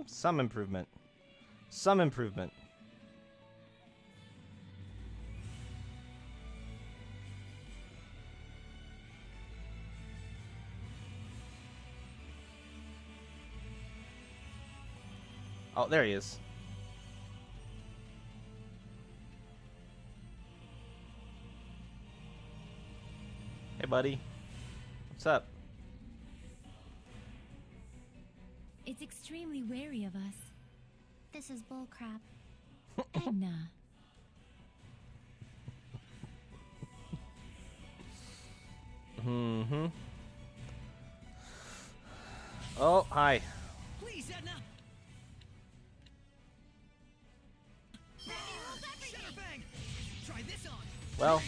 Some improvement. Some improvement. Oh, there he is. Hey, buddy. What's up? It's extremely wary of us. This is bullcrap. Edna. Mm-hmm. Oh, hi. Please, Edna. Shutterbang. Try this on. Well.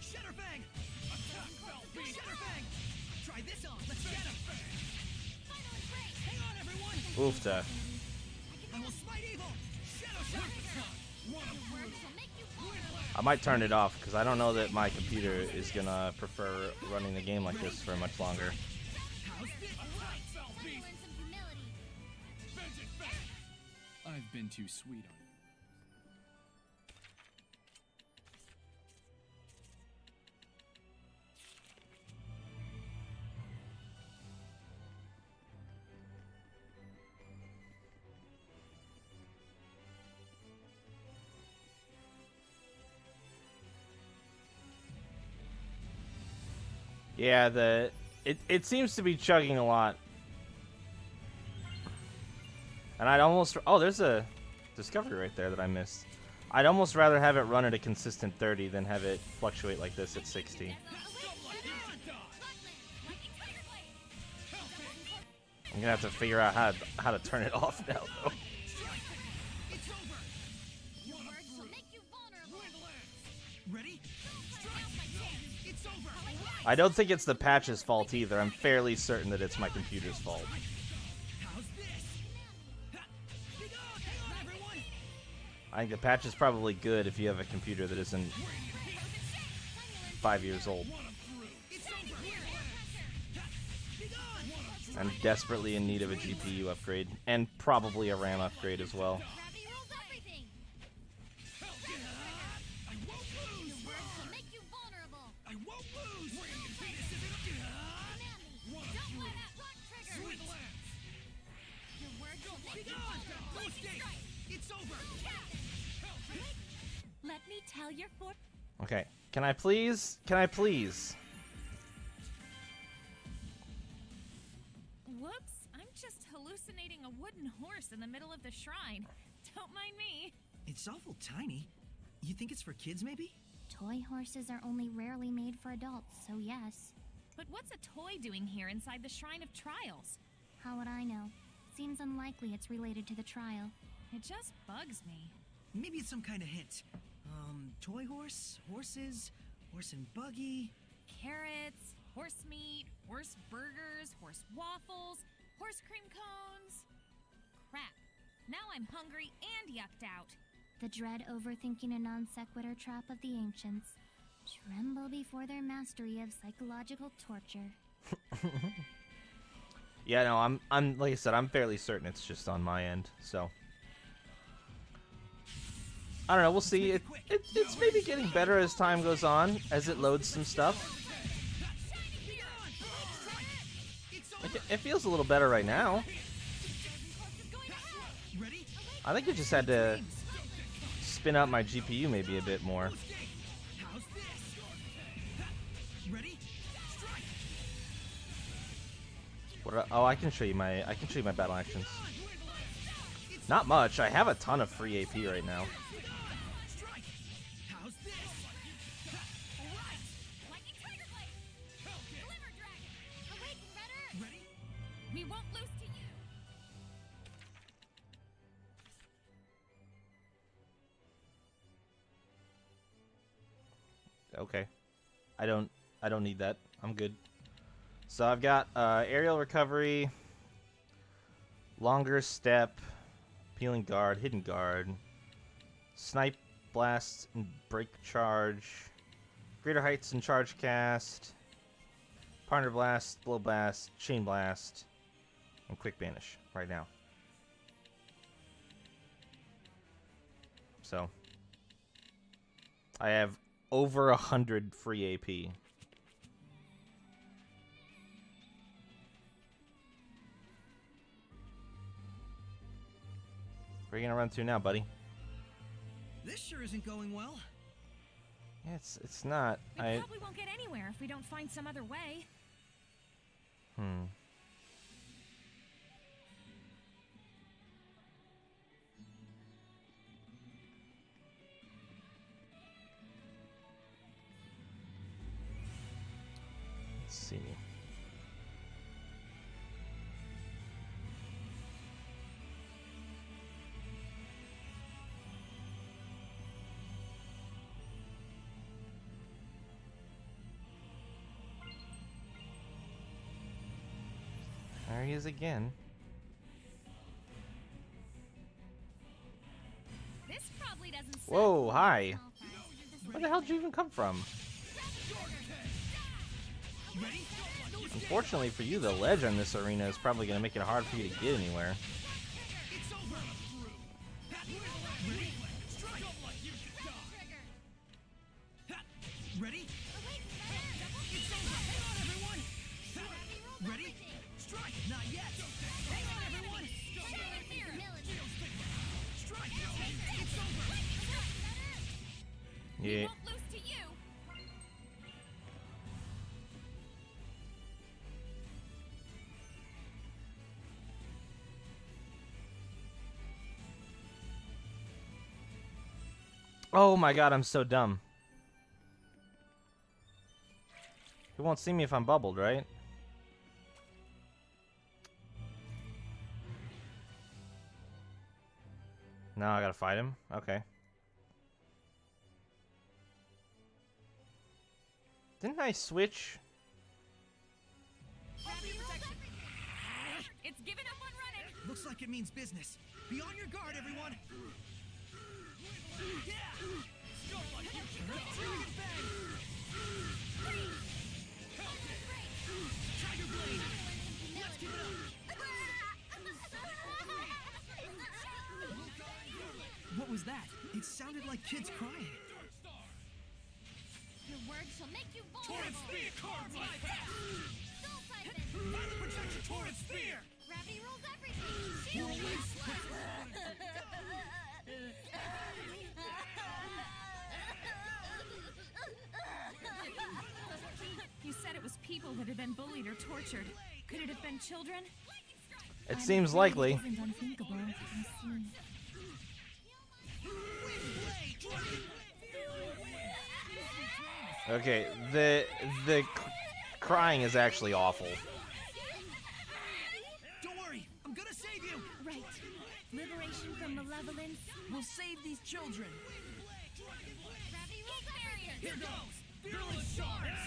Shutterbang. Shutterbang. Try this on. Let's get him. Hang on, everyone. Oofta. I will smite evil. Shadow shot. I might turn it off because I don't know that my computer is gonna prefer running the game like this for much longer. I've been too sweet on you. Yeah, it seems to be chugging a lot. And I'd almost... Oh, there's a discovery right there that I missed. I'd almost rather have it run at a consistent 30 than have it fluctuate like this at 60. I'm gonna have to figure out how to turn it off now, though. I don't think it's the patch's fault either. I'm fairly certain that it's my computer's fault. I think the patch is probably good if you have a computer that isn't 5 years old. I'm desperately in need of a GPU upgrade, and probably a RAM upgrade as well. Let me tell your Okay, can I please? Can I please? Whoops, I'm just hallucinating a wooden horse in the middle of the shrine. Don't mind me. It's awful tiny. You think it's for kids, maybe? Toy horses are only rarely made for adults, so yes. But what's a toy doing here inside the Shrine of Trials? How would I know? Seems unlikely it's related to the trial. It just bugs me. Maybe it's some kind of hint. Toy horse, horses, horse and buggy. Carrots, horse meat, horse burgers, horse waffles, horse cream cones. Crap. Now I'm hungry and yucked out. The dread overthinking a non sequitur trap of the ancients. Tremble before their mastery of psychological torture. Yeah, no, I'm like I said, I'm fairly certain it's just on my end, so I don't know, we'll see. It's maybe getting better as time goes on, as it loads some stuff. Like, it feels a little better right now. I think I just had to spin up my GPU maybe a bit more. Oh, I can show you my battle actions. Not much. I have a ton of free AP right now. We won't lose to you. Okay. I don't need that. I'm good. So I've got aerial recovery, longer step, peeling guard, hidden guard, snipe blast and break charge, greater heights and charge cast, partner blast, blow blast, chain blast, and quick banish right now. So I have over 100 free AP. Where are you gonna run to now, buddy? This sure isn't going well. Yeah, it's not. We probably won't get anywhere if we don't find some other way. Let's see. There he is again. This probably doesn't suck. Whoa, hi. Where the hell did you even come from? Unfortunately for you, the ledge on this arena is probably going to make it hard for you to get anywhere. It's over. Ready? Strike. Ready? It's over. Hang on, everyone. Ready? Strike. Not yet. Hang on, everyone. Strike. It's over. We Yeah. won't lose to you. Oh my god, I'm so dumb. He won't see me if I'm bubbled, right? No, I gotta fight him? Okay. Didn't I switch? It's giving up on running. Looks like it means business. Be on your guard, everyone. Yeah. Tiger blade. Let's give it up. What was that? It sounded like kids crying. Your words shall make you Torrent vulnerable. spear carved like that. Soul siphon. Violent projection torrent spear. Gravity rules everything. Shield. You said it was people that had been bullied or tortured. Could it have been children? It seems likely. Isn't unthinkable. I see. Okay, the crying is actually awful. Don't worry, I'm gonna save you. Right. Liberation from malevolence. We'll save these children. Here goes. Fearless shards.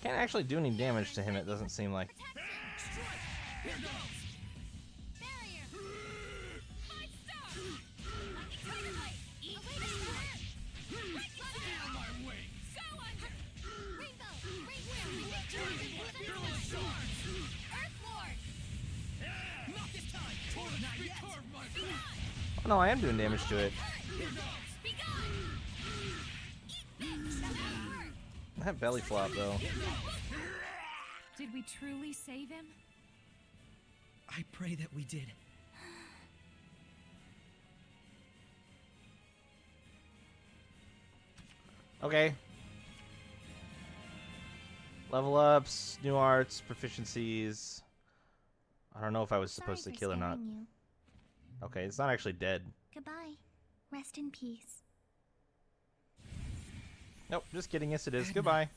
Can't actually do any damage to him, it doesn't seem like. Strike. Here goes. Not this time. Torrent. Not yet. Oh, no, I am doing damage to it. That belly flop, though. Did we truly save him? I pray that we did. Okay. Level ups, new arts, proficiencies. I don't know if I was supposed to Sorry for kill or not. scaring you. Okay, it's not actually dead. Goodbye. Rest in peace. Nope, just kidding. Yes, it is. Goodbye.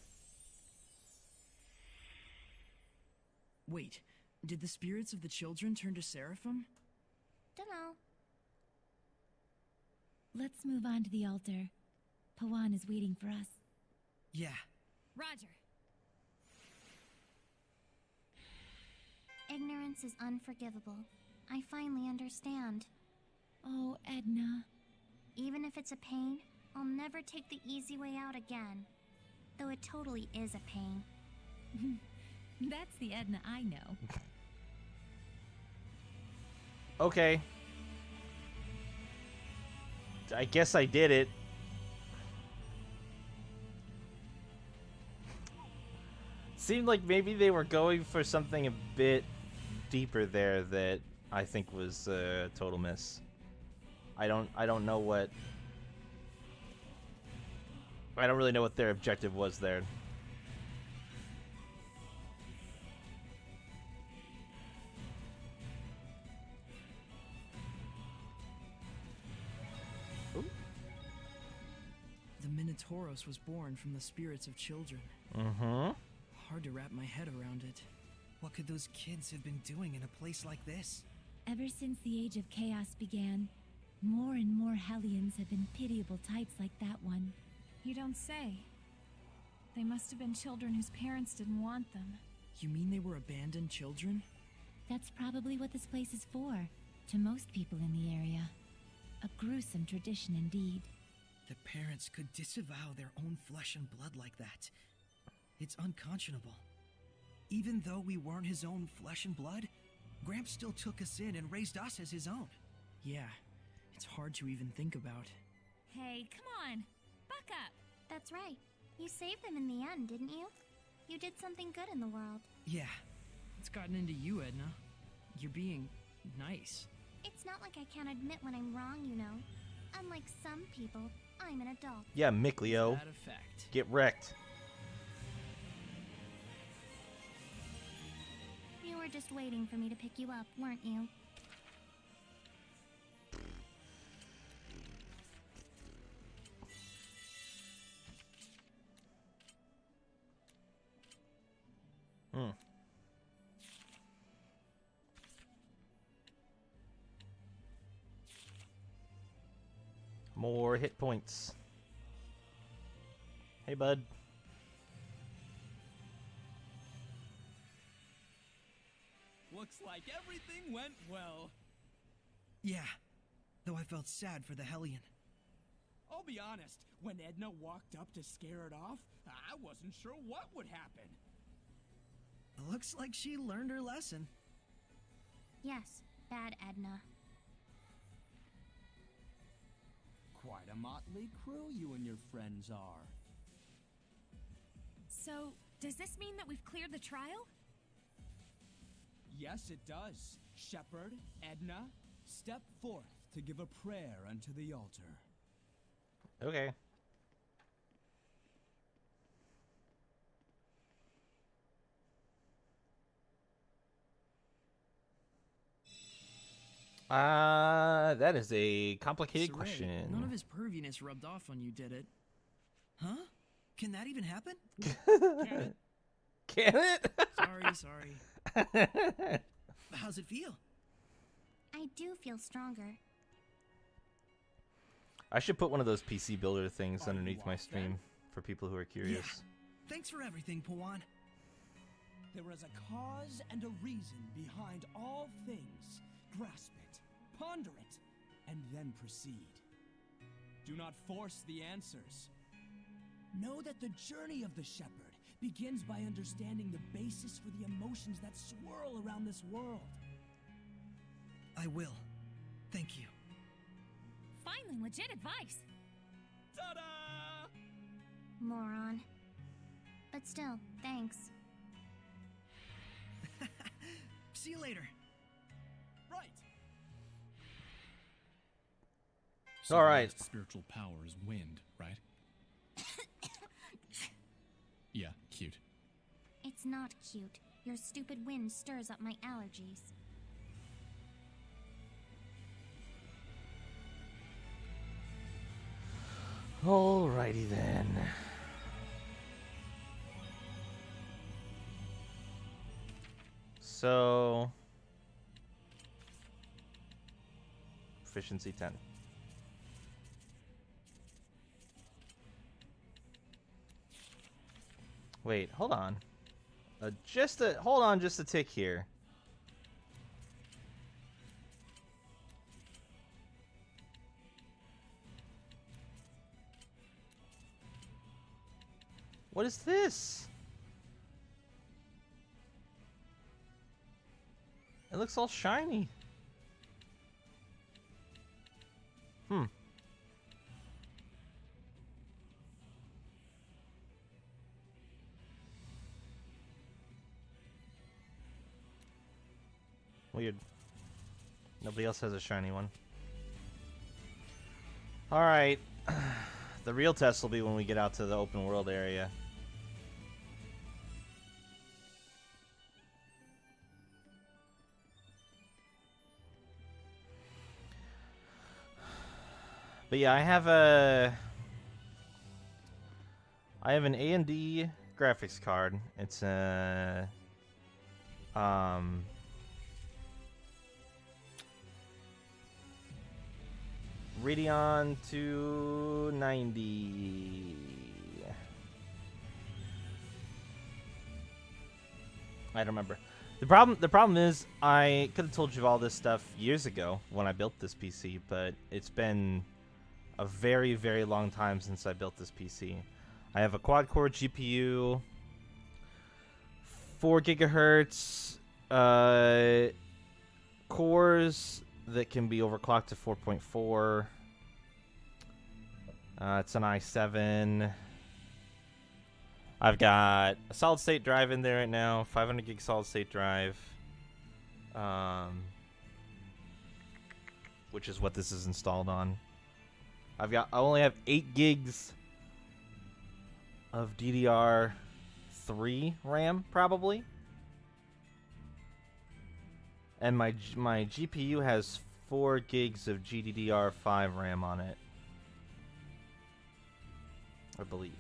Wait, did the spirits of the children turn to Seraphim? Dunno. Let's move on to the altar. Pawan is waiting for us. Yeah. Roger. Ignorance is unforgivable. I finally understand. Oh, Edna. Even if it's a pain, I'll never take the easy way out again. Though it totally is a pain. That's the Edna I know. Okay. I guess I did it. Seemed like maybe they were going for something a bit deeper there that I think was a total miss. I don't know what. I don't really know what their objective was there. The Minotauros was born from the spirits of children. Mm-hmm. Hard to wrap my head around it. What could those kids have been doing in a place like this? Ever since the Age of Chaos began, more and more Hellions have been pitiable types like that one. You don't say. They must have been children whose parents didn't want them. You mean they were abandoned children? That's probably what this place is for, to most people in the area. A gruesome tradition indeed. The parents could disavow their own flesh and blood like that. It's unconscionable. Even though we weren't his own flesh and blood, Gramps still took us in and raised us as his own. Yeah, it's hard to even think about. Hey, come on! Buck up! That's right. You saved them in the end, didn't you? You did something good in the world. Yeah. It's gotten into you, Edna. You're being nice. It's not like I can't admit when I'm wrong, you know. Unlike some people, I'm an adult. Yeah, Mickleo. That effect. Get wrecked. You were just waiting for me to pick you up, weren't you? Hmm. More hit points. Hey, bud. Looks like everything went well. Yeah. Though I felt sad for the Hellion. I'll be honest, when Edna walked up to scare it off, I wasn't sure what would happen. Looks like she learned her lesson. Yes, bad Edna. Quite a motley crew you and your friends are. So, does this mean that we've cleared the trial? Yes, it does. Shepherd, Edna, step forth to give a prayer unto the altar. Okay. That is a complicated Saray, question. None of his perviness rubbed off on you, did it? Huh? Can that even happen? Can it? Sorry. How's it feel? I do feel stronger. I should put one of those PC builder things Are you underneath my off stream then? for people who are curious. Yeah. Thanks for everything, Pawan. There is a cause and a reason behind all things. Grasp it, ponder it, and then proceed. Do not force the answers. Know that the journey of the shepherd begins by understanding the basis for the emotions that swirl around this world. I will. Thank you. Finally, legit advice! Ta-da! Moron. But still, thanks. See you later. Right. All right. Spiritual power is wind, right? Yeah, cute. It's not cute. Your stupid wind stirs up my allergies. Alrighty then. So, efficiency 10. Wait, hold on. Hold on just a tick here. What is this? It looks all shiny. Weird. Nobody else has a shiny one. Alright. The real test will be when we get out to the open world area. But yeah, I have an AMD graphics card. It's a Radeon 290. I don't remember. The problem is I could have told you all this stuff years ago when I built this PC, but it's been a very, very long time since I built this PC. I have a quad-core GPU, 4 gigahertz, cores that can be overclocked to 4.4. It's an i7. I've got a solid-state drive in there right now, 500 gig solid-state drive, which is what this is installed on. I only have 8 gigs of DDR3 RAM, probably. And my GPU has 4 gigs of GDDR5 RAM on it, I believe.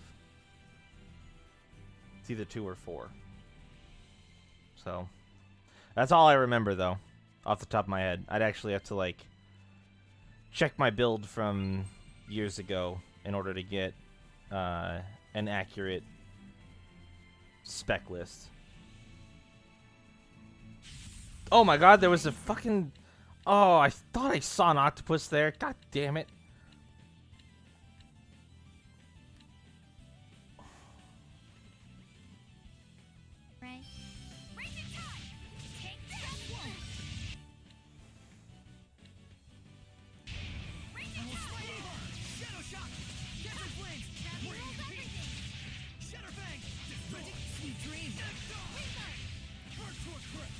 It's either 2 or 4. So, that's all I remember, though, off the top of my head. I'd actually have to, like, check my build from years ago in order to get an accurate spec list. Oh my god, there was a fucking... Oh, I thought I saw an octopus there. God damn it. Right? Racing time! Take that one! Racing time! Shadow Shock! Captain Flames! Shatter Fang! Sweet Dream! Hard to a crit!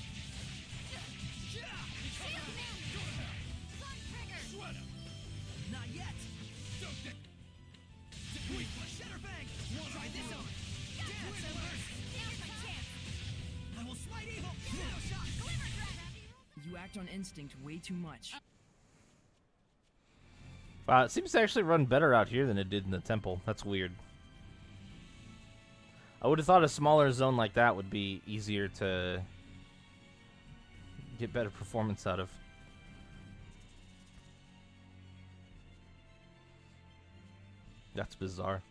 Shield man! Slug trigger! Not yet! Shatter Fang! Try this on! Dance and burst! Now's my chance! I will smite evil! Shadow Shock! Glimmer dragon! You act on instinct way too much. It seems to actually run better out here than it did in the temple. That's weird. I would have thought a smaller zone like that would be easier to get better performance out of. That's bizarre.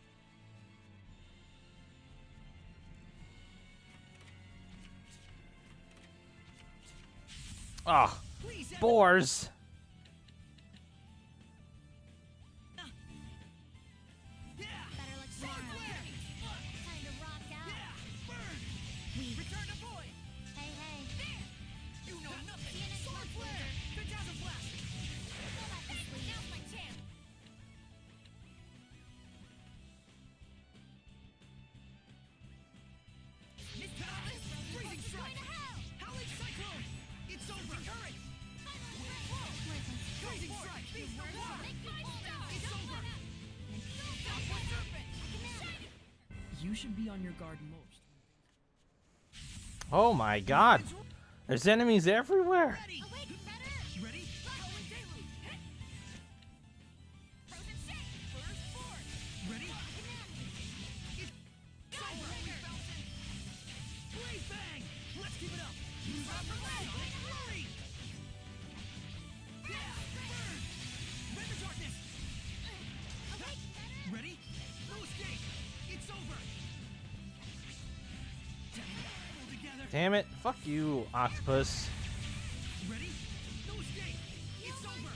Ah, boars. Better look sharp. Time to rock out. We return to void! Hey, hey. You know nothing! See you next month, Blizzard. Phantasm Blast! Now's my chance! Freezing Strike! Howling Cyclone! It's over! Courage! Freezing Strike! It's over! You should be on your guard most. Oh my god. There's enemies everywhere. Ready! Ready? Frozen shake! First force! Ready? Blade Bang! Let's keep it up! Flurry! Burn! Render Darkness! Ready? No escape! It's over! Pull together! Damn it. Fuck you, octopus. Ready? No escape! It's over!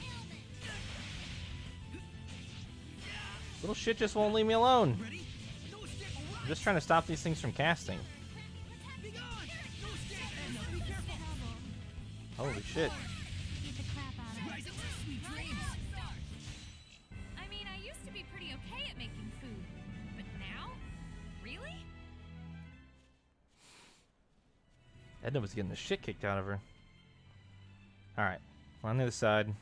Little shit just won't leave me alone. Ready? No escape! I'm just trying to stop these things from casting. Be gone! No escape! And now be careful! Holy shit. Beat the crap out of it. Rise up to sweet dreams! I mean, I used to be pretty okay at making food, but now? Really? Edna was getting the shit kicked out of her. Alright. On the other side.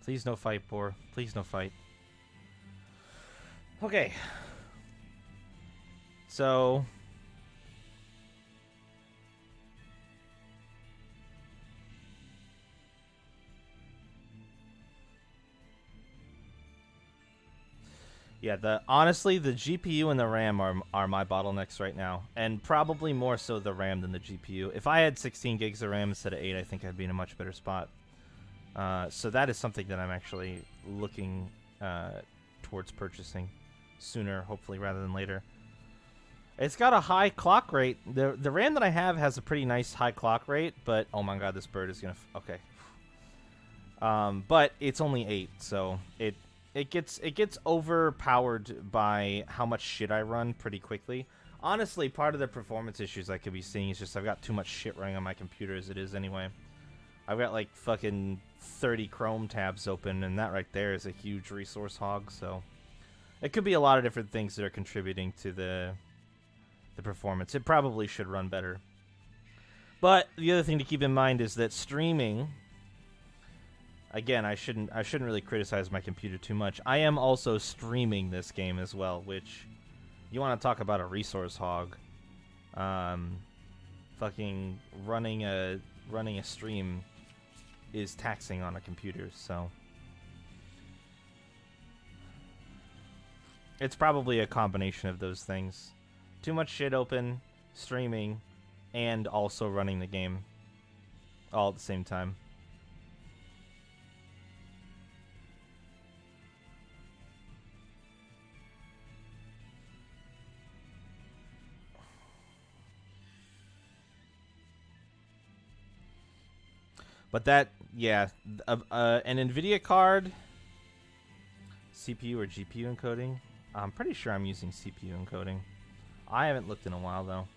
Please no fight, Boar. Please no fight. Okay. So... yeah, honestly, the GPU and the RAM are my bottlenecks right now. And probably more so the RAM than the GPU. If I had 16 gigs of RAM instead of 8, I think I'd be in a much better spot. So that is something that I'm actually looking towards purchasing sooner, hopefully, rather than later. It's got a high clock rate. The RAM that I have has a pretty nice high clock rate, but oh my god, this bird is gonna okay. But it's only 8, so it gets overpowered by how much shit I run pretty quickly. Honestly, part of the performance issues I could be seeing is just I've got too much shit running on my computer as it is anyway. I've got like fucking 30 Chrome tabs open, and that right there is a huge resource hog, so it could be a lot of different things that are contributing to the performance. It probably should run better. But the other thing to keep in mind is that streaming, again, I shouldn't really criticize my computer too much. I am also streaming this game as well, which you want to talk about a resource hog. Fucking running a stream is taxing on a computer, so it's probably a combination of those things. Too much shit open, streaming, and also running the game all at the same time. But that, yeah, an NVIDIA card, CPU or GPU encoding. I'm pretty sure I'm using CPU encoding. I haven't looked in a while, though.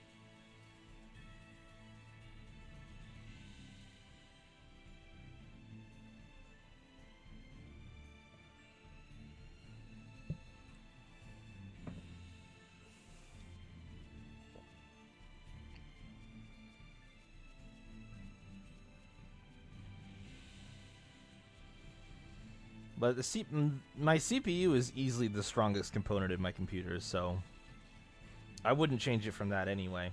But my CPU is easily the strongest component in my computer, so I wouldn't change it from that anyway.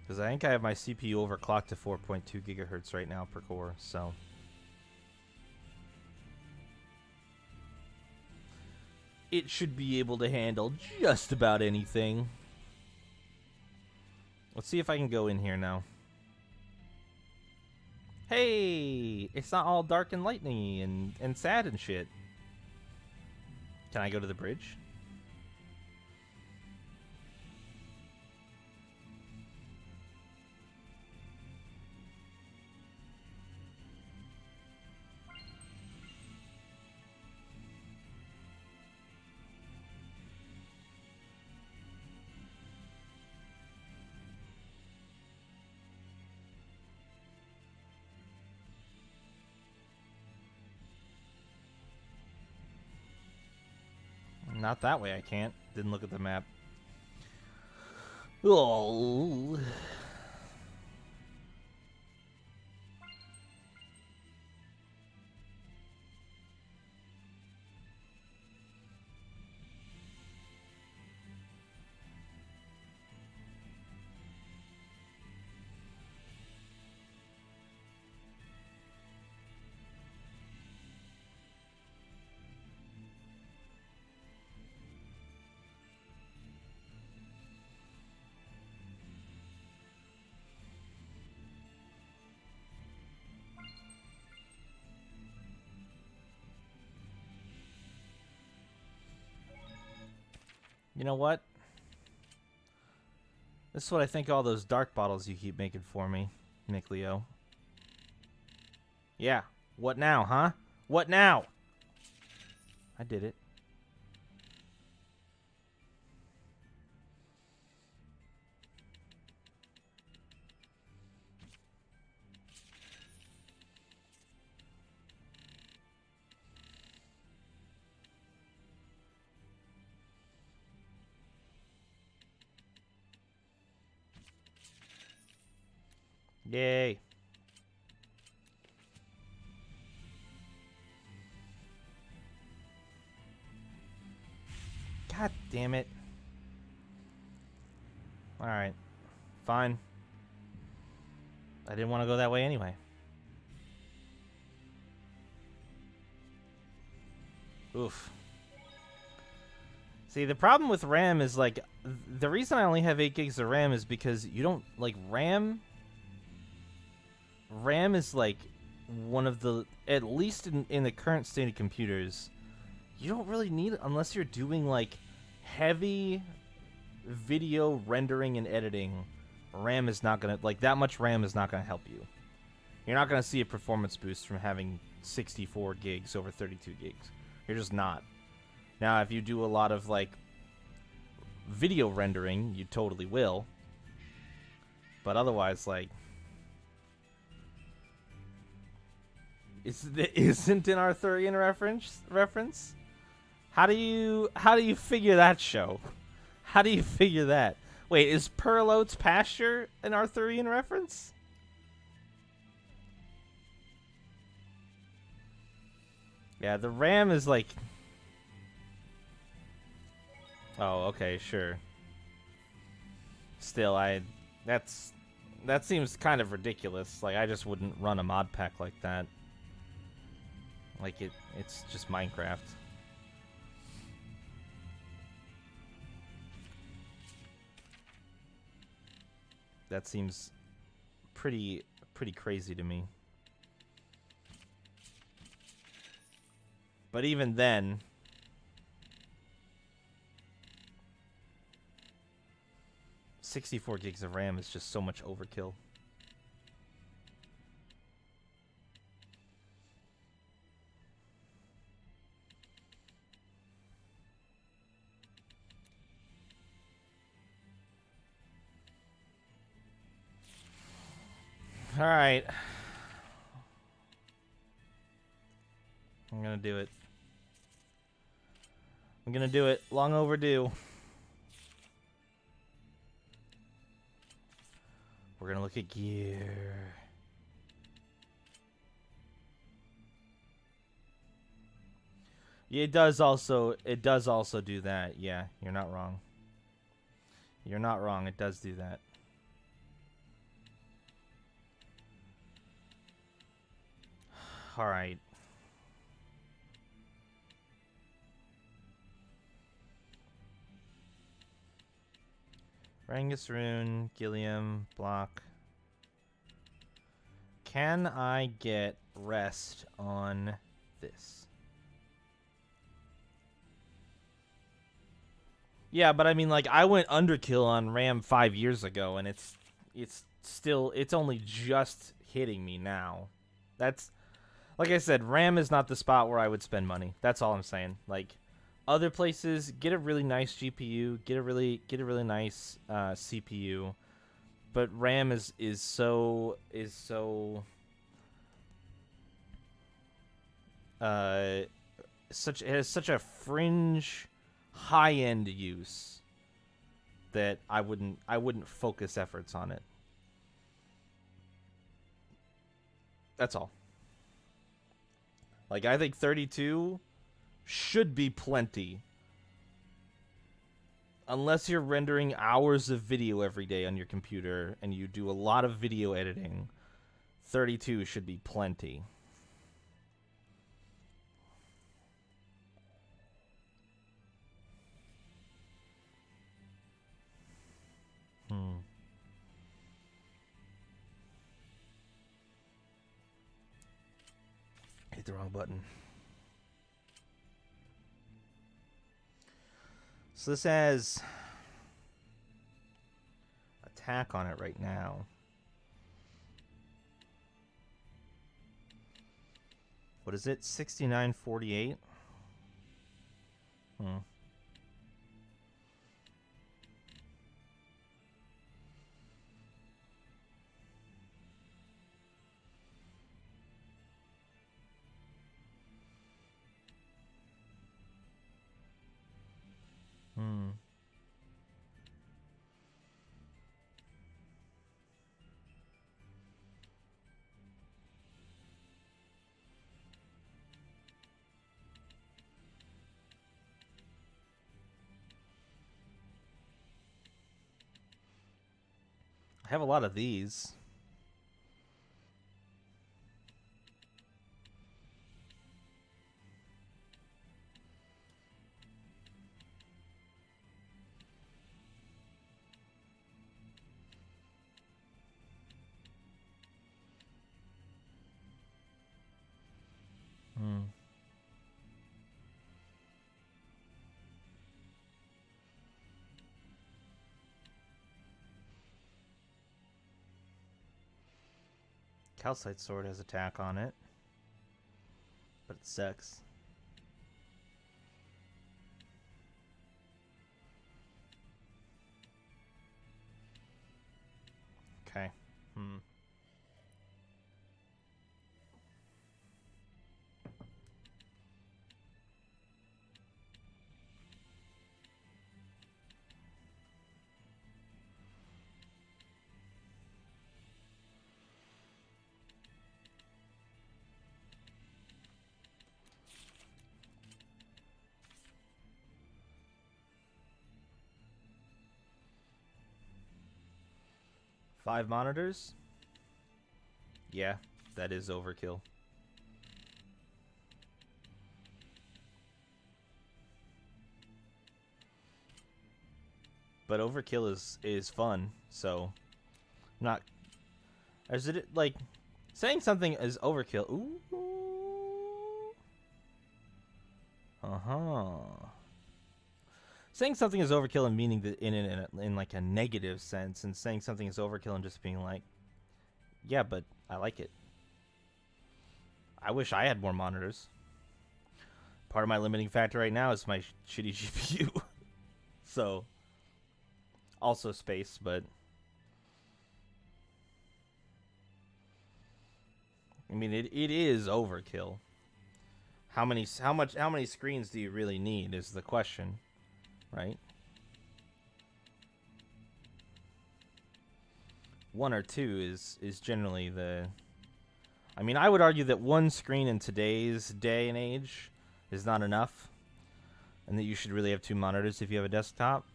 Because I think I have my CPU overclocked to 4.2 gigahertz right now per core, so it should be able to handle just about anything. Let's see if I can go in here now. Hey, it's not all dark and lightning and sad and shit. Can I go to the bridge? Not that way, I can't. Didn't look at the map. Oh. You know what? This is what I think all those dark bottles you keep making for me, Nick Leo. Yeah. What now, huh? What now? I did it. Yay. God damn it. Alright. Fine. I didn't want to go that way anyway. Oof. See, the problem with RAM is, like, the reason I only have 8 gigs of RAM is because you don't, like, RAM is, like, one of the, at least in the current state of computers, you don't really need it unless you're doing, like, heavy video rendering and editing. RAM is not going to, like, that much RAM is not going to help you. You're not going to see a performance boost from having 64 gigs over 32 gigs. You're just not. Now, if you do a lot of, like, video rendering, you totally will. But otherwise, like, isn't an Arthurian reference? How do you figure that show? How do you figure that? Wait, is Pearl Oats pasture an Arthurian reference? Yeah, the RAM is like... Oh, okay, sure. Still, that seems kind of ridiculous. Like, I just wouldn't run a mod pack like that. Like, it's just Minecraft. That seems pretty crazy to me. But even then, $64 gigs of RAM is just so much overkill. All right. I'm gonna do it. I'm gonna do it. Long overdue. We're gonna look at gear. Yeah, it does also do that. Yeah, you're not wrong. You're not wrong. It does do that. All right. Rangus Rune, Gilliam, block. Can I get rest on this? Yeah, but I mean, like, I went underkill on RAM 5 years ago, and it's only just hitting me now. That's, like I said, RAM is not the spot where I would spend money. That's all I'm saying. Like, other places, get a really nice GPU, get a really nice CPU, but RAM is so it has such a fringe high-end use that I wouldn't focus efforts on it. That's all. Like, I think 32 should be plenty. Unless you're rendering hours of video every day on your computer and you do a lot of video editing, 32 should be plenty. Hit the wrong button. So this has attack on it right now. What is it? 6948? I have a lot of these. Hmm. Calcite sword has attack on it, but it sucks. Okay. 5 monitors? Yeah, that is overkill. But overkill is fun, so not is it like saying something is overkill. Ooh. Uh-huh. Saying something is overkill and meaning that in like a negative sense, and saying something is overkill and just being like, yeah, but I like it. I wish I had more monitors. Part of my limiting factor right now is my shitty GPU. So, also space, but I mean it is overkill. How many screens do you really need is the question, right? 1 or 2 is generally the I mean, I would argue that 1 screen in today's day and age is not enough, and that you should really have 2 monitors if you have a desktop.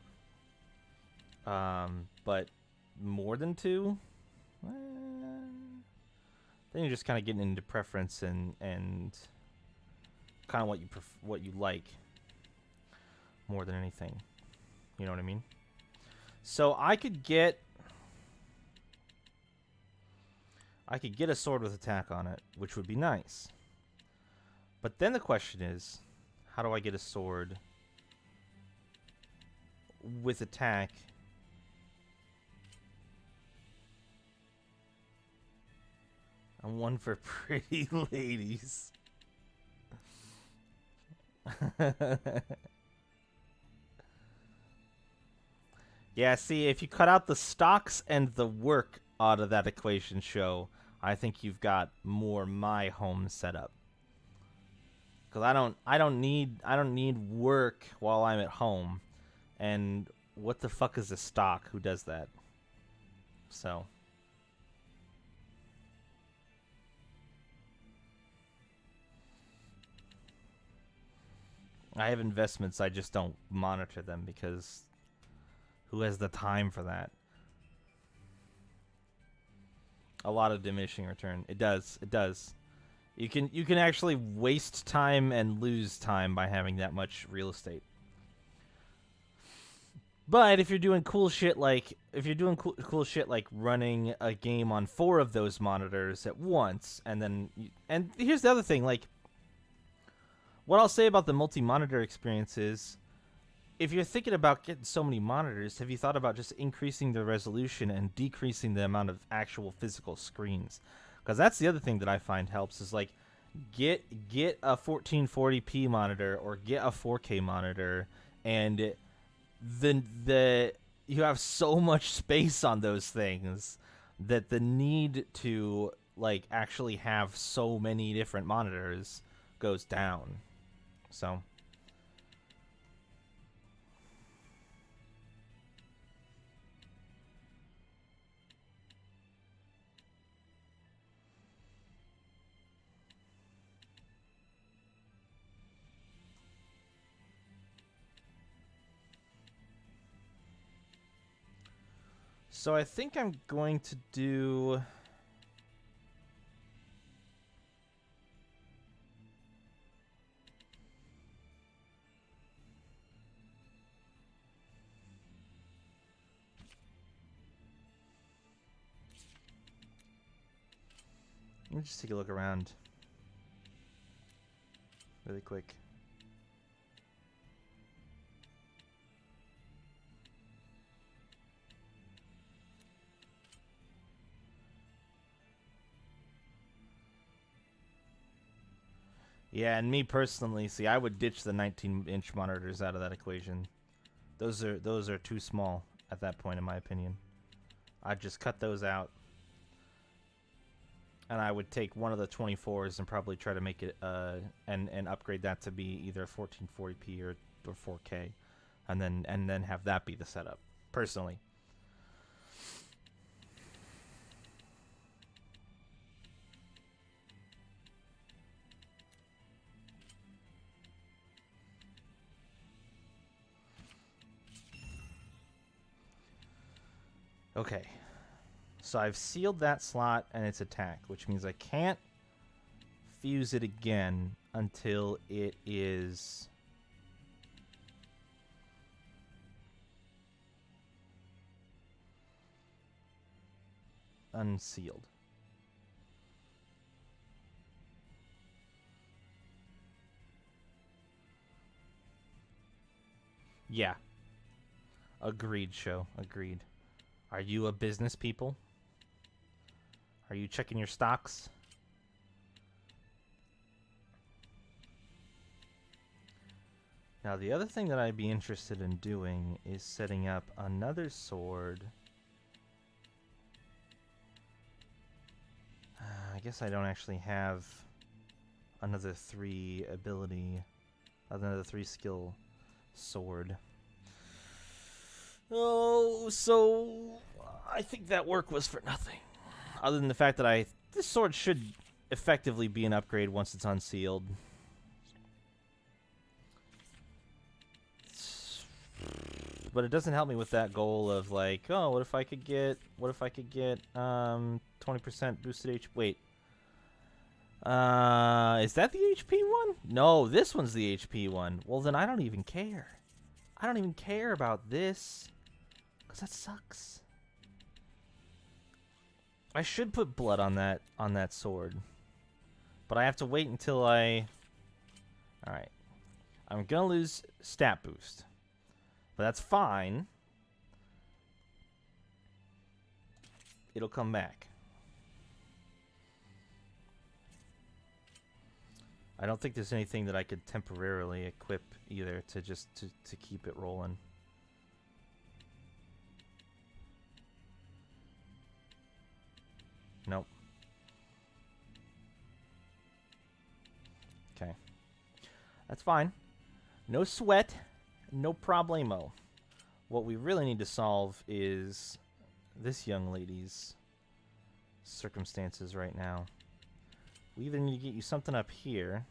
But more than 2, then you're just kind of getting into preference and kind of what you like more than anything. You know what I mean? So I could get a sword with attack on it, which would be nice. But then the question is, how do I get a sword with attack and one for pretty ladies? Yeah, see, if you cut out the stocks and the work out of that equation show, I think you've got more my home setup. Cuz I don't need work while I'm at home. And what the fuck is a stock? Who does that? So I have investments, I just don't monitor them because who has the time for that? A lot of diminishing return. It does. It does. You can actually waste time and lose time by having that much real estate. But if you're doing cool shit like cool shit like running a game on 4 of those monitors at once, and here's the other thing, like what I'll say about the multi-monitor experience is, if you're thinking about getting so many monitors, have you thought about just increasing the resolution and decreasing the amount of actual physical screens? Because that's the other thing that I find helps is like get a 1440p monitor or get a 4K monitor, and the you have so much space on those things that the need to like actually have so many different monitors goes down. So So I think I'm going to do... Let me just take a look around really quick. Yeah, and me personally, see, I would ditch the 19-inch monitors out of that equation. Those are too small at that point, in my opinion. I'd just cut those out. And I would take one of the 24s and probably try to make it and upgrade that to be either 1440p or 4K, and then have that be the setup. Personally. Okay. So I've sealed that slot and its attack, which means I can't fuse it again until it is unsealed. Yeah. Agreed, show. Agreed. Are you a business people? Are you checking your stocks? Now, the other thing that I'd be interested in doing is setting up another sword. I guess I don't actually have another 3 ability, another 3 skill sword. Oh, so I think that work was for nothing. Other than the fact that this sword should effectively be an upgrade once it's unsealed. But it doesn't help me with that goal of like, oh, what if I could get 20% boosted HP? Wait. Is that the HP one? No, this one's the HP one. Well, then I don't even care. I don't even care about this. Because that sucks. I should put blood on that sword. But I have to wait until I... Alright. I'm gonna lose stat boost. But that's fine. It'll come back. I don't think there's anything that I could temporarily equip either to just to keep it rolling. Nope. Okay. That's fine. No sweat. No problemo. What we really need to solve is this young lady's circumstances right now. We either need to get you something up here.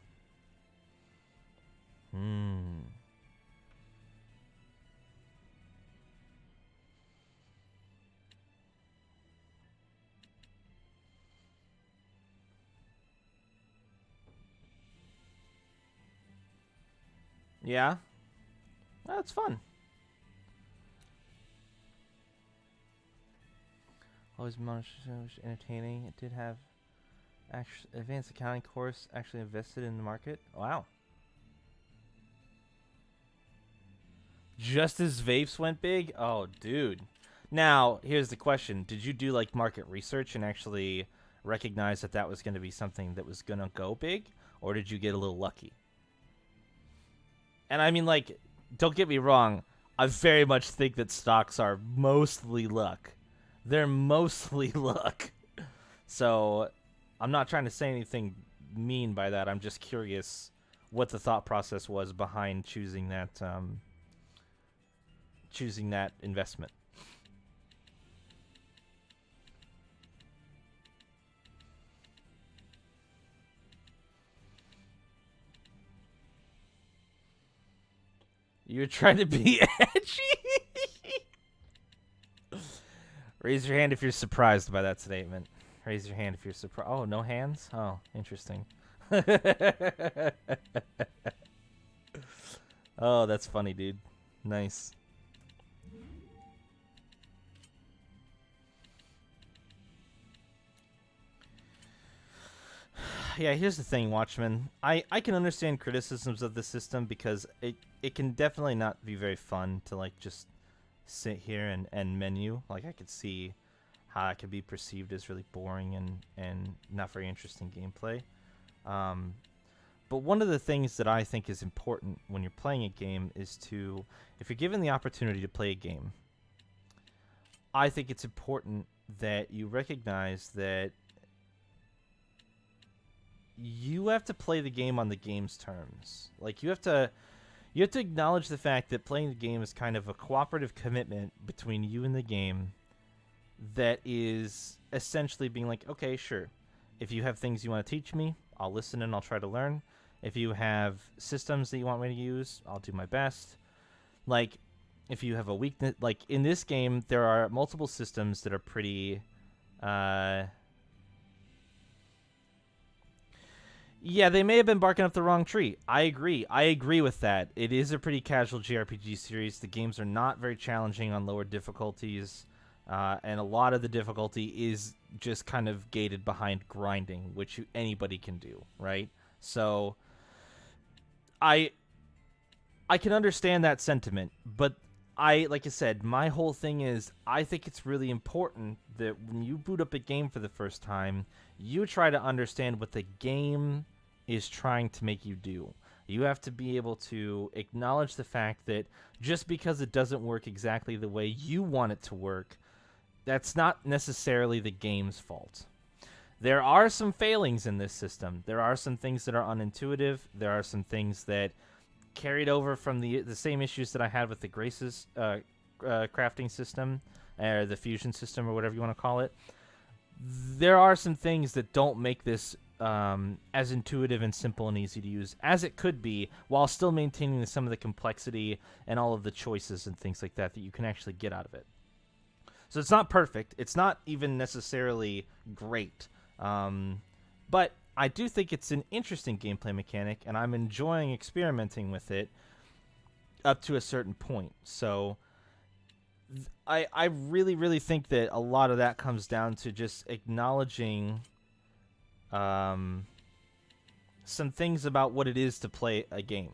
Yeah. That's fun. Always entertaining. It did have advanced accounting course actually invested in the market. Wow. Just as vapes went big? Oh, dude. Now, here's the question. Did you do like market research and actually recognize that that was going to be something that was going to go big? Or did you get a little lucky? And I mean, like, don't get me wrong. I very much think that stocks are mostly luck. They're mostly luck. So, I'm not trying to say anything mean by that. I'm just curious what the thought process was behind choosing that investment. You're trying to be edgy? Raise your hand if you're surprised by that statement. Raise your hand if you're surprised. Oh, no hands? Oh, interesting. Oh, that's funny, dude. Nice. Yeah, here's the thing, Watchmen. I can understand criticisms of the system because it can definitely not be very fun to like just sit here and menu. Like I could see how it could be perceived as really boring and not very interesting gameplay. But one of the things that I think is important when you're playing a game is to, if you're given the opportunity to play a game, I think it's important that you recognize that you have to play the game on the game's terms. Like you have to acknowledge the fact that playing the game is kind of a cooperative commitment between you and the game that is essentially being like, okay, sure. If you have things you want to teach me, I'll listen and I'll try to learn. If you have systems that you want me to use, I'll do my best. Like, if you have a weakness, like in this game, there are multiple systems that are pretty, yeah, they may have been barking up the wrong tree. I agree with that. It is a pretty casual JRPG series. The games are not very challenging on lower difficulties, and a lot of the difficulty is just kind of gated behind grinding, which anybody can do, right? So, I can understand that sentiment, but like I said, my whole thing is I think it's really important that when you boot up a game for the first time, you try to understand what the game is trying to make you do. You have to be able to acknowledge the fact that just because it doesn't work exactly the way you want it to work, that's not necessarily the game's fault. There are some failings in this system. There are some things that are unintuitive. There are some things that carried over from the same issues that I had with the Grace's crafting system, or the fusion system, or whatever you want to call it. There are some things that don't make this as intuitive and simple and easy to use as it could be, while still maintaining some of the complexity and all of the choices and things like that you can actually get out of it. So it's not perfect. It's not even necessarily great. But I do think it's an interesting gameplay mechanic, and I'm enjoying experimenting with it up to a certain point. So I really, really think that a lot of that comes down to just acknowledging some things about what it is to play a game.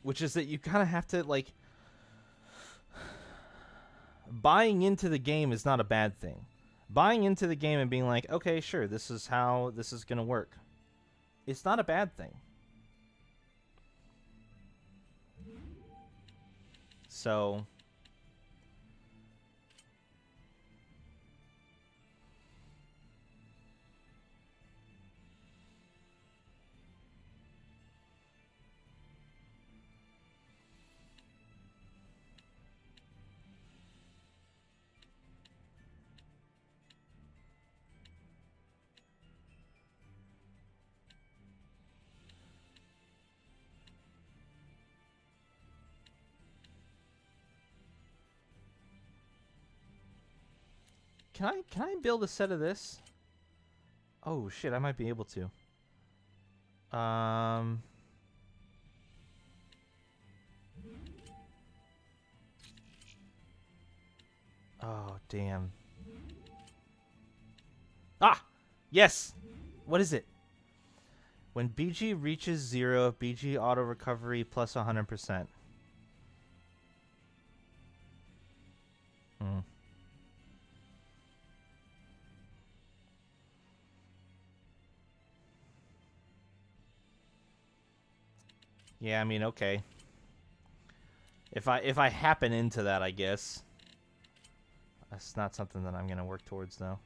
Which is that you kind of have to, like, buying into the game is not a bad thing. Buying into the game and being like, okay, sure, this is how this is going to work. It's not a bad thing. So Can I build a set of this? Oh shit, I might be able to. Oh damn. Ah! Yes! What is it? When BG reaches 0, BG auto recovery plus 100%. Yeah, I mean, okay. If I happen into that, I guess. That's not something that I'm going to work towards, though.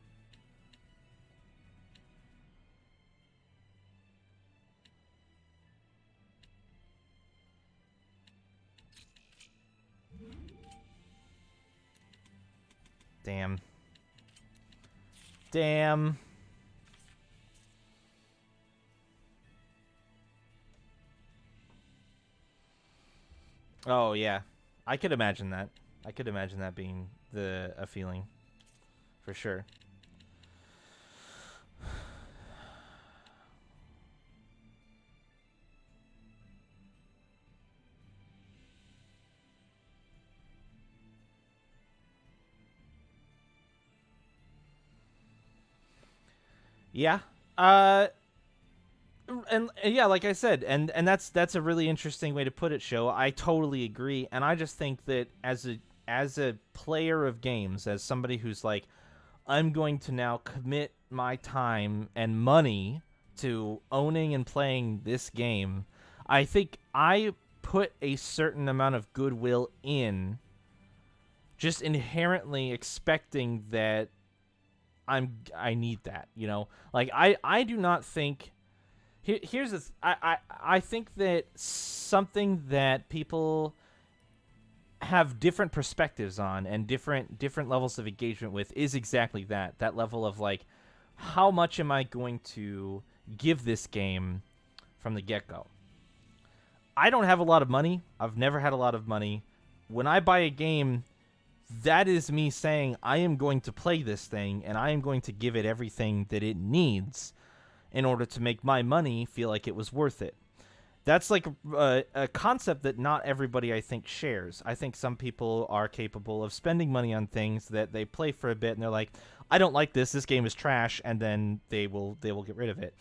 Damn. Damn. Oh yeah, I could imagine that. I could imagine that being a feeling, for sure. Yeah. Uh, and yeah, like I said, and that's a really interesting way to put it, Show. I totally agree, and I just think that as a player of games, as somebody who's like, I'm going to now commit my time and money to owning and playing this game, I think I put a certain amount of goodwill in, just inherently expecting that I need that, you know? Like I do not think here's the I think that something that people have different perspectives on and different levels of engagement with is exactly that level of like, how much am I going to give this game from the get-go. I don't have a lot of money. I've never had a lot of money. When I buy a game, that is me saying I am going to play this thing and I am going to give it everything that it needs in order to make my money feel like it was worth it. That's like a concept that not everybody, I think, shares. I think some people are capable of spending money on things that they play for a bit and they're like, I don't like this. This game is trash, and then they will get rid of it.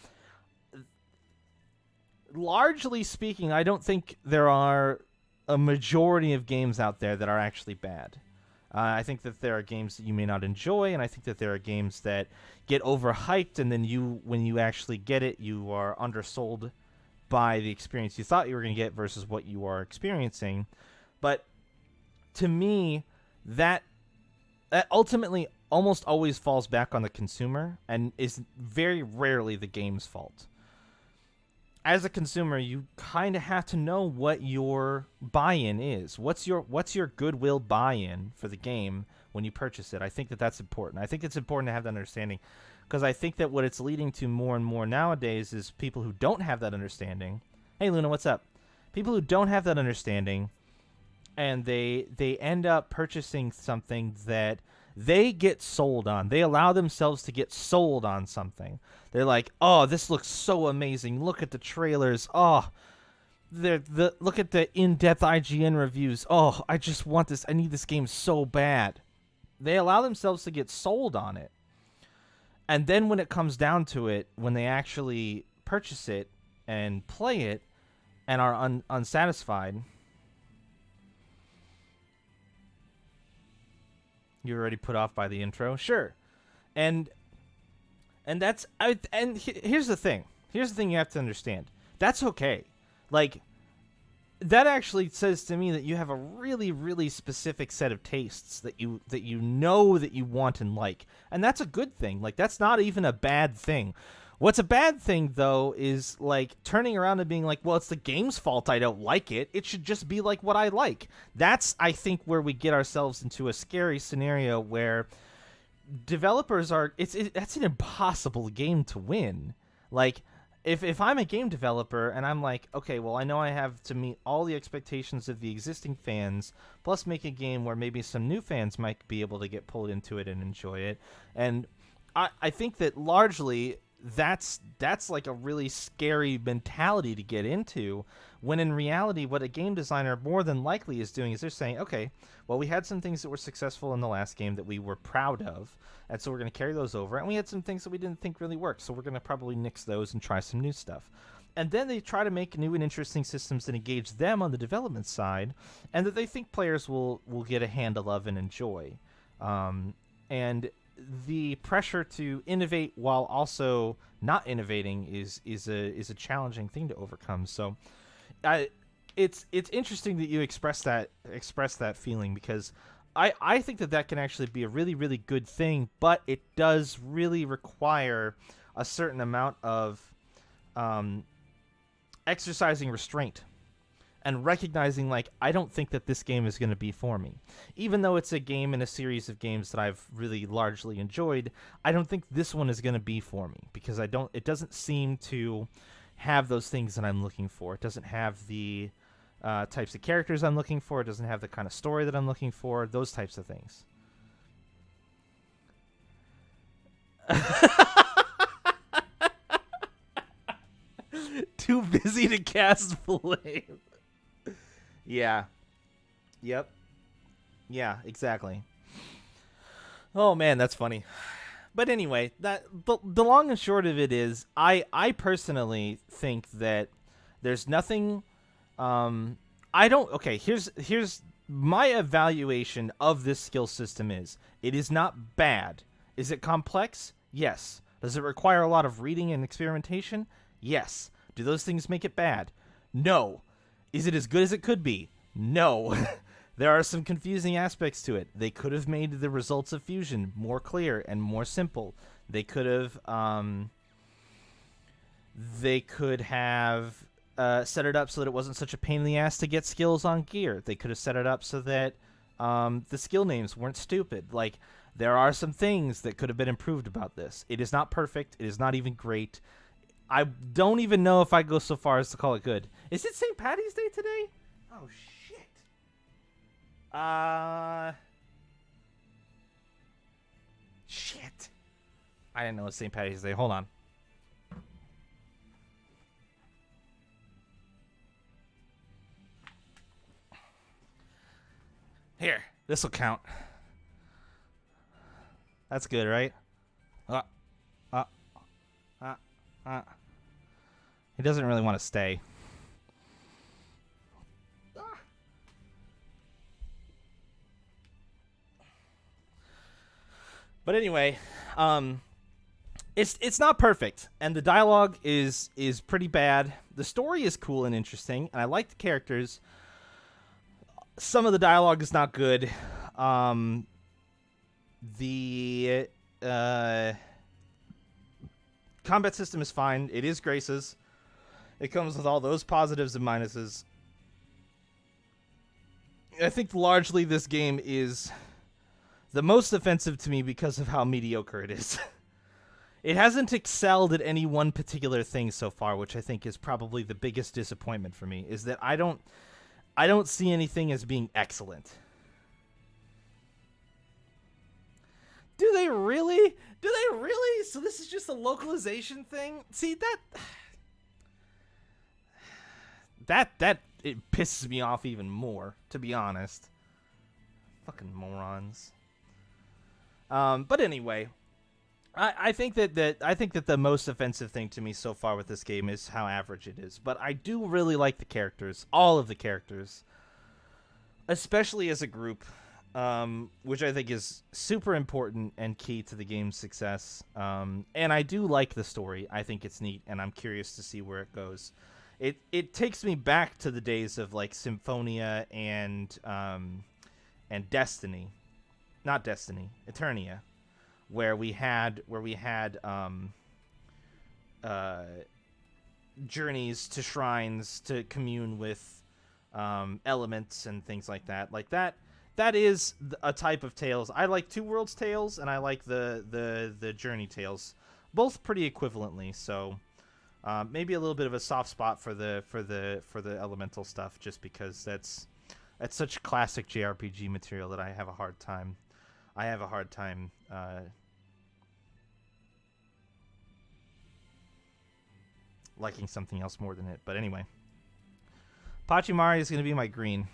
Largely speaking, I don't think there are a majority of games out there that are actually bad. I think that there are games that you may not enjoy, and I think that there are games that get overhyped, and then when you actually get it, you are undersold by the experience you thought you were going to get versus what you are experiencing. But to me, that ultimately almost always falls back on the consumer and is very rarely the game's fault. As a consumer, you kind of have to know what your buy-in is. What's your goodwill buy-in for the game when you purchase it? I think that that's important. I think it's important to have that understanding, because I think that what it's leading to more and more nowadays is people who don't have that understanding. Hey, Luna, what's up? People who don't have that understanding, and they end up purchasing something that they get sold on. They allow themselves to get sold on something. They're like, oh, this looks so amazing. Look at the trailers. Oh, look at the in-depth IGN reviews. Oh, I just want this. I need this game so bad. They allow themselves to get sold on it. And then when it comes down to it, when they actually purchase it and play it and are unsatisfied, you're already put off by the intro? Sure. And that's... here's the thing. Here's the thing you have to understand. That's okay. Like, that actually says to me that you have a really, really specific set of tastes that you know that you want and like. And that's a good thing. Like, that's not even a bad thing. What's a bad thing, though, is, like, turning around and being like, well, it's the game's fault I don't like it. It should just be like what I like. That's, I think, where we get ourselves into a scary scenario where developers are... That's an impossible game to win. Like, if I'm a game developer and I'm like, okay, well, I know I have to meet all the expectations of the existing fans, plus make a game where maybe some new fans might be able to get pulled into it and enjoy it. And I think that largely... That's like a really scary mentality to get into, when in reality what a game designer more than likely is doing is they're saying, okay, well, we had some things that were successful in the last game that we were proud of, and so we're going to carry those over, and we had some things that we didn't think really worked, so we're going to probably nix those and try some new stuff. And then they try to make new and interesting systems that engage them on the development side, and that they think players will get a handle of and enjoy. And the pressure to innovate while also not innovating is a challenging thing to overcome. So, it's interesting that you express that feeling, because I think that can actually be a really, really good thing, but it does really require a certain amount of exercising restraint. And recognizing, like, I don't think that this game is going to be for me. Even though it's a game in a series of games that I've really largely enjoyed, I don't think this one is going to be for me. Because it doesn't seem to have those things that I'm looking for. It doesn't have the types of characters I'm looking for. It doesn't have the kind of story that I'm looking for. Those types of things. Too busy to cast flame. Yeah. Yep. Yeah, exactly. Oh man, that's funny. But anyway, the long and short of it is, I personally think that there's nothing. I don't. Okay, here's my evaluation of this skill system is: it is not bad. Is it complex? Yes. Does it require a lot of reading and experimentation? Yes. Do those things make it bad? No. Is it as good as it could be? No. There are some confusing aspects to it. They could have made the results of fusion more clear and more simple. They could have set it up so that it wasn't such a pain in the ass to get skills on gear. They could have set it up so that the skill names weren't stupid. Like, there are some things that could have been improved about this. It is not perfect. It is not even great. I don't even know if I go so far as to call it good. Is it St. Patty's Day today? Oh, shit. Shit. I didn't know it was St. Patty's Day. Hold on. Here, this will count. That's good, right? He doesn't really want to stay. But anyway, it's not perfect, and the dialogue is pretty bad. The story is cool and interesting, and I like the characters. Some of the dialogue is not good. The combat system is fine. It is Grace's. It comes with all those positives and minuses. I think largely this game is the most offensive to me because of how mediocre it is. It hasn't excelled at any one particular thing so far, which I think is probably the biggest disappointment for me, is that I don't see anything as being excellent. Do they really? So this is just a localization thing? See, that it pisses me off even more, to be honest. Fucking morons. But anyway, I think that the most offensive thing to me so far with this game is how average it is. But I do really like the characters, all of the characters, especially as a group, which I think is super important and key to the game's success. And I do like the story. I think it's neat, and I'm curious to see where it goes. It takes me back to the days of like Symphonia and Destiny, not Destiny, Eternia, where we had journeys to shrines to commune with elements and things like that. Like that is a type of Tales. I like Two Worlds Tales, and I like the Journey Tales, both pretty equivalently. So maybe a little bit of a soft spot for the elemental stuff, just because that's such classic JRPG material that I have a hard time liking something else more than it. But anyway, Pachimari is going to be my green.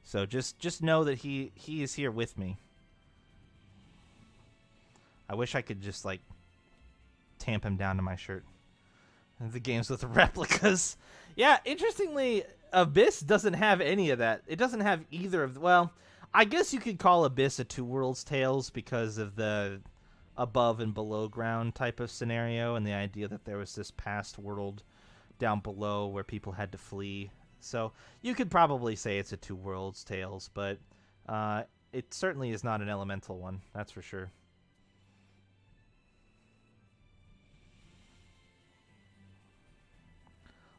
So just know that he is here with me. I wish I could just like tamp him down to my shirt. The games with replicas. Yeah, interestingly, Abyss doesn't have any of that. It doesn't have either of... Well, I guess you could call Abyss a Two Worlds Tales because of the above and below ground type of scenario and the idea that there was this past world down below where people had to flee. So you could probably say it's a Two Worlds Tales, but it certainly is not an elemental one. That's for sure.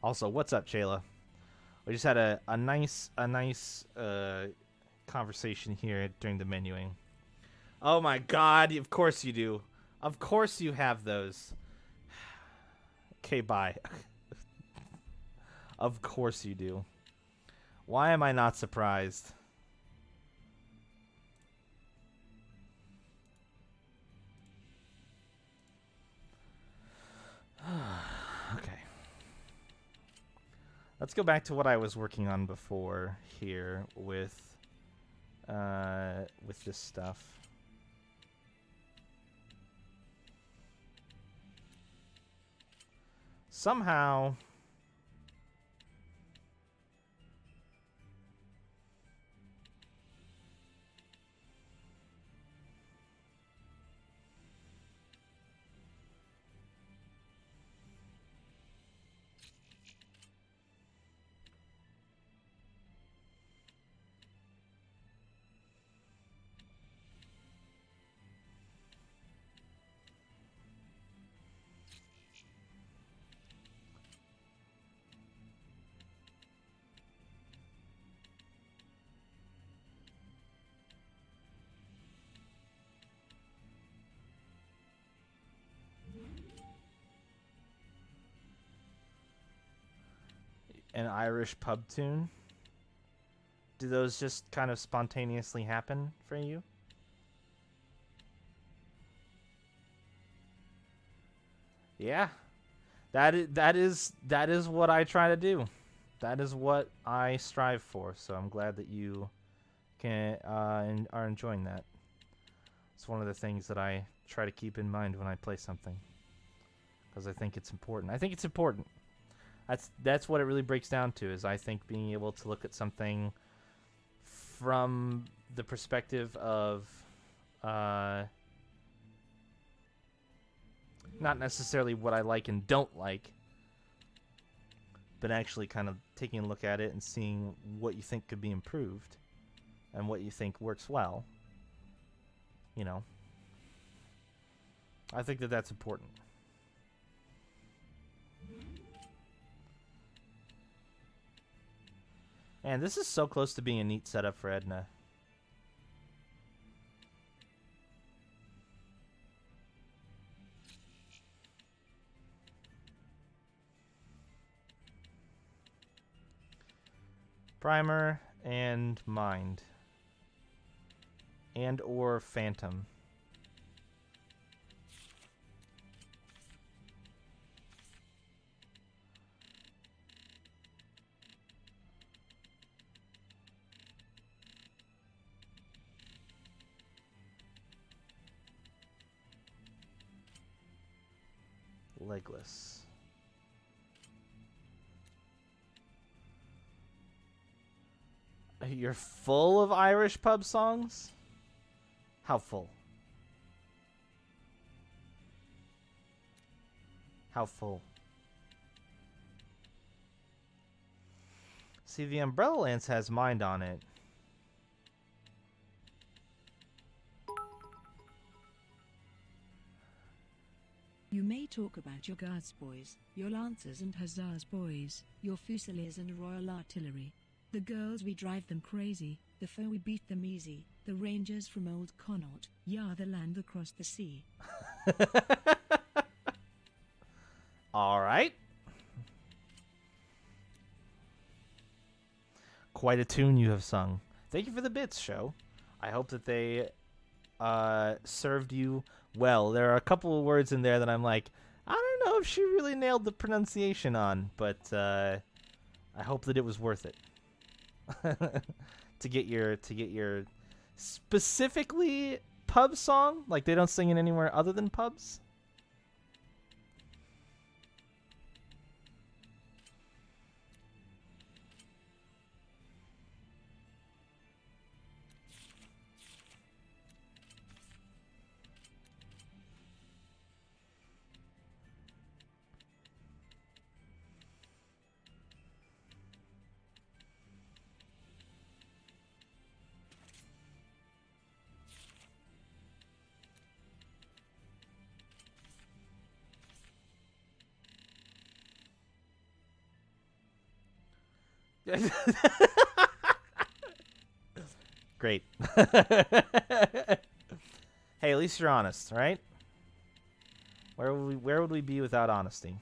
Also, what's up, Chayla? We just had a nice conversation here during the menuing. Oh my god, of course you do. Of course you have those. Okay, bye. Of course you do. Why am I not surprised? Okay. Let's go back to what I was working on before here with this stuff. Somehow an Irish pub tune. Do those just kind of spontaneously happen for you? Yeah. That is what I try to do. That is what I strive for. So I'm glad that you can are enjoying that. It's one of the things that I try to keep in mind when I play something, because I think it's important. I think it's important. That's what it really breaks down to, is I think being able to look at something from the perspective of not necessarily what I like and don't like, but actually kind of taking a look at it and seeing what you think could be improved and what you think works well. You know, I think that that's important. And this is so close to being a neat setup for Edna. Primer and Mind. And or Phantom. Legless. You're full of Irish pub songs? How full? How full? See, the Umbrella Lance has Mind on it. You may talk about your Guards boys, your Lancers and Hussars boys, your Fusiliers and Royal Artillery. The girls, we drive them crazy, the foe we beat them easy, the Rangers from Old Connaught, yah, the land across the sea. Alright. Quite a tune you have sung. Thank you for the bits, show. I hope that they served you well. There are a couple of words in there that I'm like, I don't know if she really nailed the pronunciation on, but I hope that it was worth it. to get your specifically pub song, like they don't sing it anywhere other than pubs. Great. Hey, at least you're honest, right? Where would we be without honesty?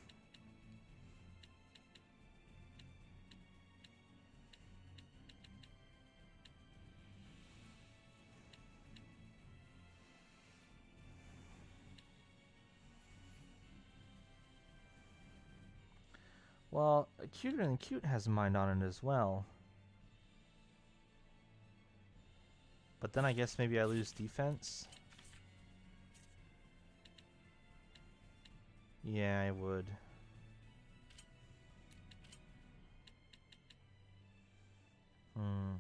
Well, Cuter Than Cute has Mind on it as well. But then I guess maybe I lose defense. Yeah, I would. Hmm.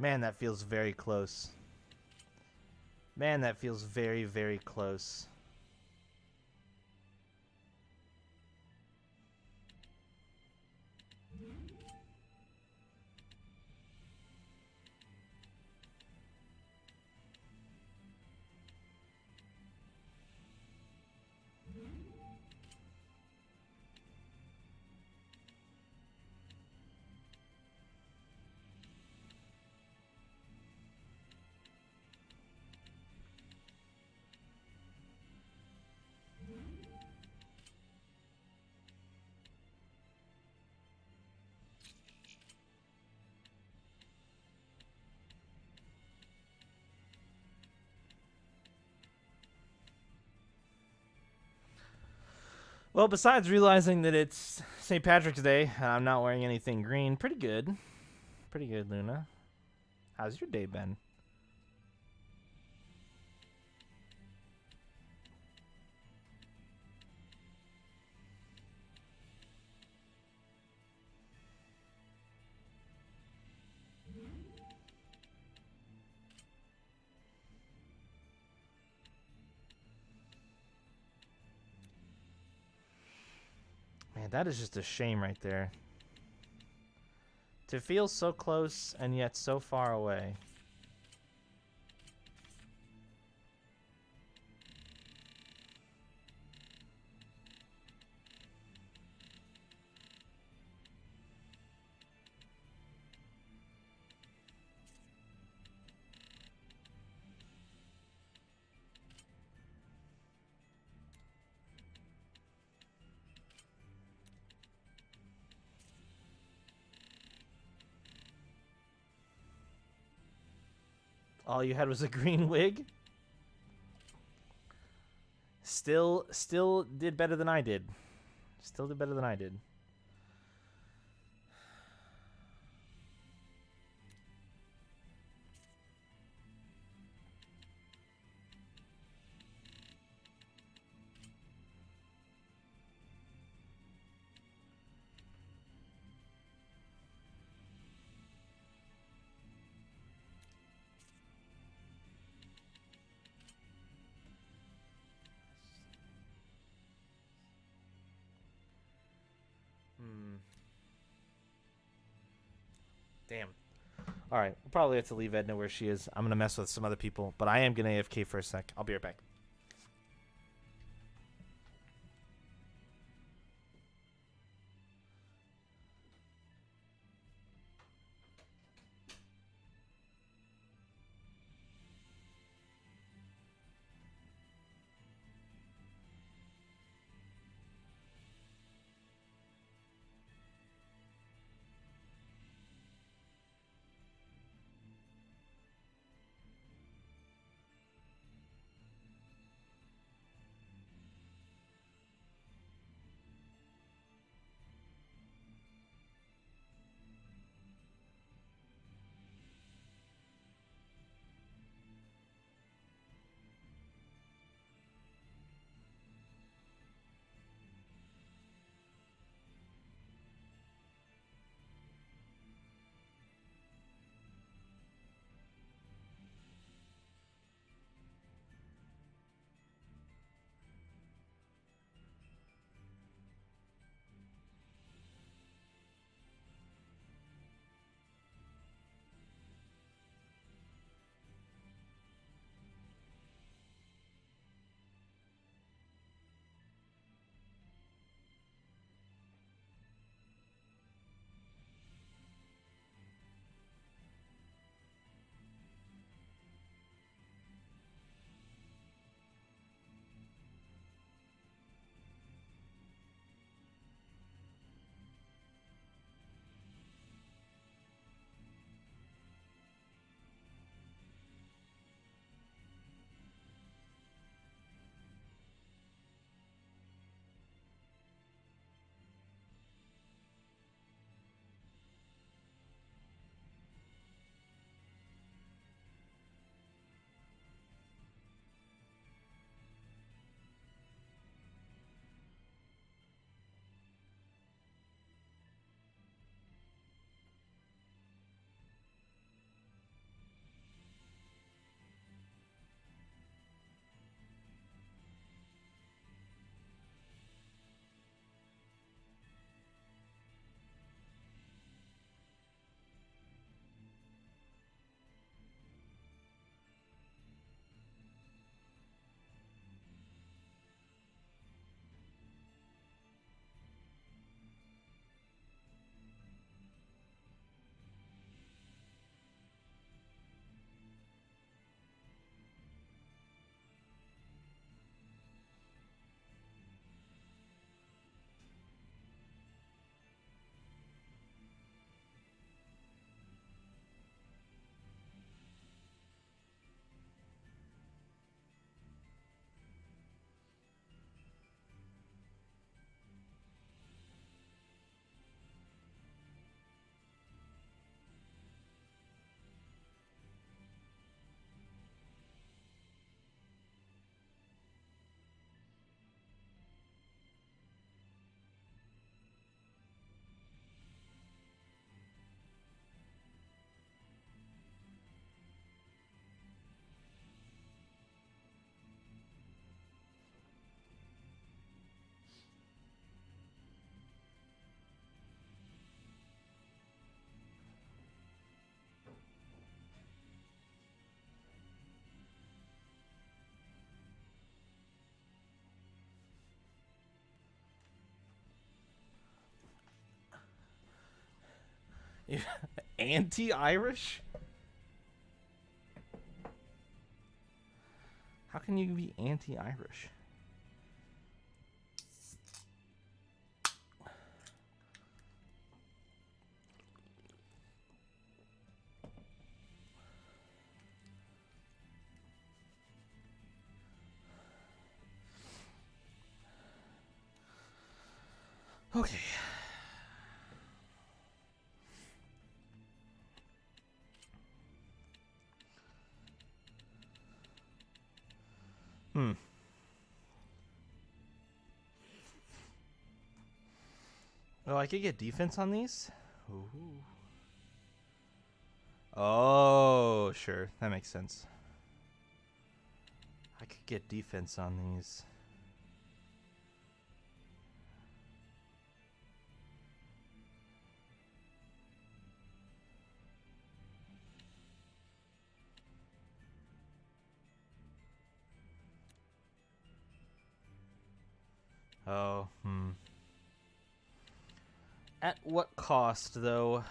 Man, that feels very close. Man, that feels very, very close. Well, besides realizing that it's St. Patrick's Day, and I'm not wearing anything green, pretty good. Pretty good, Luna. How's your day been? Man, that is just a shame right there. To feel so close and yet so far away. All you had was a green wig? Still did better than I did. Still did better than I did. Damn. Alright, we'll probably have to leave Edna where she is. I'm going to mess with some other people, but I am going to AFK for a sec. I'll be right back. Anti-Irish? How can you be anti-Irish? Okay. Oh, I could get defense on these? Ooh. Oh, sure. That makes sense. I could get defense on these. Oh, At what cost, though?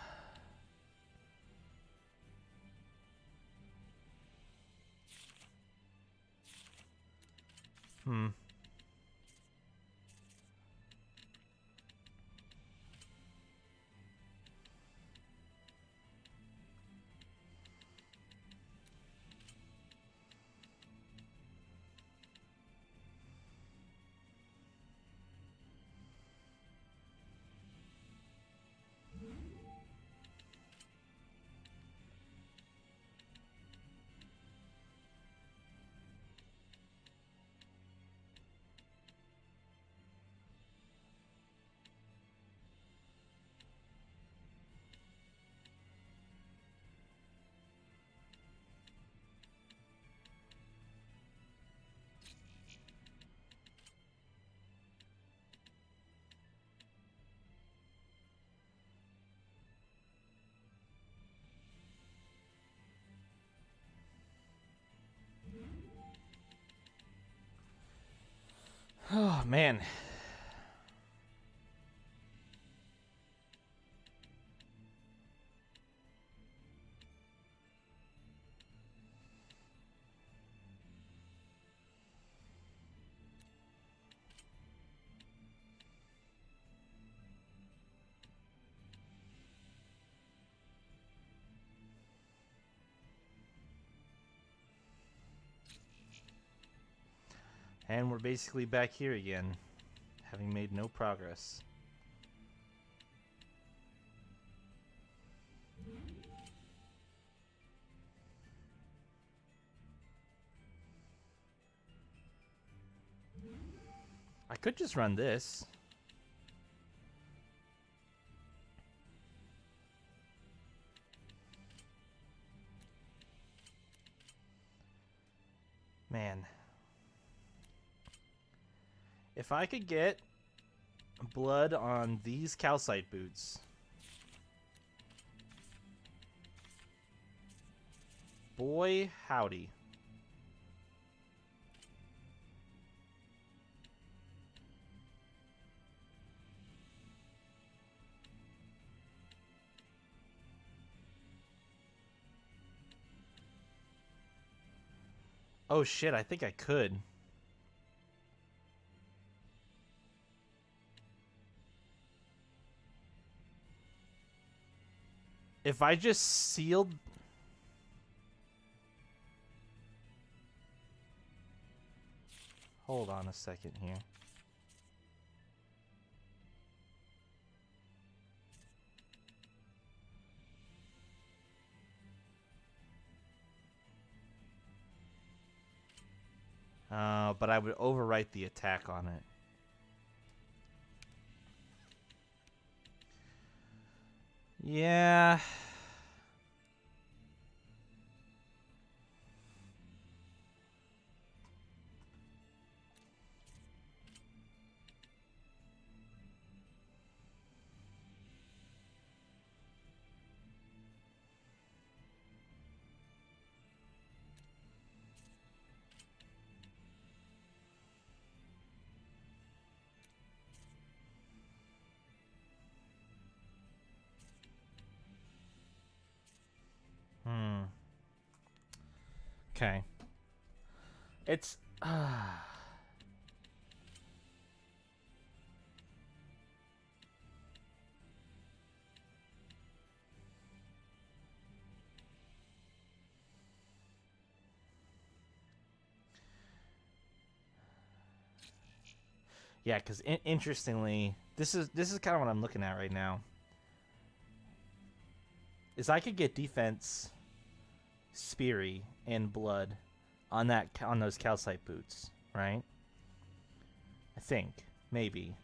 Oh, man. And we're basically back here again, having made no progress. I could just run this. Man. If I could get blood on these calcite boots. Boy, howdy. Oh shit, I think I could. If I just sealed... Hold on a second here. But I would overwrite the attack on it. Yeah. Okay. It's... Yeah, because interestingly, this is kind of what I'm looking at right now. Is I could get defense, Speary, and blood on those calcite boots, right? I think maybe,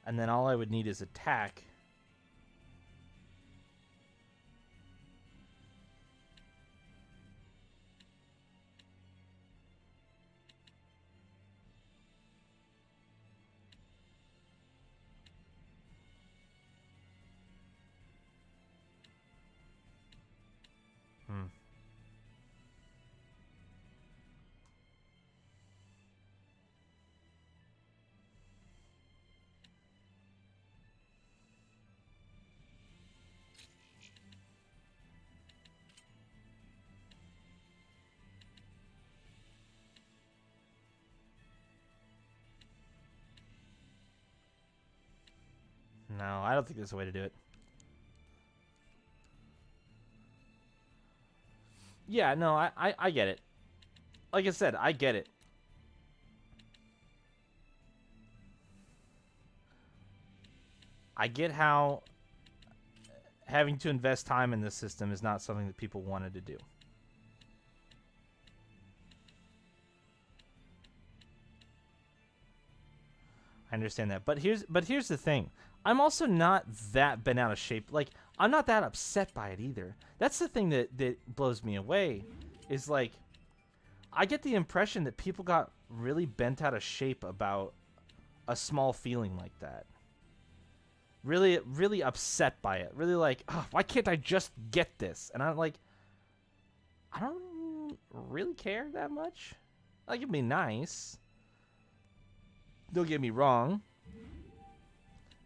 and then all I would need is attack. Hmm. No, I don't think there's a way to do it. Yeah, no, I get it. Like I said, I get it. I get how having to invest time in this system is not something that people wanted to do. I understand that. But here's the thing. I'm also not that bent out of shape. Like, I'm not that upset by it either. That's the thing that blows me away. Is like, I get the impression that people got really bent out of shape about a small feeling like that. Really, really upset by it. Really like, oh, why can't I just get this? And I'm like, I don't really care that much. Like, it'd be nice. Don't get me wrong.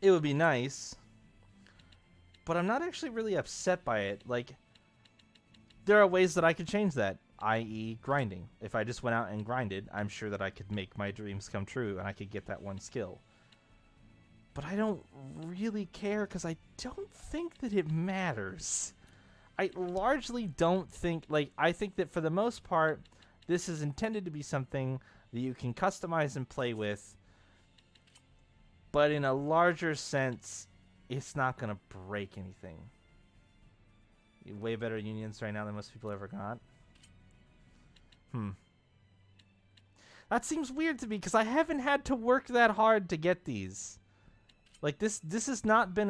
It would be nice. But I'm not actually really upset by it. Like, there are ways that I could change that, i.e. grinding. If I just went out and grinded, I'm sure that I could make my dreams come true and I could get that one skill. But I don't really care because I don't think that it matters. I largely don't think, like, I think that for the most part, this is intended to be something that you can customize and play with. But in a larger sense, it's not going to break anything. Way better unions right now than most people ever got. That seems weird to me because I haven't had to work that hard to get these. Like, this has not been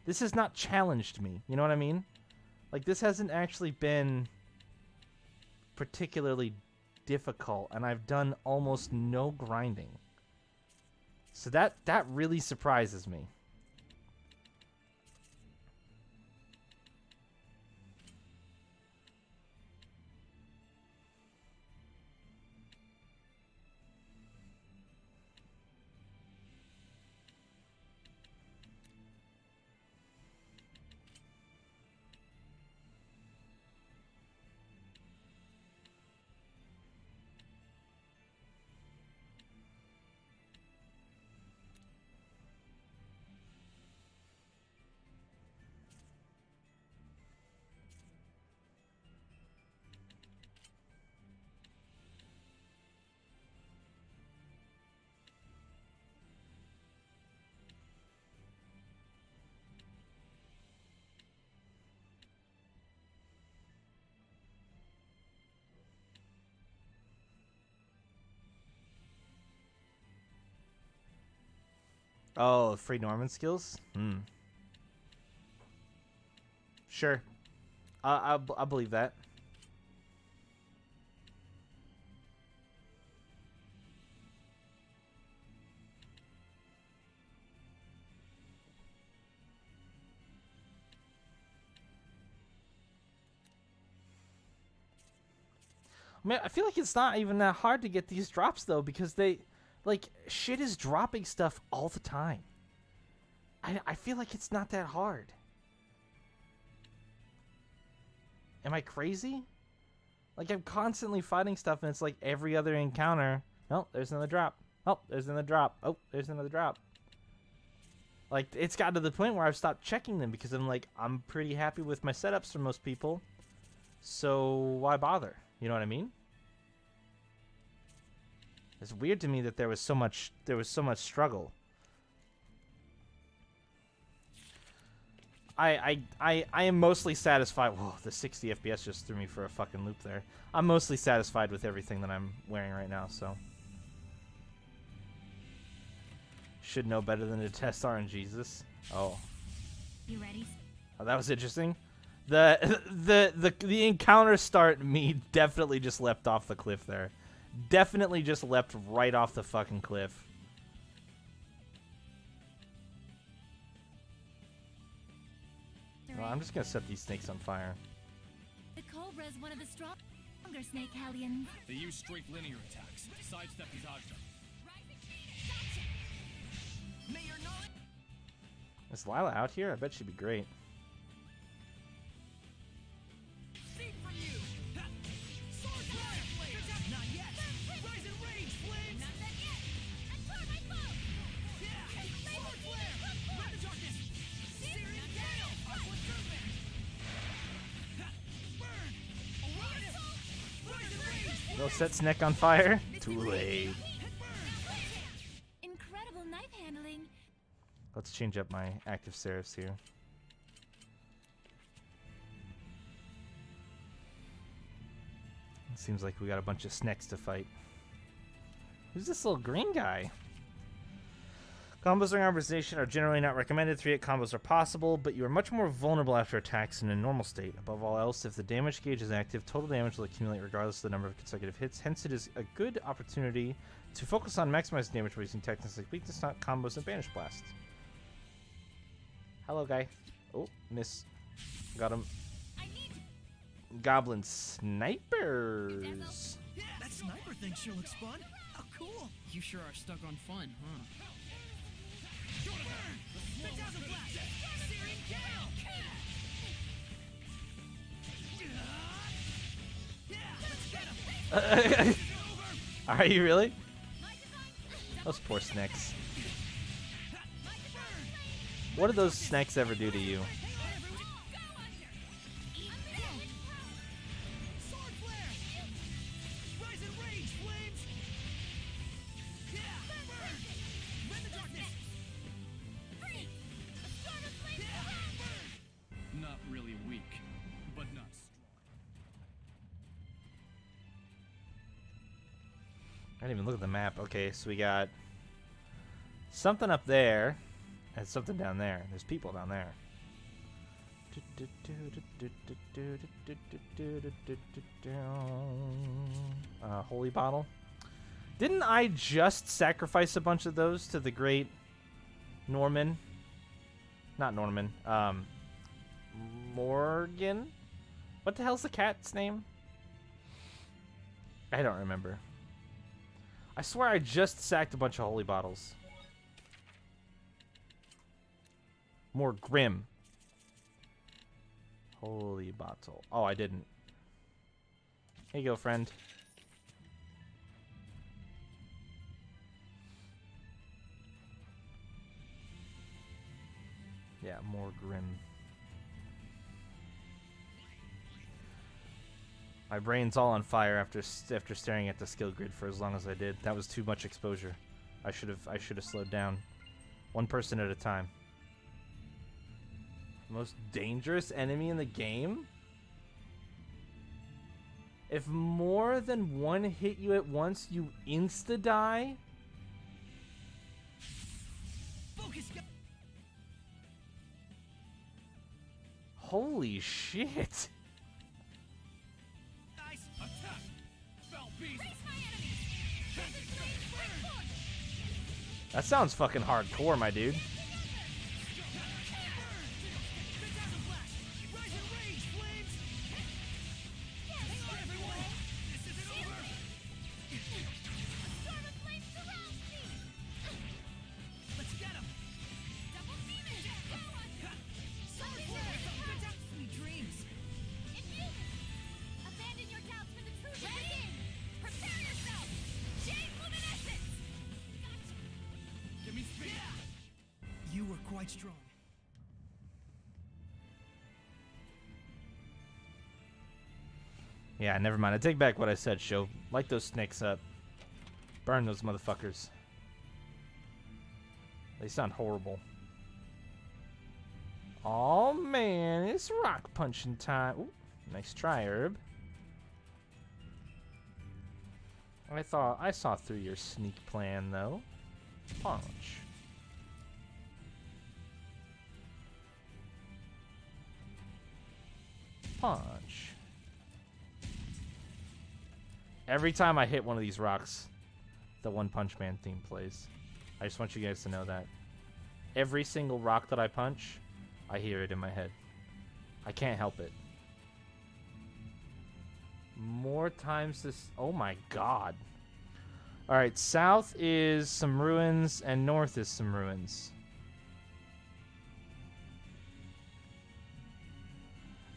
this has not challenged me. You know what I mean? Like, this hasn't actually been particularly difficult, and I've done almost no grinding. So that really surprises me. Oh, free Norman skills? Sure. I believe that. I mean, I feel like it's not even that hard to get these drops, though, because like, shit is dropping stuff all the time. I feel like it's not that hard. Am I crazy? Like, I'm constantly fighting stuff, and it's like every other encounter. Oh, there's another drop. Oh, there's another drop. Oh, there's another drop. Like, it's gotten to the point where I've stopped checking them because I'm like, I'm pretty happy with my setups for most people. So why bother? You know what I mean? It's weird to me that there was so much struggle. I am mostly satisfied. Whoa, the 60 FPS just threw me for a fucking loop there. I'm mostly satisfied with everything that I'm wearing right now, so. Should know better than to test RNGesus. Oh. You ready? Oh, that was interesting. The encounter start me definitely just leapt off the cliff there. Definitely just leapt right off the fucking cliff. Well, I'm just gonna set these snakes on fire. The Cobra is one of the stronger snake hellions. They use straight linear attacks. Sidestep and dodge them. Is Lila out here? I bet she'd be great. No, set Sneck on fire? Too late. Incredible knife handling. Let's change up my active serifs here. It seems like we got a bunch of Snecks to fight. Who's this little green guy? Combos during conversation are generally not recommended. 3-hit combos are possible, but you are much more vulnerable after attacks in a normal state. Above all else, if the damage gauge is active, total damage will accumulate regardless of the number of consecutive hits. Hence, it is a good opportunity to focus on maximizing damage by using techniques like weakness knock, combos, and banish blast. Hello, guy. Oh, miss. Got him. Goblin snipers. That sniper thing sure looks fun. How cool! You sure are stuck on fun, huh? Are you really? Those poor snakes. What do those snakes ever do to you? Not really weak, but not strong. I didn't even look at the map. Okay, so we got something up there and something down there. There's people down there. Holy bottle. Didn't I just sacrifice a bunch of those to the great Norman? Not Norman. Morgan? What the hell's the cat's name? I don't remember. I swear I just sacked a bunch of holy bottles. More grim. Holy bottle. Oh, I didn't. Here you go, friend. Yeah, more grim. My brain's all on fire after staring at the skill grid for as long as I did. That was too much exposure. I should have slowed down. One person at a time. Most dangerous enemy in the game? If more than one hit you at once, you insta-die? Holy shit. That sounds fucking hardcore, my dude. You were quite strong. Yeah, never mind. I take back what I said, Show. Light those snakes up. Burn those motherfuckers. They sound horrible. Oh man, it's rock punching time. Ooh, nice try, Herb. I saw through your sneak plan, though. Punch. Punch. Every time I hit one of these rocks, the One Punch Man theme plays. I just want you guys to know that. Every single rock that I punch, I hear it in my head. I can't help it. More times this... Oh my god. Alright, south is some ruins, and north is some ruins.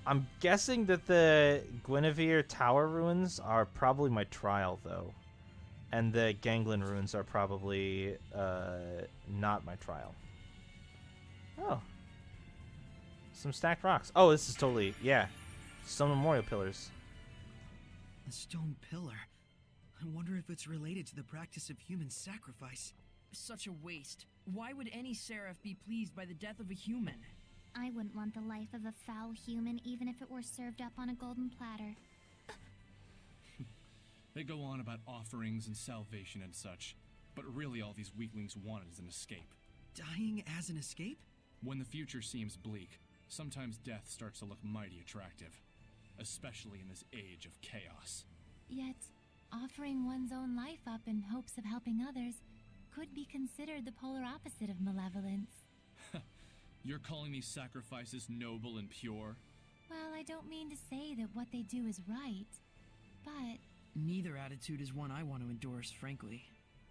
I'm guessing that the Guinevere Tower ruins are probably my trial, though. And the Ganglin ruins are probably not my trial. Oh. Some stacked rocks. Oh, this is totally... Yeah. Some memorial pillars. A stone pillar. I wonder if it's related to the practice of human sacrifice. Such a waste. Why would any seraph be pleased by the death of a human? I wouldn't want the life of a foul human even if it were served up on a golden platter. They go on about offerings and salvation and such, but really all these weaklings want is an escape. Dying as an escape? When the future seems bleak, sometimes death starts to look mighty attractive, especially in this age of chaos. Yet, offering one's own life up in hopes of helping others could be considered the polar opposite of malevolence. You're calling these sacrifices noble and pure? Well, I don't mean to say that what they do is right, but... Neither attitude is one I want to endorse, frankly.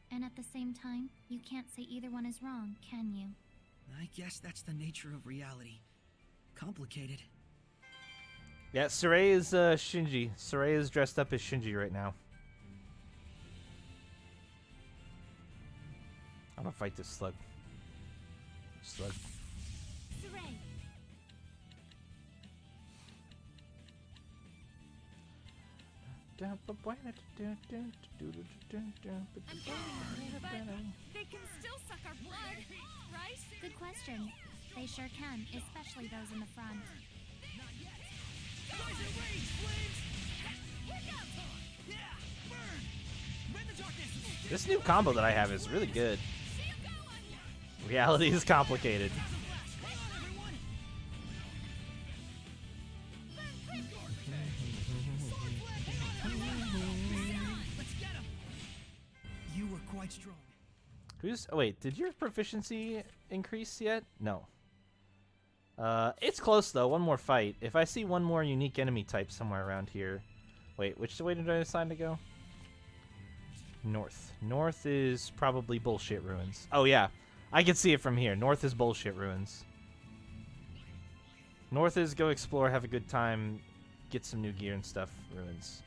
And at the same time, you can't say either one is wrong, can you? I guess that's the nature of reality. Complicated. Yeah, Saray is Shinji. Saray is dressed up as Shinji right now. I'm gonna fight this slug. Slug. Saray! They can still suck our blood, right? Good question. They sure can, especially those in the front. This new combo that I have is really good. Reality is complicated. You were quite strong. Who's... Oh, wait, did your proficiency increase yet? No. It's close, though. One more fight. If I see one more unique enemy type somewhere around here... Wait, which way did I decide to go? North. North is probably bullshit ruins. Oh, yeah. I can see it from here. North is bullshit ruins. North is go explore, have a good time, get some new gear and stuff. Ruins.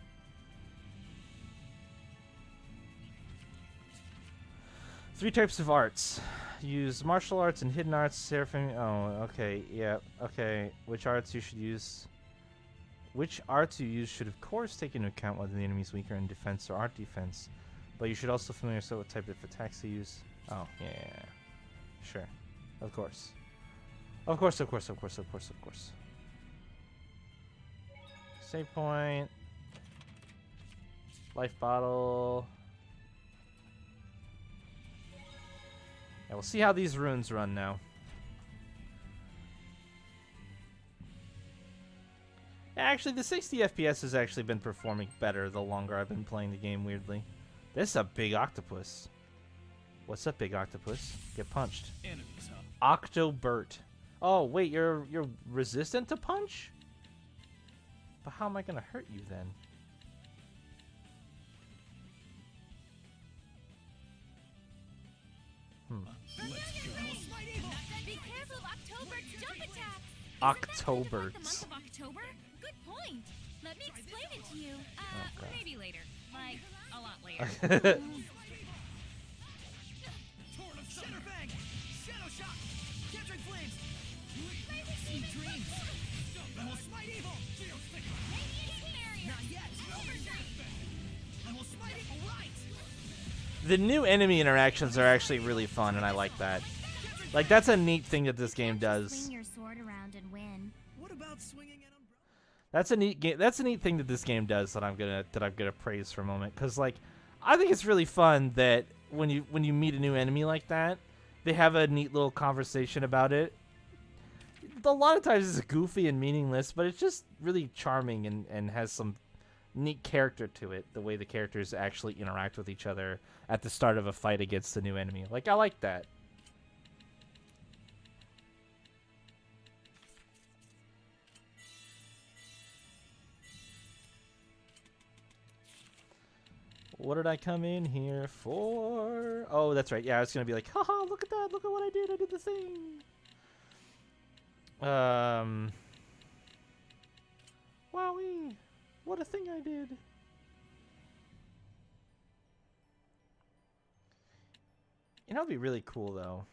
Three types of arts. Use martial arts and hidden arts, seraphim. Oh, okay, yeah, okay. Which arts you should use? Which arts you use should, of course, take into account whether the enemy is weaker in defense or art defense. But you should also familiar yourself with type of attacks to use. Oh, yeah. Sure. Of course. Of course, of course, of course, of course, of course. Save point. Life bottle. Yeah, we'll see how these runes run now. Yeah, actually, the 60 FPS has actually been performing better the longer I've been playing the game, weirdly. This is a big octopus. What's up, big octopus? Get punched. Enemies, huh? Octobert. Oh, wait, you're resistant to punch? But how am I gonna hurt you then? Be careful of October's jump attack. Octoberts. The month of October? Good point. Let me explain it to you. Okay. Maybe later. Like, a lot later. Catching flames! Sweet dreams! I will smite evil! Not yet! I will smite evil right! The new enemy interactions are actually really fun, and I like that. Like, that's a neat thing that this game does. Swing your sword around and win. What about swinging an umbrella? That's a neat game. That's a neat thing that this game does that I'm gonna praise for a moment. Cause like, I think it's really fun that when you meet a new enemy like that, they have a neat little conversation about it. A lot of times it's goofy and meaningless, but it's just really charming and has some neat character to it. The way the characters actually interact with each other at the start of a fight against the new enemy. Like, I like that. What did I come in here for? Oh, that's right. Yeah, I was going to be like, haha, look at that. Look at what I did. I did the thing. Wowee. What a thing I did. You know, it'd be really cool, though.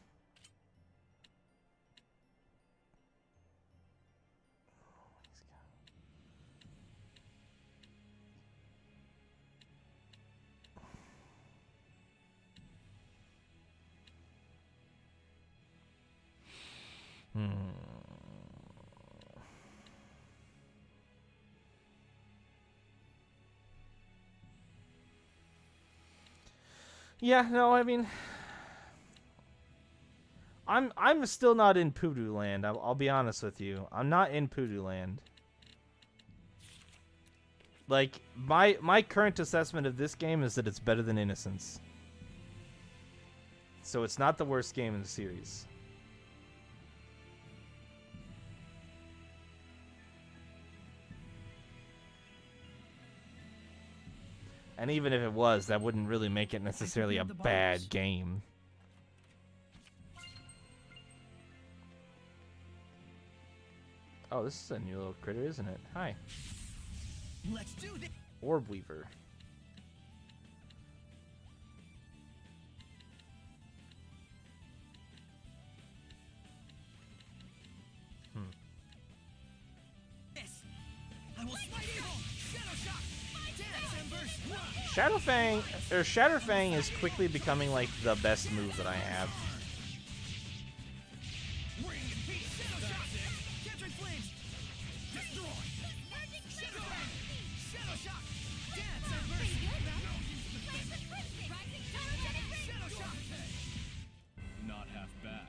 Yeah, no, I mean, I'm still not in Poodoo Land. I'll be honest with you. I'm not in Poodoo Land. Like, my current assessment of this game is that it's better than Innocence. So it's not the worst game in the series. And even if it was, that wouldn't really make it necessarily a bad game. Oh, this is a new little critter, isn't it? Hi. Let's do this. Orb Weaver. I will smite evil. Shadow shock. Dance embers. Shatterfang is quickly becoming like the best move that I have. Catching flames. Destroy. Shadow shock. Dance embers. Shadow shock. Not half bad.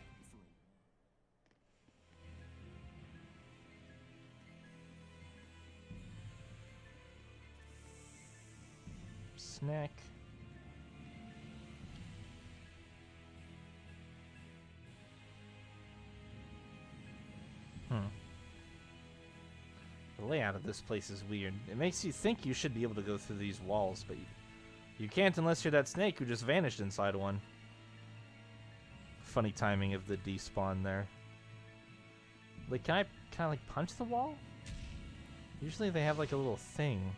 Snack. The layout of this place is weird. It makes you think you should be able to go through these walls, but you can't unless you're that snake who just vanished inside one. Funny timing of the despawn there. Like, can I kind of like punch the wall? Usually they have like a little thing.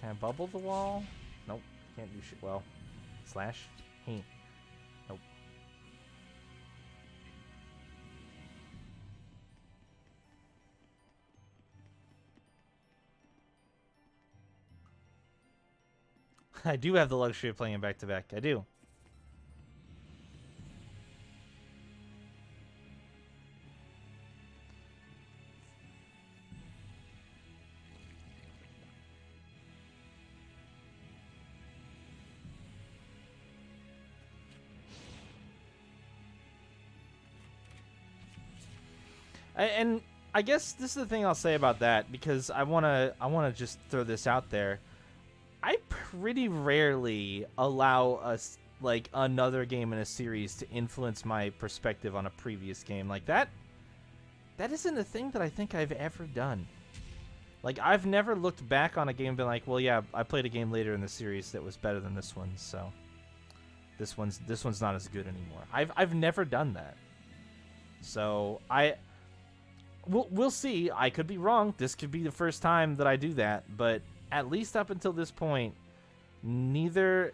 Can I bubble the wall? Nope. Can't do shit. Well, slash? Nope. I do have the luxury of playing it back to back. I do. And I guess this is the thing I'll say about that, because I wanna just throw this out there. I pretty rarely allow us like another game in a series to influence my perspective on a previous game. Like that isn't a thing that I think I've ever done. Like, I've never looked back on a game and been like, well, yeah, I played a game later in the series that was better than this one, so this one's not as good anymore. I've never done that. So we'll see. I could be wrong. This could be the first time that I do that, but at least up until this point, neither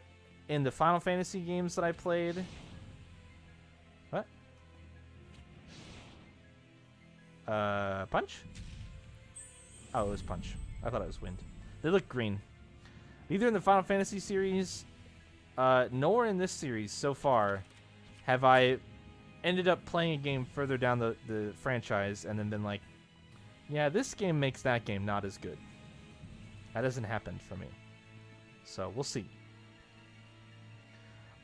in the Final Fantasy games that I played... What? Punch? Oh, it was Punch. I thought it was Wind. They look green. Neither in the Final Fantasy series, nor in this series so far, have I ended up playing a game further down the franchise and then been like, yeah, this game makes that game not as good. That doesn't happen for me. So we'll see.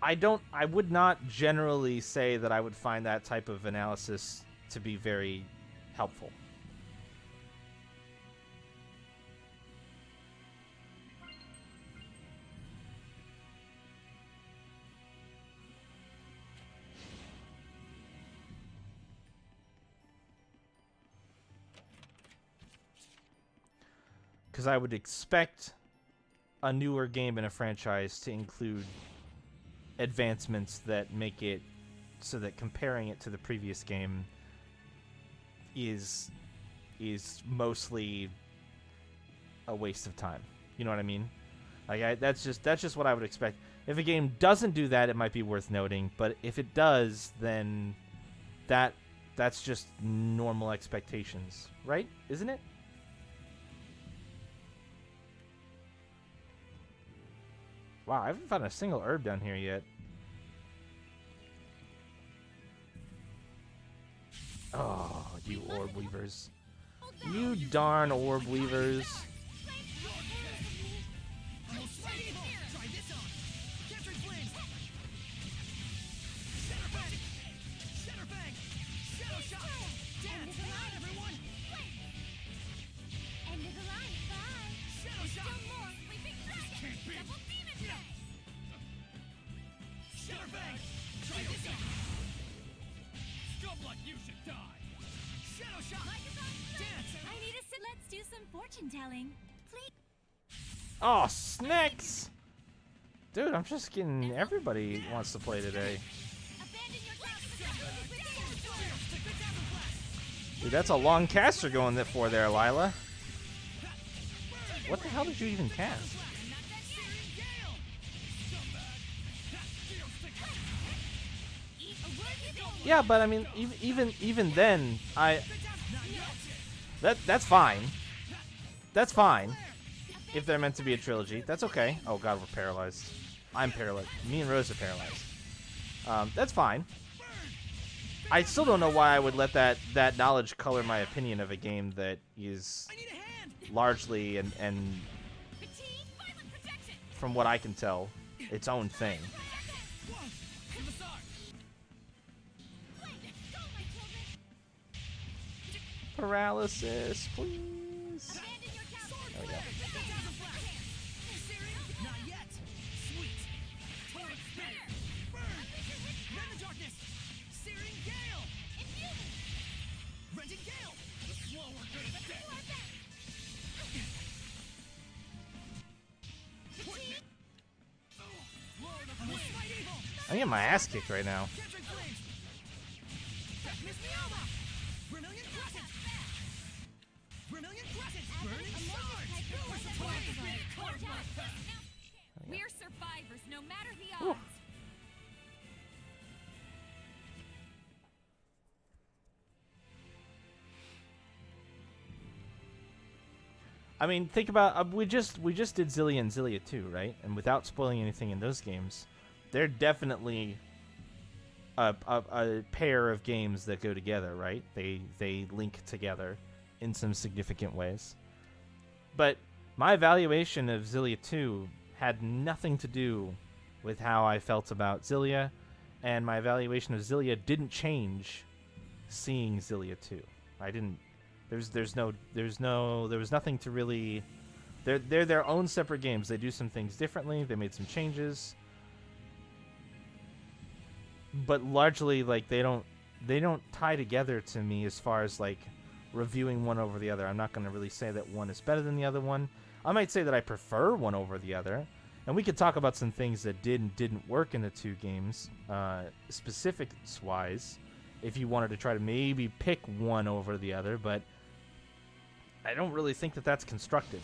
I would not generally say that I would find that type of analysis to be very helpful. Because I would expect a newer game in a franchise to include advancements that make it so that comparing it to the previous game is mostly a waste of time. You know what I mean? Like that's just what I would expect. If a game doesn't do that, it might be worth noting, but if it does, then that's just normal expectations, right? Isn't it? Wow, I haven't found a single herb down here yet. Oh, you orb weavers. You darn orb weavers. Telling. Please. Oh, snacks! Dude, I'm just getting everybody wants to play today. Dude, that's a long caster going for there, Lila. What the hell did you even cast? Yeah, but I mean, even then, that's fine. That's fine. If they're meant to be a trilogy, that's okay. Oh god, we're paralyzed. I'm paralyzed. Me and Rose are paralyzed. That's fine. I still don't know why I would let that knowledge color my opinion of a game that is largely and from what I can tell, its own thing. Paralysis, please. There we go. I'm getting my ass kicked right now. We're survivors, no matter the odds. I mean, think about we just did Zillia and Zillia 2, right? And without spoiling anything in those games, they're definitely a pair of games that go together, right? They link together in some significant ways. But my evaluation of Zillia 2 had nothing to do with how I felt about Zillia, and my evaluation of Zillia didn't change seeing Zillia 2. I didn't. There was nothing to really. They're their own separate games. They do some things differently. They made some changes, but largely like they don't tie together to me as far as like reviewing one over the other. I'm not going to really say that one is better than the other one. I might say that I prefer one over the other, and we could talk about some things that did and didn't work in the two games, specifics-wise, if you wanted to try to maybe pick one over the other, but I don't really think that that's constructive.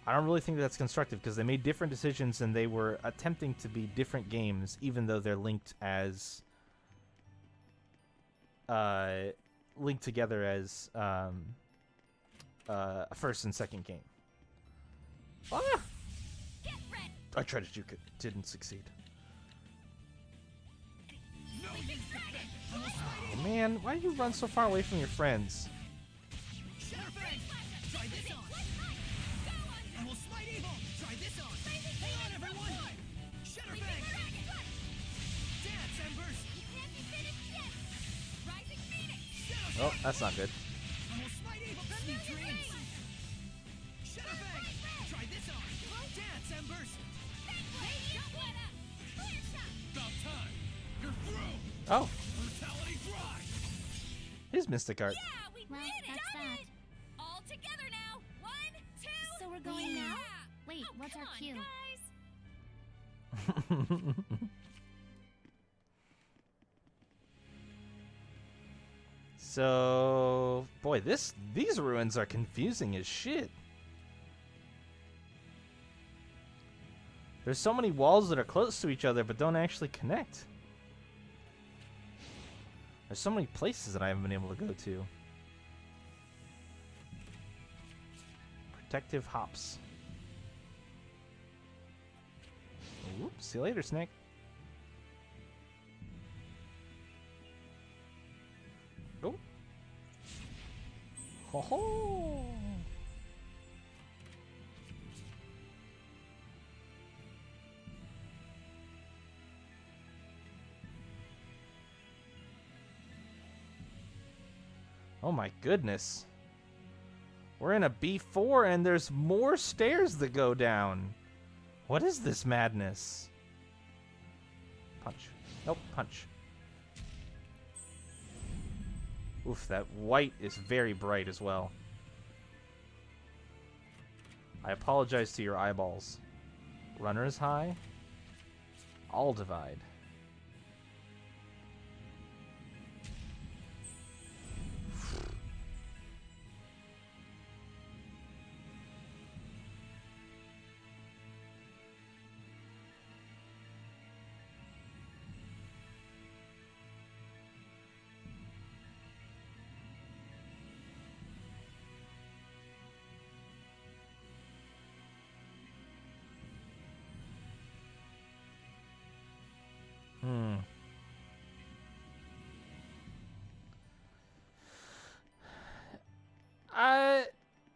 I don't really think that's constructive because they made different decisions and they were attempting to be different games, even though they're linked as linked together as a first and second game. Ah! I tried to juke it, didn't succeed. Oh man, why do you run so far away from your friends? Oh, that's not good. Oh. Here's Mystic Art. Yeah, we Well, did it! that's Done that. it! All together now. 1, 2. So we're going now? Wait, Oh, what's come our on, cue? guys. So, boy, these ruins are confusing as shit. There's so many walls that are close to each other but don't actually connect. There's so many places that I haven't been able to go to. Protective hops. Oops, see you later, Snake. Oh. Ho ho. Oh my goodness. We're in a B4 and there's more stairs that go down. What is this madness? Punch. Nope, punch. Oof, that white is very bright as well. I apologize to your eyeballs. Runner's high. All divide.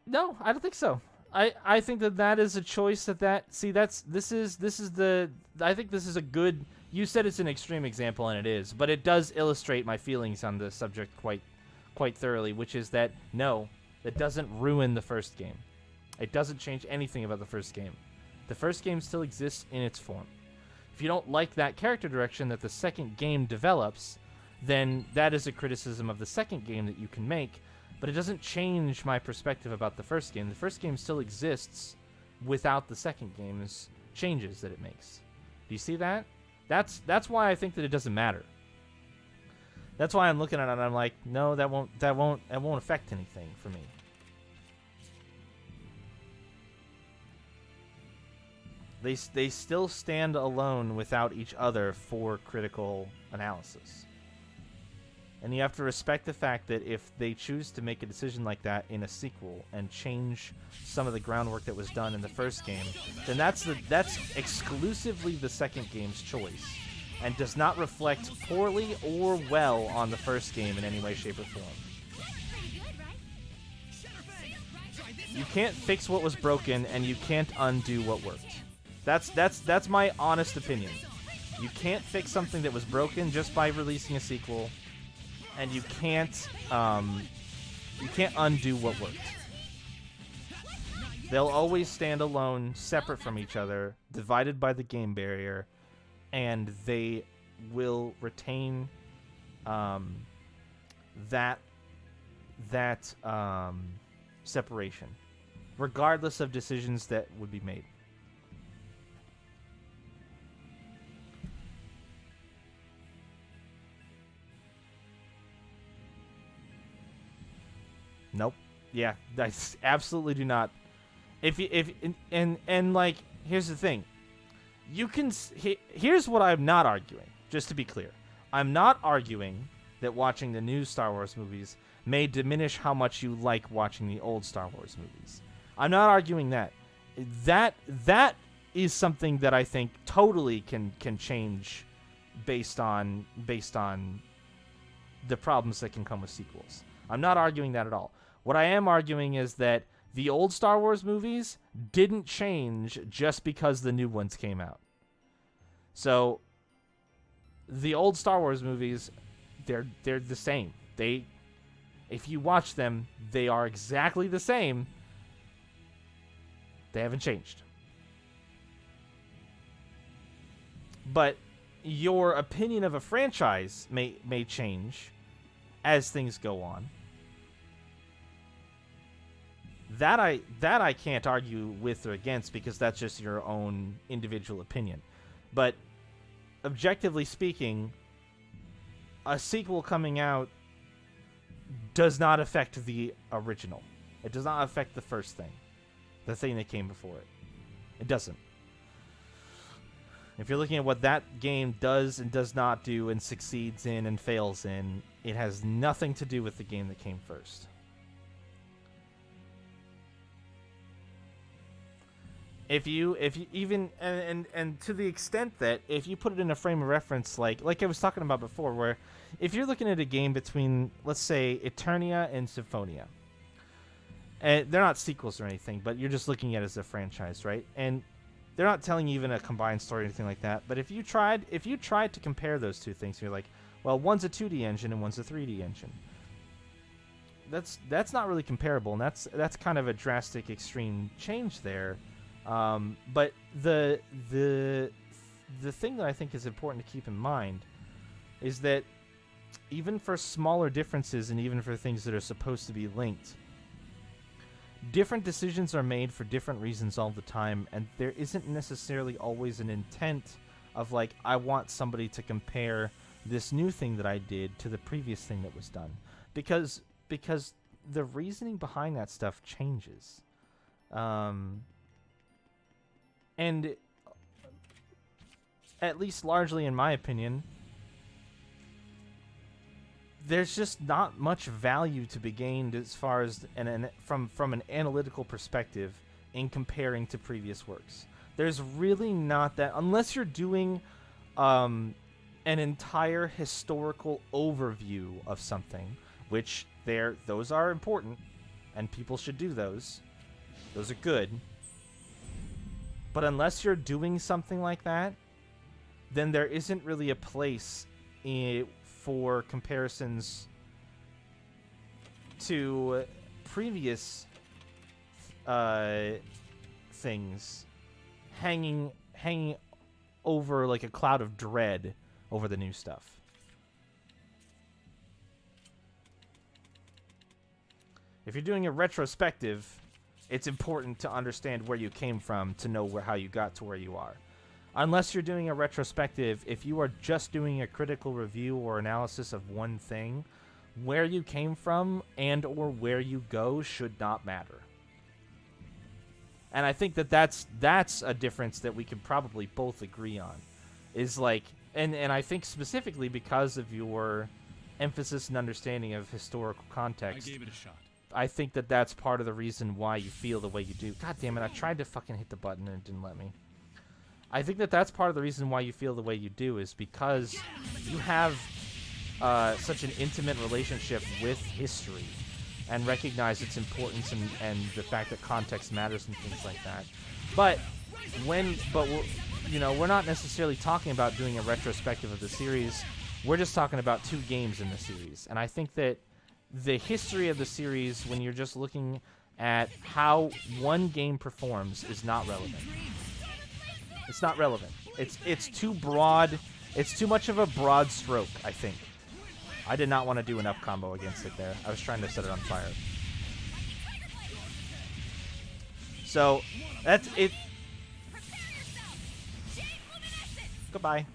No, I don't think so. I think that is a choice I think this is a good, you said it's an extreme example and it is, but it does illustrate my feelings on the subject quite thoroughly, which is that no, that doesn't ruin the first game. It doesn't change anything about the first game. The first game still exists in its form. If you don't like that character direction that the second game develops, then that is a criticism of the second game that you can make, but it doesn't change my perspective about the first game. The first game still exists without the second game's changes that it makes. Do you see that? That's why I think that it doesn't matter. That's why I'm looking at it and I'm like, no, that won't affect anything for me. They still stand alone without each other for critical analysis. And you have to respect the fact that if they choose to make a decision like that in a sequel and change some of the groundwork that was done in the first game, then that's exclusively the second game's choice and does not reflect poorly or well on the first game in any way, shape, or form. You can't fix what was broken and you can't undo what worked. That's my honest opinion. You can't fix something that was broken just by releasing a sequel. And you can't undo what worked. They'll always stand alone, separate from each other, divided by the game barrier, and they will retain that separation, regardless of decisions that would be made. Nope. Yeah, I absolutely do not. Like, here's the thing. You can here's what I'm not arguing. Just to be clear, I'm not arguing that watching the new Star Wars movies may diminish how much you like watching the old Star Wars movies. I'm not arguing that. That is something that I think totally can change based on the problems that can come with sequels. I'm not arguing that at all. What I am arguing is that the old Star Wars movies didn't change just because the new ones came out. So the old Star Wars movies, they're the same. If you watch them, they are exactly the same. They haven't changed. But your opinion of a franchise may change as things go on. That I can't argue with or against, because that's just your own individual opinion. But objectively speaking, a sequel coming out does not affect the original. It does not affect the first thing. The thing that came before it. It doesn't. If you're looking at what that game does and does not do and succeeds in and fails in, it has nothing to do with the game that came first. If you even and to the extent that if you put it in a frame of reference like I was talking about before, where if you're looking at a game between, let's say, Eternia and Symphonia, and they're not sequels or anything, but you're just looking at it as a franchise, right? And they're not telling you even a combined story or anything like that. But if you tried to compare those two things, you're like, well, one's a 2D engine and one's a 3D engine. That's not really comparable, and that's kind of a drastic, extreme change there. But the thing that I think is important to keep in mind is that even for smaller differences and even for things that are supposed to be linked, different decisions are made for different reasons all the time, and there isn't necessarily always an intent of like, I want somebody to compare this new thing that I did to the previous thing that was done, because the reasoning behind that stuff changes. And at least largely in my opinion, there's just not much value to be gained as far as from an analytical perspective in comparing to previous works. There's really not that, unless you're doing an entire historical overview of something, which those are important, and people should do those. Those are good. But unless you're doing something like that, then there isn't really a place for comparisons to previous things hanging over like a cloud of dread over the new stuff. If you're doing a retrospective, it's important to understand where you came from to know how you got to where you are. Unless you're doing a retrospective, if you are just doing a critical review or analysis of one thing, where you came from and or where you go should not matter. And I think that's a difference that we could probably both agree on. Is like, and I think specifically because of your emphasis and understanding of historical context. I gave it a shot. I think that's part of the reason why you feel the way you do. God damn it, I tried to fucking hit the button and it didn't let me. I think that's part of the reason why you feel the way you do is because you have such an intimate relationship with history and recognize its importance and the fact that context matters and things like that. But we're not necessarily talking about doing a retrospective of the series. We're just talking about 2 games in the series. And I think that the history of the series, when you're just looking at how one game performs, is not relevant. It's not relevant. It's too broad. It's too much of a broad stroke, I think. I did not want to do an up combo against it there. I was trying to set it on fire. So, that's it. Goodbye.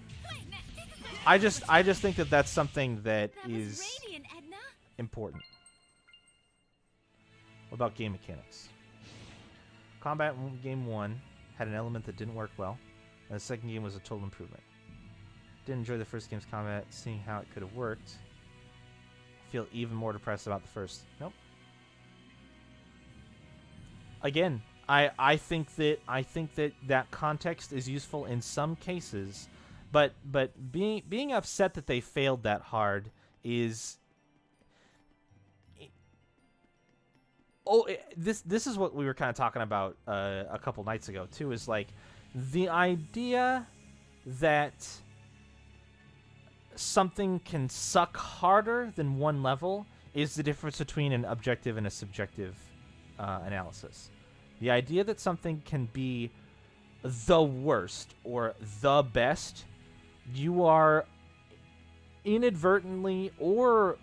I just think that that's something that is important. What about game mechanics? Combat in game 1 had an element that didn't work well, and the second game was a total improvement. Didn't enjoy the first game's combat, seeing how it could have worked. feel even more depressed about the first. Nope. Again, I think that context is useful in some cases, but being upset that they failed that hard is this is what we were kind of talking about a couple nights ago too, is like the idea that something can suck harder than one level is the difference between an objective and a subjective analysis. The idea that something can be the worst or the best, you are inadvertently or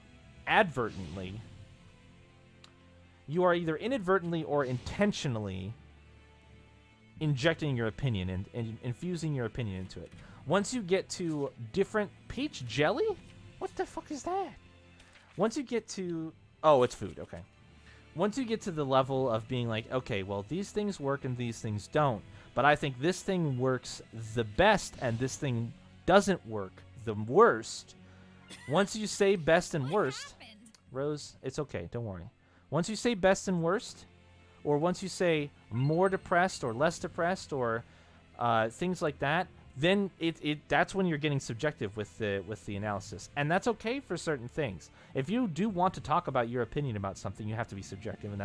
advertently, you are either inadvertently or intentionally injecting your opinion and infusing your opinion into it. Once you get to different peach jelly? What the fuck is that? Once you get to... Oh, it's food. Okay. Once you get to the level of being like, okay, well, these things work and these things don't, but I think this thing works the best and this thing doesn't work the worst. Once you say best and worst... Rose, it's okay. Don't worry. Once you say best and worst, or once you say more depressed or less depressed or things like that, then that's when you're getting subjective with the analysis, and that's okay for certain things. If you do want to talk about your opinion about something, you have to be subjective, and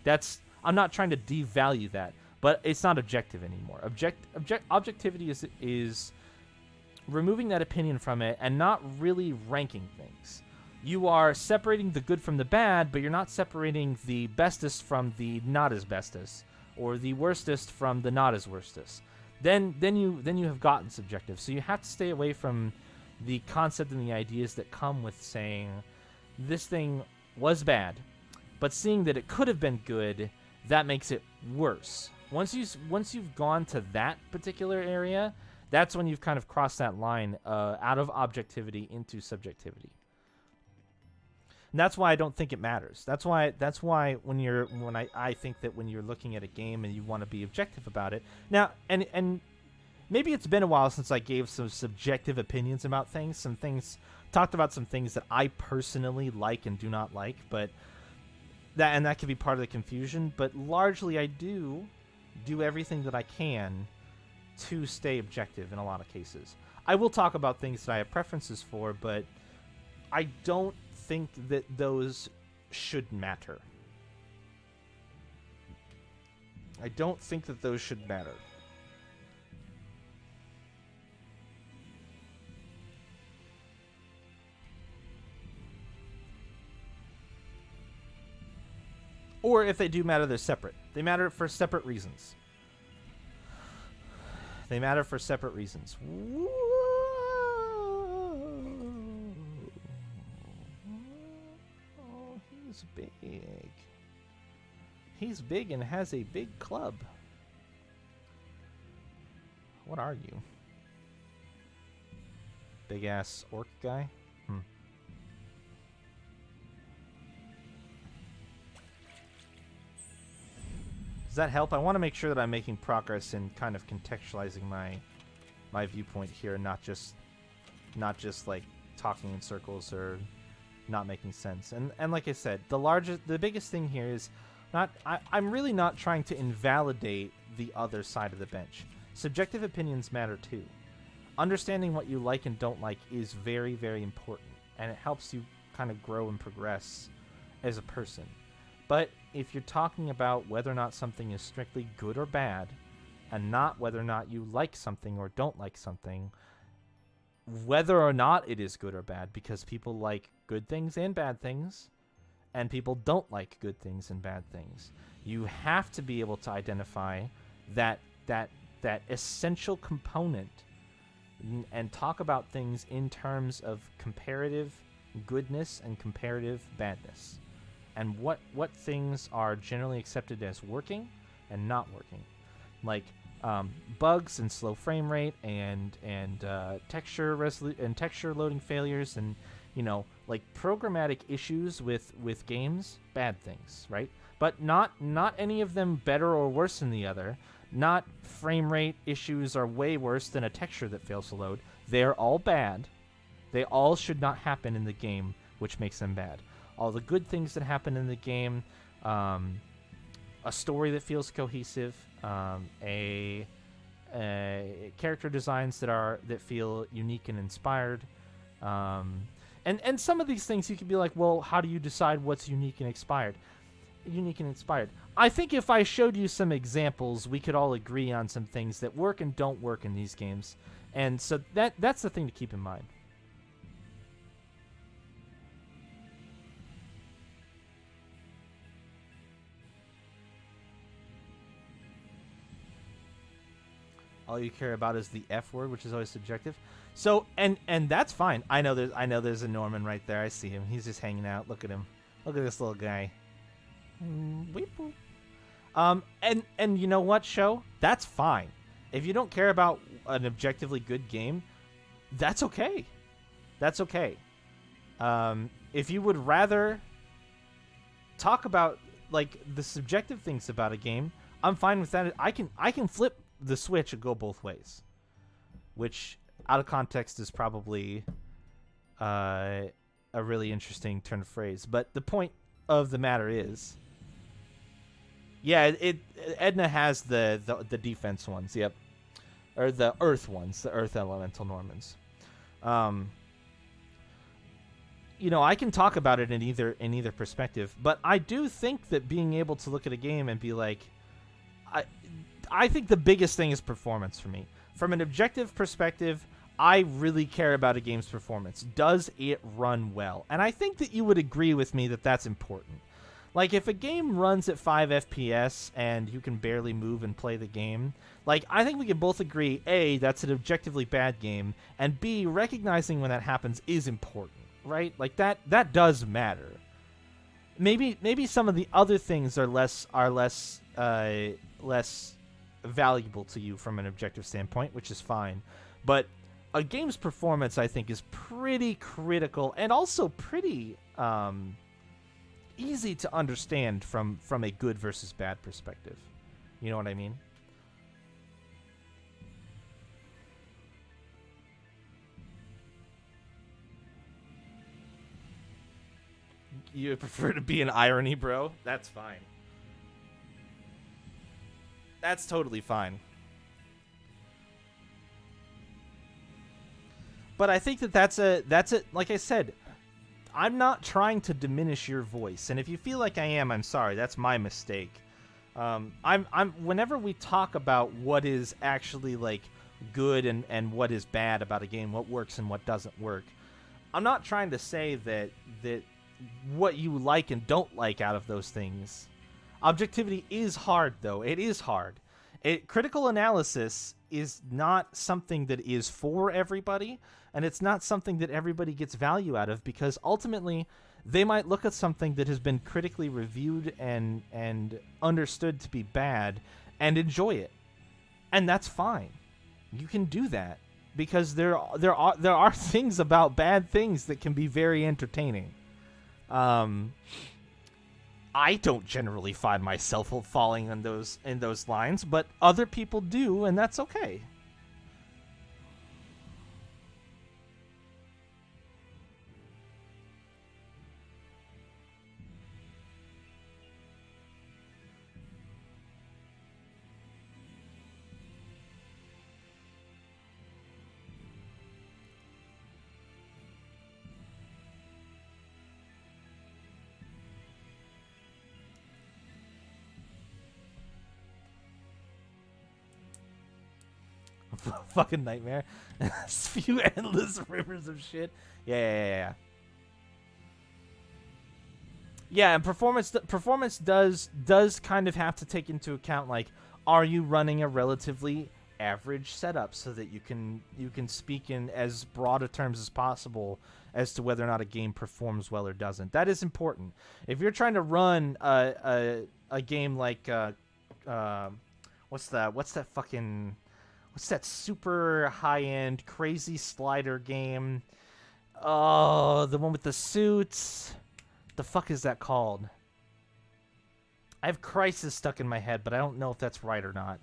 that's I'm not trying to devalue that, but it's not objective anymore. Objectivity is removing that opinion from it and not really ranking things. You are separating the good from the bad, but you're not separating the bestest from the not as bestest, or the worstest from the not as worstest. Then you have gotten subjective. So you have to stay away from the concept and the ideas that come with saying this thing was bad, but seeing that it could have been good, that makes it worse. Once you've gone to that particular area, that's when you've kind of crossed that line out of objectivity into subjectivity. And that's why I don't think it matters. That's why I think that when you're looking at a game and you want to be objective about it. Now, and maybe it's been a while since I gave some subjective opinions about things. Talked about some things that I personally like and do not like, but that could be part of the confusion. But largely I do everything that I can to stay objective in a lot of cases. I will talk about things that I have preferences for, but I don't think that those should matter. I don't think that those should matter. Or if they do matter, they're separate. They matter for separate reasons. They matter for separate reasons. He's big. He's big and has a big club. What are you? Big ass orc guy? Does that help? I want to make sure that I'm making progress in kind of contextualizing my viewpoint here, not just like talking in circles or not making sense. And like I said, the biggest thing here is I'm really not trying to invalidate the other side of the bench. Subjective opinions matter too. Understanding what you like and don't like is very, very important, and it helps you kind of grow and progress as a person. But if you're talking about whether or not something is strictly good or bad, and not whether or not you like something or don't like something, whether or not it is good or bad, because people like good things and bad things, and people don't like good things and bad things, you have to be able to identify that essential component and talk about things in terms of comparative goodness and comparative badness, and what things are generally accepted as working and not working, like bugs and slow frame rate and texture loading failures, and like programmatic issues with games, bad things, right? But not any of them better or worse than the other. Not frame rate issues are way worse than a texture that fails to load. They're all bad. They all should not happen in the game which makes them bad. All the good things that happen in the game, a story that feels cohesive, a character designs that feel unique and inspired, and some of these things you could be like, well, how do you decide what's unique and inspired? I think if I showed you some examples, we could all agree on some things that work and don't work in these games, and so that's the thing to keep in mind. All you care about is the F word, which is always subjective. So, and that's fine. I know there's a Norman right there. I see him. He's just hanging out. Look at him. Look at this little guy. And you know what, show? That's fine. If you don't care about an objectively good game, that's okay. That's okay. If you would rather talk about like the subjective things about a game, I'm fine with that. I can flip the switch and go both ways, which out of context is probably a really interesting turn of phrase. But the point of the matter is, yeah, Edna has the defense ones, yep, or the Earth ones, the Earth Elemental Normans. You know, I can talk about it in either perspective, but I do think that being able to look at a game and be like, I think the biggest thing is performance for me. From an objective perspective, I really care about a game's performance. Does it run well? And I think that you would agree with me that that's important. Like, if a game runs at 5 FPS and you can barely move and play the game, like, I think we can both agree, A, that's an objectively bad game, and B, recognizing when that happens is important, right? Like, that does matter. Maybe some of the other things are less valuable to you from an objective standpoint, which is fine. But a game's performance, I think, is pretty critical and also pretty easy to understand from a good versus bad perspective. You know what I mean? You prefer to be an irony, bro? That's fine. That's totally fine. But I think that's a like I said, I'm not trying to diminish your voice, and if you feel like I am, I'm sorry. That's my mistake. I'm whenever we talk about what is actually like good and what is bad about a game, what works and what doesn't work, I'm not trying to say that what you like and don't like out of those things. Objectivity is hard, though. It is hard. Critical analysis is not something that is for everybody, and it's not something that everybody gets value out of, because ultimately they might look at something that has been critically reviewed and understood to be bad and enjoy it. And that's fine. You can do that, because there are things about bad things that can be very entertaining. I don't generally find myself falling in those lines, but other people do, and that's okay. Fucking nightmare. Few endless rivers of shit. Yeah. Yeah, and performance does kind of have to take into account, like, are you running a relatively average setup so that you can speak in as broad of terms as possible as to whether or not a game performs well or doesn't. That is important. If you're trying to run a game like what's that super high-end crazy slider game? Oh, the one with the suits. The fuck is that called? I have Crisis stuck in my head, but I don't know if that's right or not.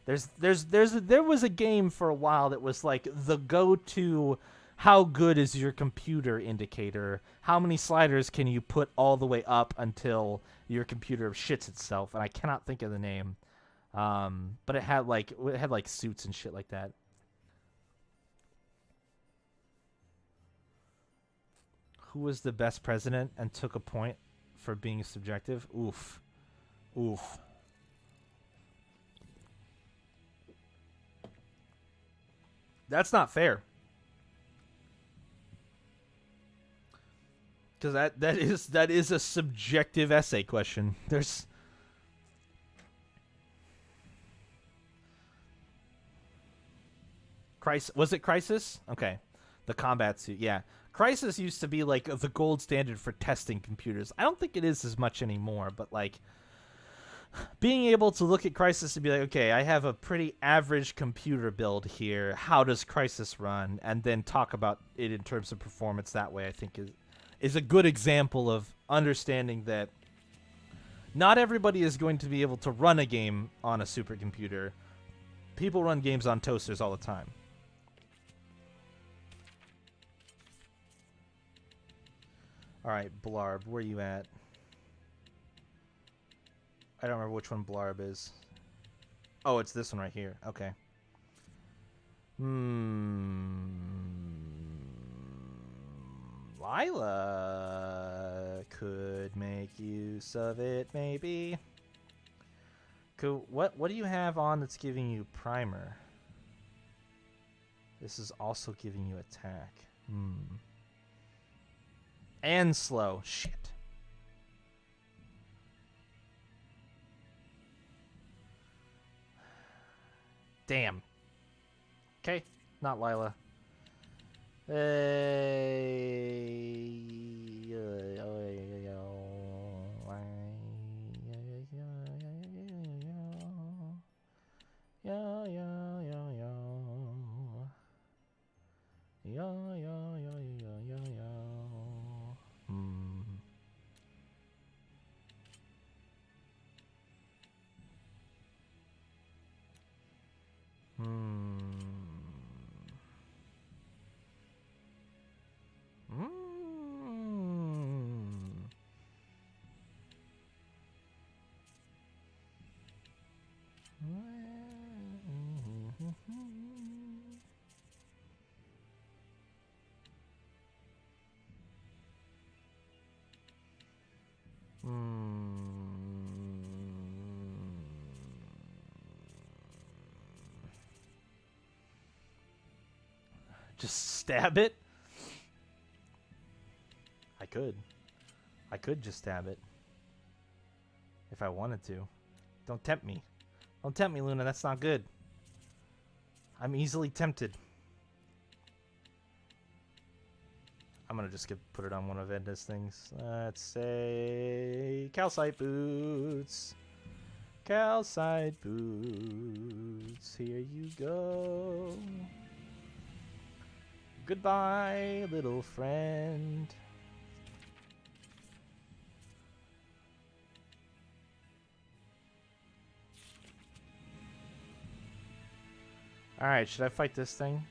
There was a game for a while that was like the go-to how good is your computer indicator? How many sliders can you put all the way up until your computer shits itself? And I cannot think of the name. But it had like suits and shit like that. Who was the best president and took a point for being subjective? Oof. Oof. That's not fair. Because that is a subjective essay question. There's was it Crisis? Okay. The combat suit, yeah. Crisis used to be like the gold standard for testing computers. I don't think it is as much anymore, but like being able to look at Crisis and be like, okay, I have a pretty average computer build here. How does Crisis run? And then talk about it in terms of performance that way, I think is a good example of understanding that not everybody is going to be able to run a game on a supercomputer. People run games on toasters all the time. All right, Blarb, where you at? I don't remember which one Blarb is. Oh, it's this one right here. Okay. Lila could make use of it, maybe. Cool. What do you have on that's giving you primer? This is also giving you attack. And slow. Shit. Damn. Okay, not Lila. Just stab it? I could. I could just stab it. If I wanted to. Don't tempt me. Don't tempt me, Luna. That's not good. I'm easily tempted. I'm gonna just put it on one of Edna's things. Let's say calcite boots. Calcite boots. Here you go. Goodbye, little friend. Alright, should I fight this thing?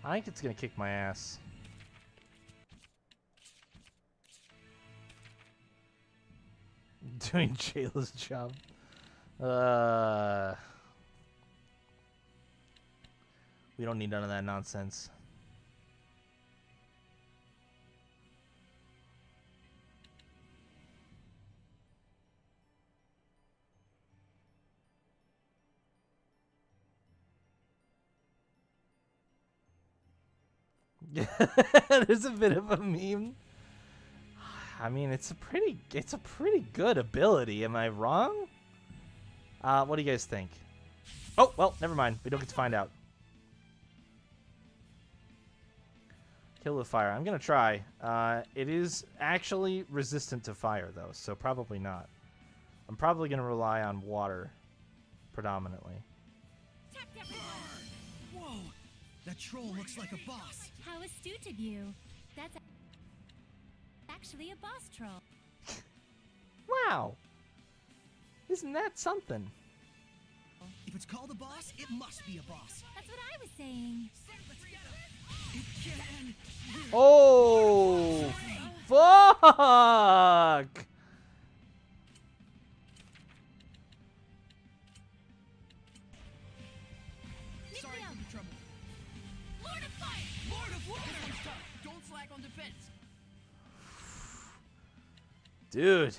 I think it's gonna kick my ass. Doing Jayla's job. We don't need none of that nonsense. There's a bit of a meme. I mean, it's a pretty good ability. Am I wrong? What do you guys think? Oh, well, never mind. We don't get to find out. Kill with fire. I'm gonna try. It is actually resistant to fire, though, so probably not. I'm probably gonna rely on water, predominantly. Whoa! That troll looks like a boss. How astute of you. That's actually a boss troll. Wow! Isn't that something? If it's called a boss, it must be a boss. That's what I was saying. Let's get him. Oh, fuck! Sorry for the trouble. Lord of Fire! Lord of Water! Don't slack on defense. Dude.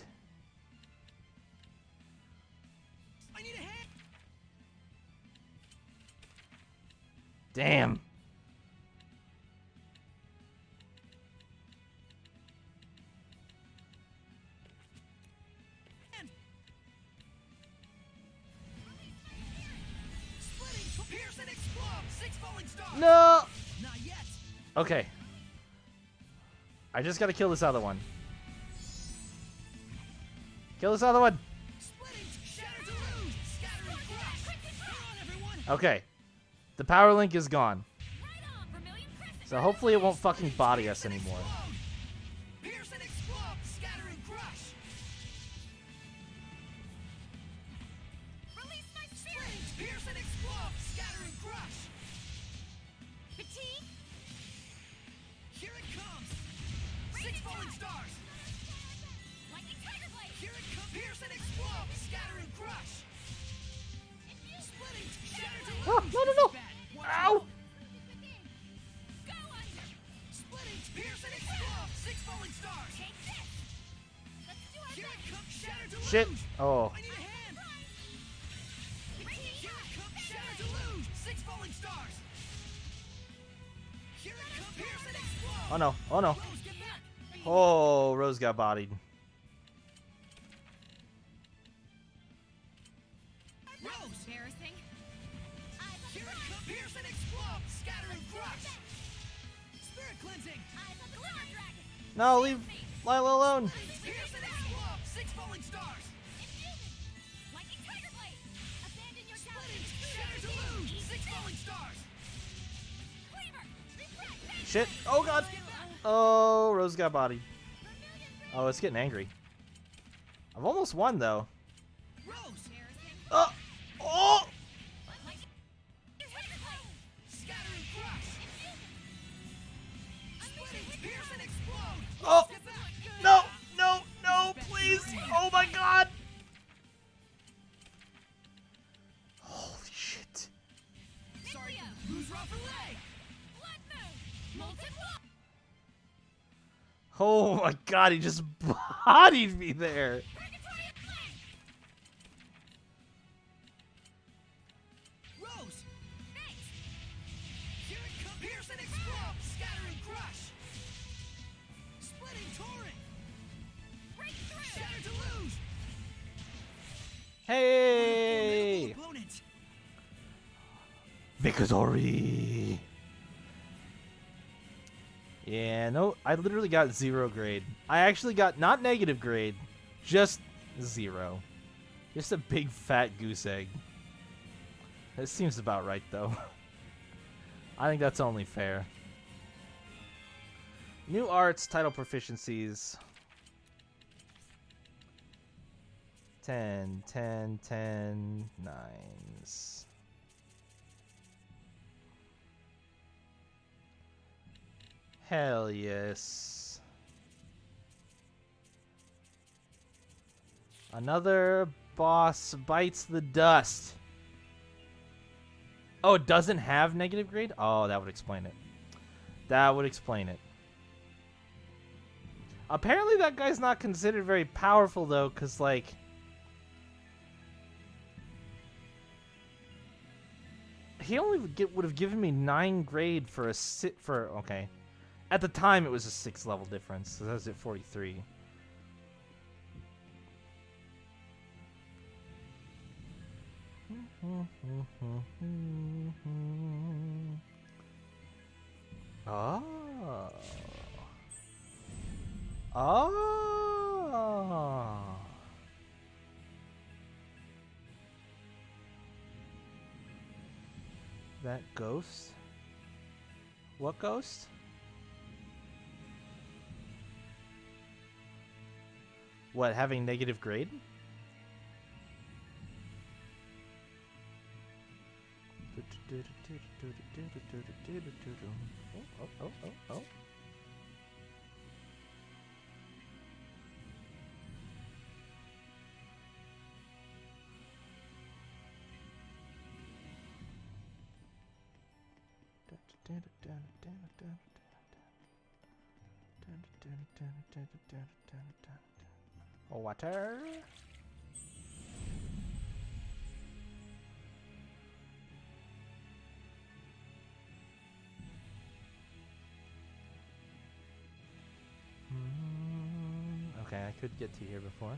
I need a hand. Damn. Splitting, pierce and explode. 6 falling stars. No! Not yet. Okay. I just gotta kill this other one. Kill this other one! Splitting, shatter to lose. Scatter and crush. Come on, everyone. Okay. The power link is gone. Right on, Vermilion Crescent! So hopefully it won't fucking body us anymore. Pierce and explode. Scatter and crush. Release my spirit! Pierce and explode. Scatter and crush. Fatigue! Here it comes. 6 falling stars. Lightning Tiger Blade! Here it comes. Pierce and explode. Scatter and crush. Splitting, shatter to Oh, lose. no, no, no! Watch Ow! out. Go under! Splitting, pierce and explode. 6 falling stars. Take this! Let's do our Here best! it comes. Shatter to Shit. lose. Oh. I need a hand. Raging Here Fire! it comes. Shatter to lose. 6 falling stars. Here it comes. Pierce and explode. Oh no. Oh no. Rose, get back. Oh, Rose got bodied. Rose. Embarrassing. Here it comes. Pierce and explode. Scatter and crush. Spirit cleansing. Eyes on the Glimmer Dragon! No, leave Lila alone. Pierce and explode. 6 falling stars. Infusing! Lightning Tiger Blade! Abandon your doubt! Splitting, shatter to lose. 6 falling stars. Cleaver! Refresh! Shit. Oh god. Oh, Rose got bodied. Oh, it's getting angry. I've almost won though. Rose. Embarrassing. Oh. Oh. Lightning Tiger Blade! Scatter and crush. Splitting, pierce and explode. Oh. Get back. No. No. No. Please. Oh my god. Holy shit. Sorry. Lose rough leg. Blood Moon! Molten Wall! Oh my god. He just bodied me there. Purgatory of Flame! Rose. Thanks! Here it comes. Pierce and explode. Scatter and crush. Splitting torrent. Breakthrough! Shatter to lose. Hey. Opponent. Victory. Yeah, no, I literally got 0 grade. I actually got not negative grade, just 0. Just a big fat goose egg. That seems about right, though. I think that's only fair. New arts, title proficiencies. 10, 10, 10, 9s. Hell yes. Another boss bites the dust. Oh, it doesn't have negative grade? Oh, that would explain it. That would explain it. Apparently that guy's not considered very powerful, though, because, like... He only would have given me 9 grade for a okay. At the time, it was a 6 level difference, so that was at 43. Oh. Oh. That ghost? What ghost? What, having negative grade? Oh. Water. Okay, I could get to here before.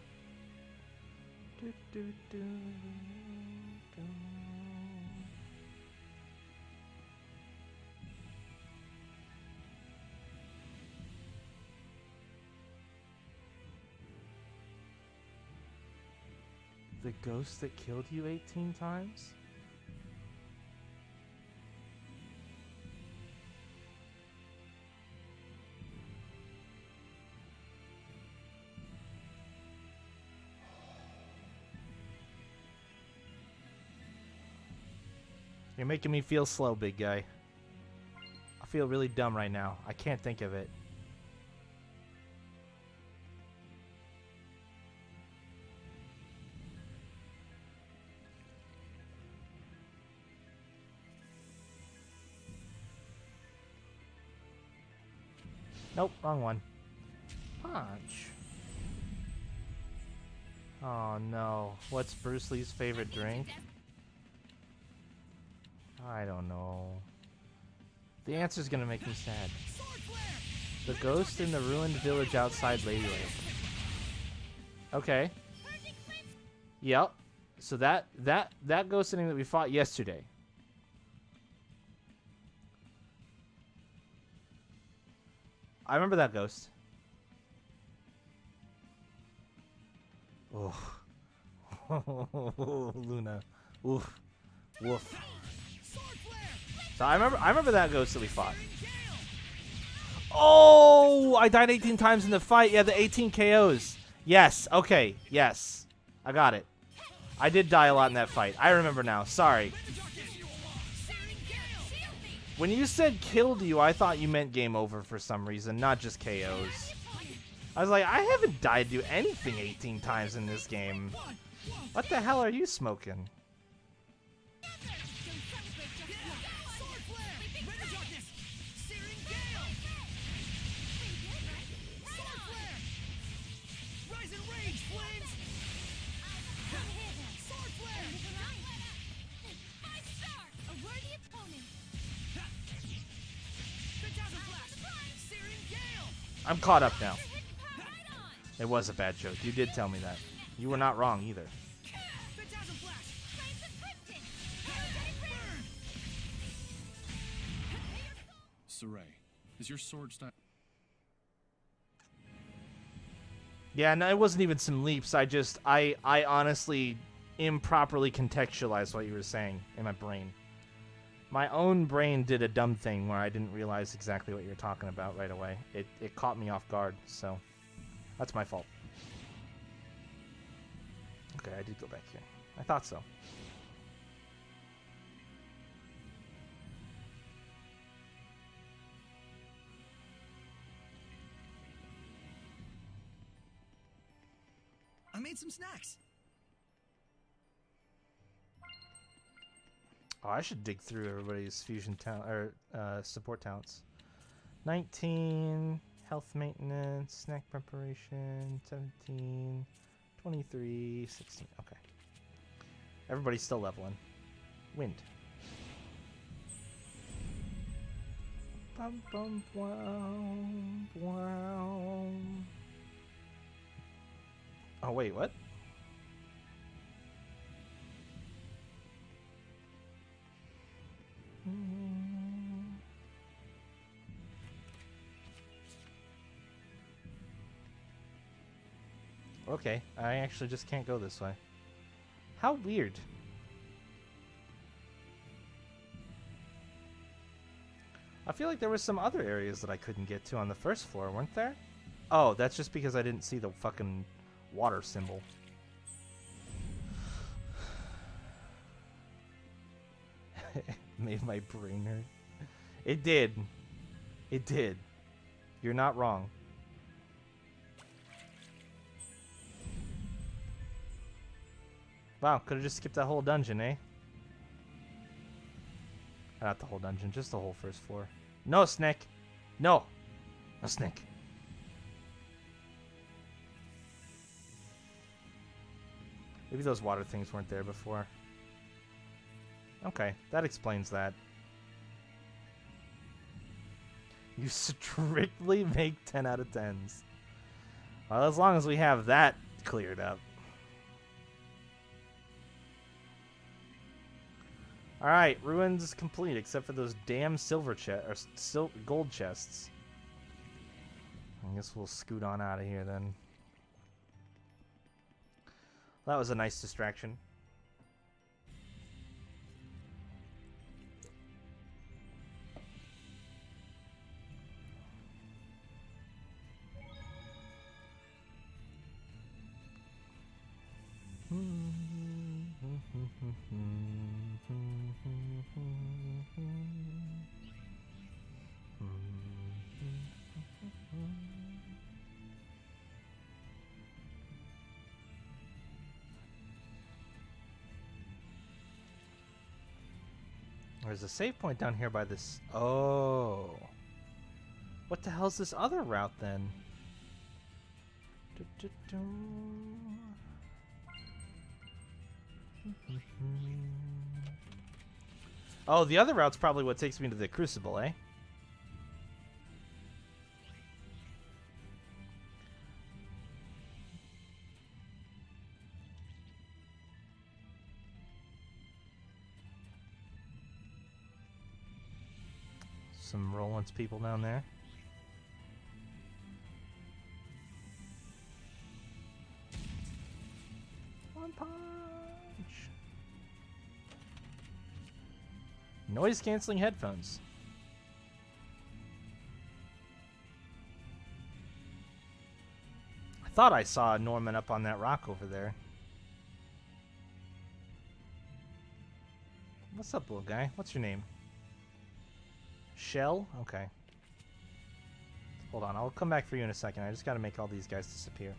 The ghost that killed you 18 times? You're making me feel slow, big guy. I feel really dumb right now. I can't think of it. Nope, wrong one. Punch. Oh no. What's Bruce Lee's favorite drink? I don't know. The answer's gonna make me sad. The ghost in the ruined village outside Lady Lake. Okay. Yep. So that ghost thing that we fought yesterday. I remember that ghost. Oh. Luna. Oof. Woof. So I remember that ghost that we fought. Oh, I died 18 times in the fight. Yeah, the 18 KOs. Yes. Okay. Yes. I got it. I did die a lot in that fight. I remember now. Sorry. When you said killed you, I thought you meant game over for some reason, not just KOs. I was like, I haven't died to anything 18 times in this game. What the hell are you smoking? I'm caught up now. It was a bad joke. You did tell me that. You were not wrong either. Saray, is your sword style? Yeah, no, it wasn't even some leaps. I honestly improperly contextualized what you were saying in my brain. My own brain did a dumb thing where I didn't realize exactly what you were talking about right away. It caught me off guard, so that's my fault. Okay, I did go back here. I thought so. I made some snacks. Oh, I should dig through everybody's fusion talent or support talents. 19 health maintenance, snack preparation, 17, 23, 16. Okay. Everybody's still leveling. Wind. Bum bum wow wow. Oh wait, what? Okay, I actually just can't go this way. How weird. I feel like there was some other areas that I couldn't get to on the first floor, weren't there? Oh, that's just because I didn't see the fucking water symbol. Made my brain hurt. It did. It did. You're not wrong. Wow, could have just skipped that whole dungeon, eh? Not the whole dungeon, just the whole first floor. No, Snake! No! No, Snake! Maybe those water things weren't there before. Okay, that explains that. You strictly make 10 out of 10s. Well, as long as we have that cleared up. Alright, ruins is complete except for those damn silver chests or gold chests. I guess we'll scoot on out of here then. That was a nice distraction. There's a save point down here by this. Oh. What the hell's this other route then? Oh, the other route's probably what takes me to the Crucible, eh? Some Roland's people down there. One punch. Noise canceling headphones. I thought I saw Norman up on that rock over there. What's up, little guy? What's your name? Shell? Okay. Hold on, I'll come back for you in a second. I just gotta make all these guys disappear.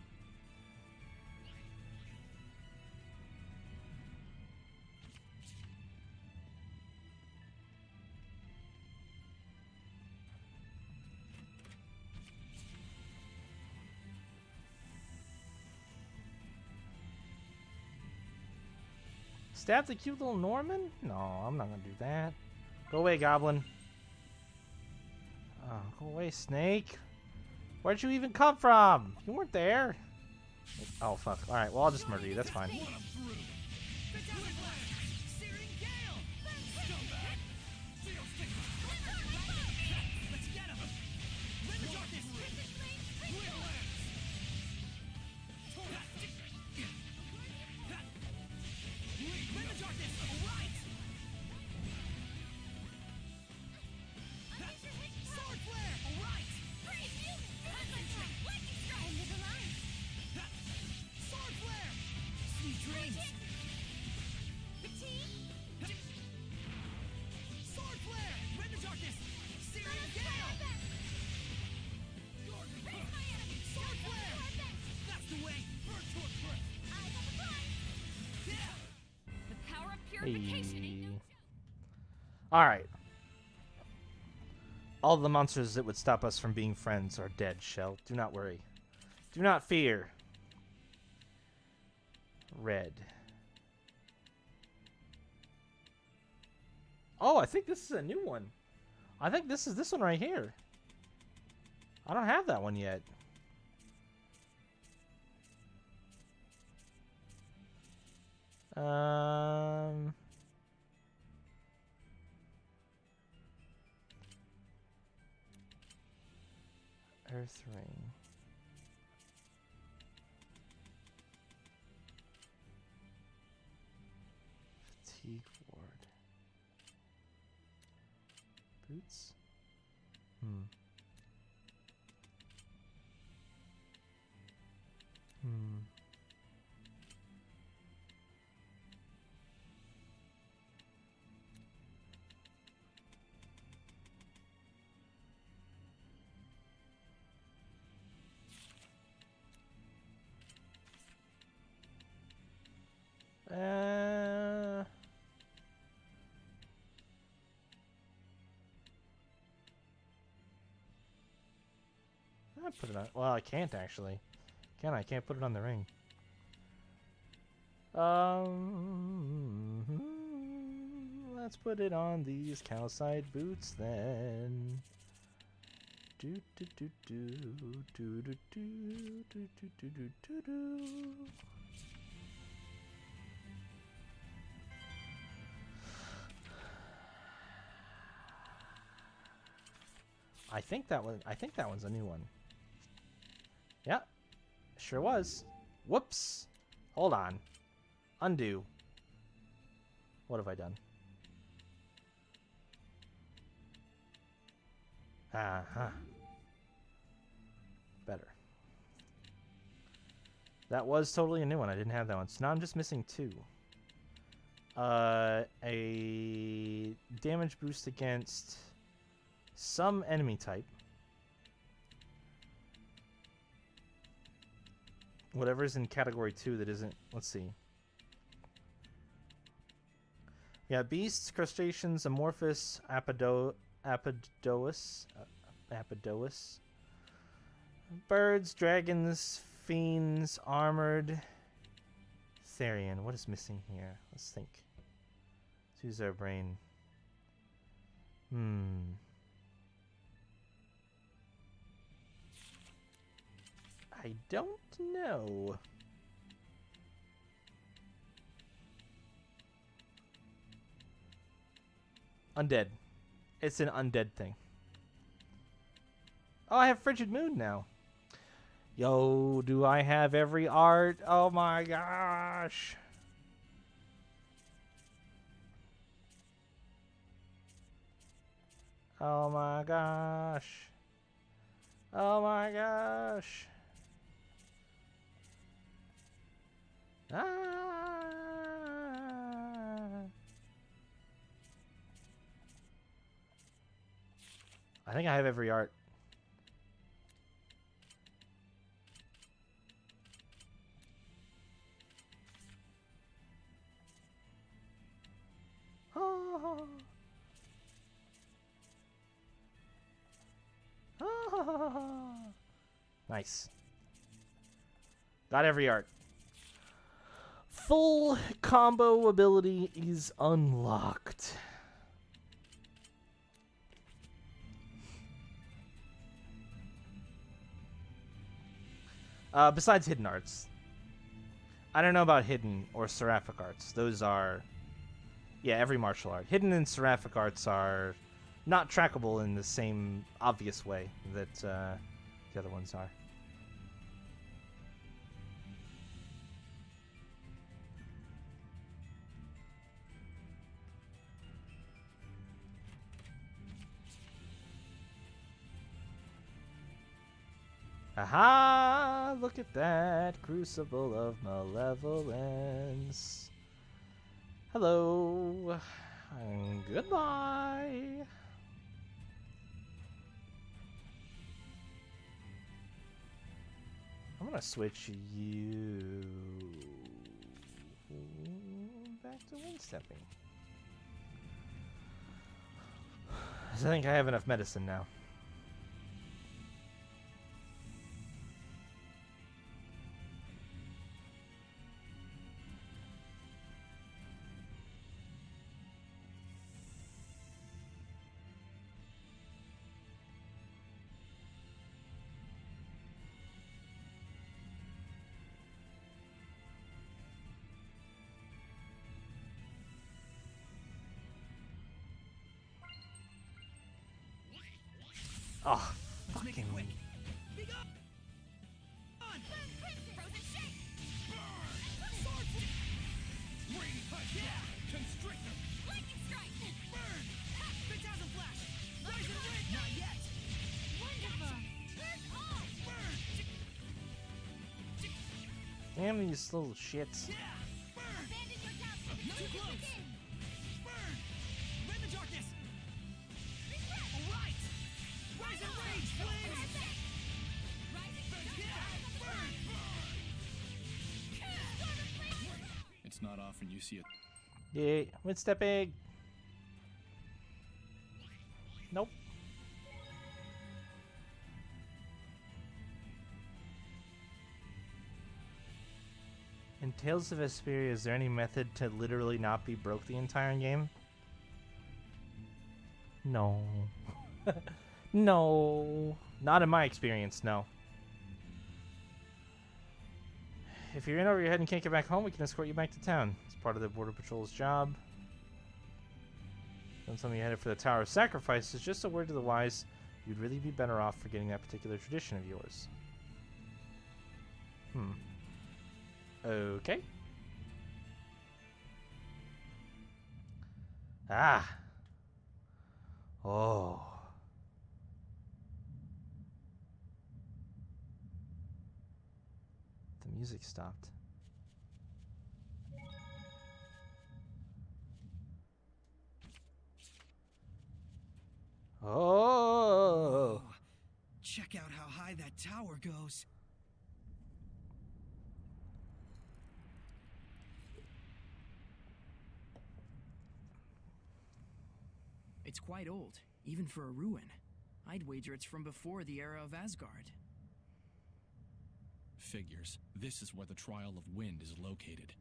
Stab the cute little Norman? No, I'm not gonna do that. Go away, Goblin. Oh, go away, Snake. Where'd you even come from? You weren't there. Oh, fuck. Alright, well, I'll just murder you. That's fine. Alright. All the monsters that would stop us from being friends are dead, Shell. Do not worry. Do not fear. Red. Oh, I think this is a new one. I think this is this one right here. I don't have that one yet. Earth Ring. Fatigue Ward. Boots? want to put it on. Well, I can't actually. Can I? I can't put it on the ring. Let's put it on these cowside boots then. Do do do do do do do do do do do do. I think that one's a new one. Yeah, sure was. Whoops. Hold on. Undo. What have I done? Uh-huh. Better. That was totally a new one. I didn't have that one. So now I'm just missing two. A damage boost against some enemy type. Whatever's in category 2 that isn't... Let's see. Yeah, beasts, crustaceans, amorphous, apodous, birds, dragons, fiends, armored, Therian. What is missing here? Let's think. Let's use our brain. I don't know. Undead. It's an undead thing. Oh, I have Frigid Moon now. Yo, do I have every art? Oh my gosh. Oh my gosh. Oh my gosh. Ah. I think I have every art. Oh. Oh. Nice. Got every art. Full combo ability is unlocked. Besides hidden arts. I don't know about hidden or seraphic arts. Those are... Yeah, every martial art. Hidden and seraphic arts are not trackable in the same obvious way that the other ones are. Aha! Look at that crucible of malevolence. Hello. And goodbye. I'm gonna switch you back to wind stepping. I think I have enough medicine now. Oh, fucking quick. Be gone. Frozen shake. Rain punch. Yeah. Constrictor. Lightning strike. Burn. Phantasm flash. Rise and ring. Not yet. Wonderful. Turn off. Burn. Damn these little shits. Yeah. Burn. Abandon your castle. Too close. Burn. Rend the darkness. All right. Rise and rage. Flames. It's not often you see a Yeah, wind stepping. Nope. In Tales of Zestiria, is there any method to literally not be broke the entire game? No. No. Not in my experience, no. If you're in over your head and can't get back home, we can escort you back to town. It's part of the Border Patrol's job. Don't tell me you headed for the Tower of Sacrifice. It's just a word to the wise. You'd really be better off forgetting that particular tradition of yours. Okay. Ah. Oh. The music stopped. Oh. Check out how high that tower goes. It's quite old, even for a ruin. I'd wager it's from before the era of Asgard. Figures. This is where the Trial of Wind is located.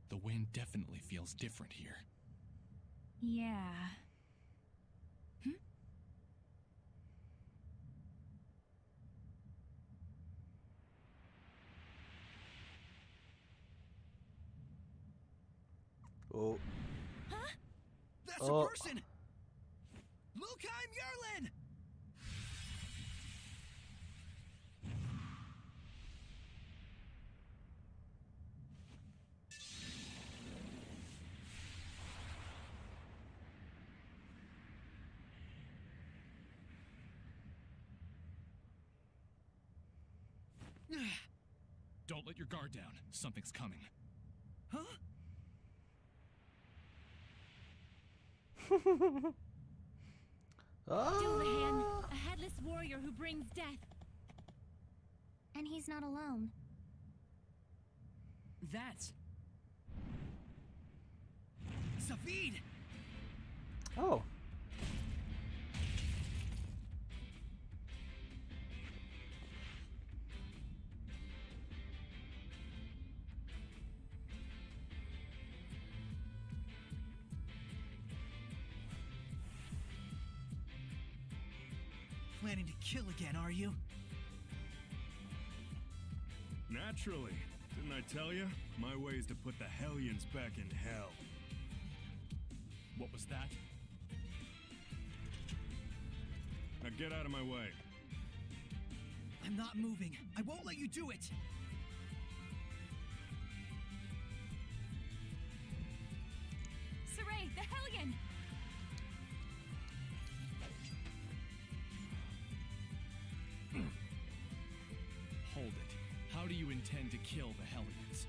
The wind definitely feels different here. Yeah. Oh. Huh? That's Oh. a person! Lukheim Yerlin! Don't let your guard down. Something's coming. Huh? Dullahan, a headless warrior who brings death. And he's not alone. That's... Savid! Oh. Planning to kill again, are you? Naturally. Didn't I tell you? My way is to put the Hellions back in hell. What was that? Now get out of my way. I'm not moving. I won't let you do it! Saray, the Hellion! Hold it. How do you intend to kill the Hellions?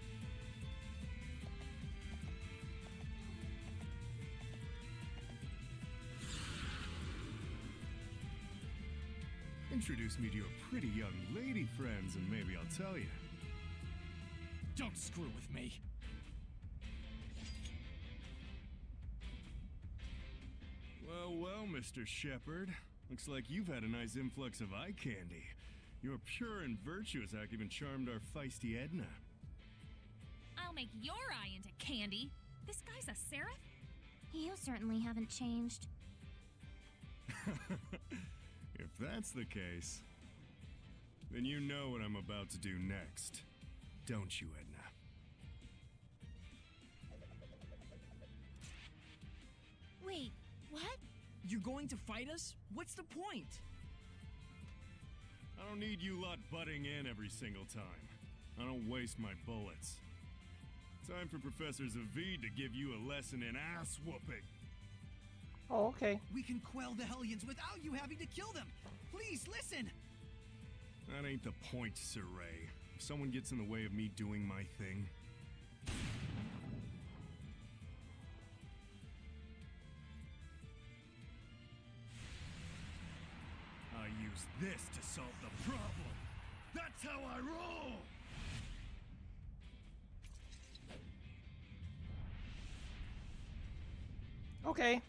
Introduce me to your pretty young lady friends and maybe I'll tell you. Don't screw with me. Well, well, Mr. Shepherd. Looks like you've had a nice influx of eye candy. Your pure and virtuous act even charmed our feisty Edna. I'll make your eye into candy. This guy's a seraph? You certainly haven't changed. If that's the case, then you know what I'm about to do next. Don't you, Edna? Wait, what? You're going to fight us? What's the point? I don't need you lot butting in every single time. I don't waste my bullets. Time for Professor Zavid to give you a lesson in ass whooping. Oh, okay. We can quell the Hellions without you having to kill them! Please, listen! That ain't the point, Sir Ray. If someone gets in the way of me doing my thing... I use this to solve the problem! That's how I roll! Okay.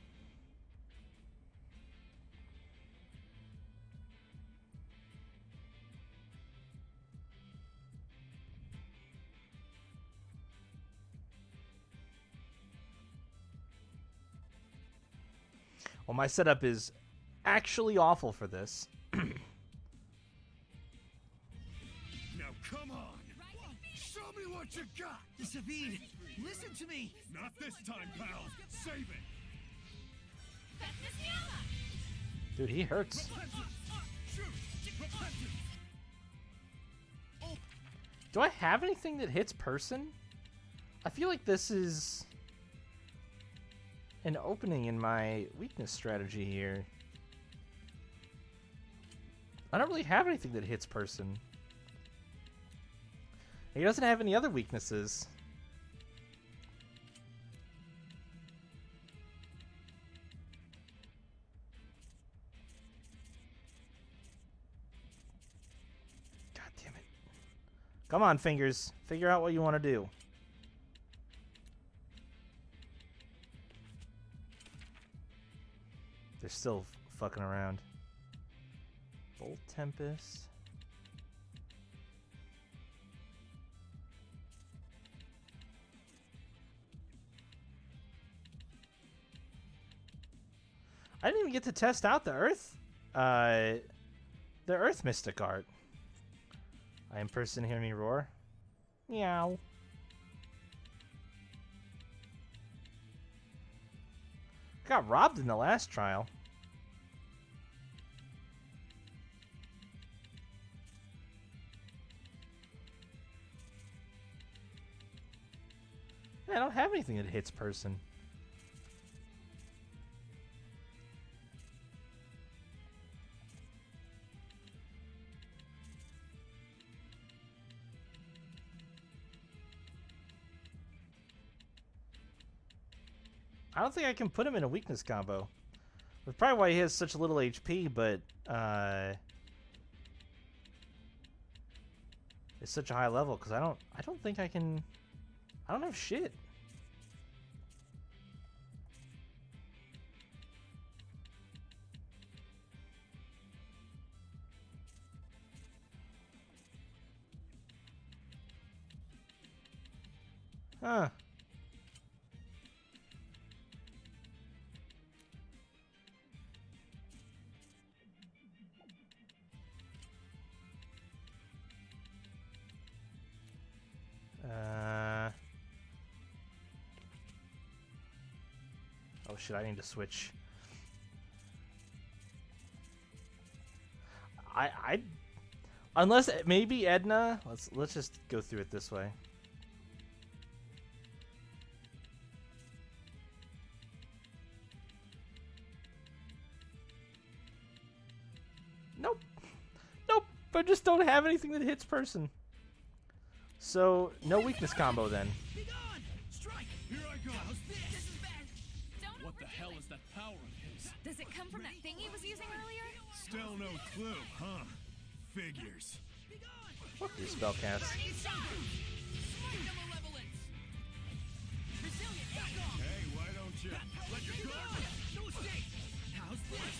Well, my setup is actually awful for this. Now come on! Show me what you got! Savid, listen to me! Not this time, pal! Save it! Dude, he hurts. Do I have anything that hits person? I feel like this is an opening in my weakness strategy here. I don't really have anything that hits person. He doesn't have any other weaknesses. God damn it. Come on, fingers. Figure out what you want to do. They're still fucking around. Bolt Tempest. I didn't even get to test out the Earth Mystic art. I am person, hear me roar. Meow. Got robbed in the last trial. I don't have anything that hits person. I don't think I can put him in a weakness combo. That's probably why he has such little HP, but it's such a high level because I don't think I can. I don't have shit. Huh. Oh shit, I need to switch. Unless maybe Edna, let's just go through it this way. Nope. Nope. I just don't have anything that hits person. So, no weakness combo then. Here I go! What the hell is that power of his? Does it come from that thing he was using earlier? Still no clue, huh? Figures. Fuck your spellcast. Hey, why don't you let your guard down? How's this?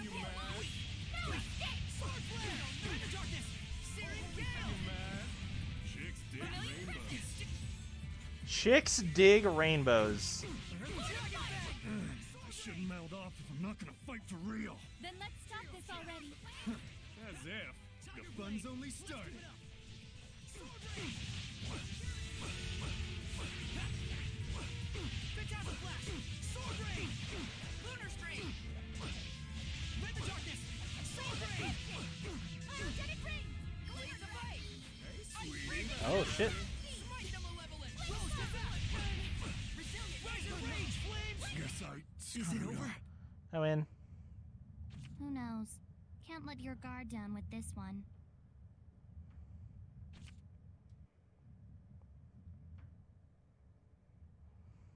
You mad? Chicks dig rainbows. Chicks dig rainbows. I shouldn't mouth off if I'm not gonna fight for real. Then let's stop this already. As if. The fun's only started. Oh shit. Guess I Is it screwed over? up. I win. Who knows? Can't let your guard down with this one.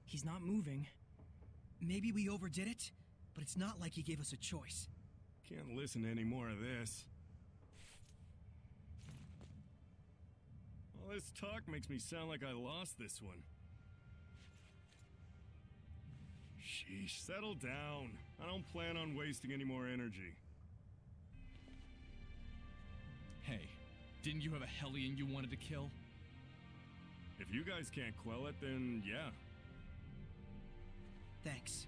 He's not moving. Maybe we overdid it, but it's not like he gave us a choice. Can't listen to any more of this. All this talk makes me sound like I lost this one. Sheesh, settle down. I don't plan on wasting any more energy. Hey, Didn't you have a Hellion you wanted to kill? If you guys can't quell it, then yeah. Thanks.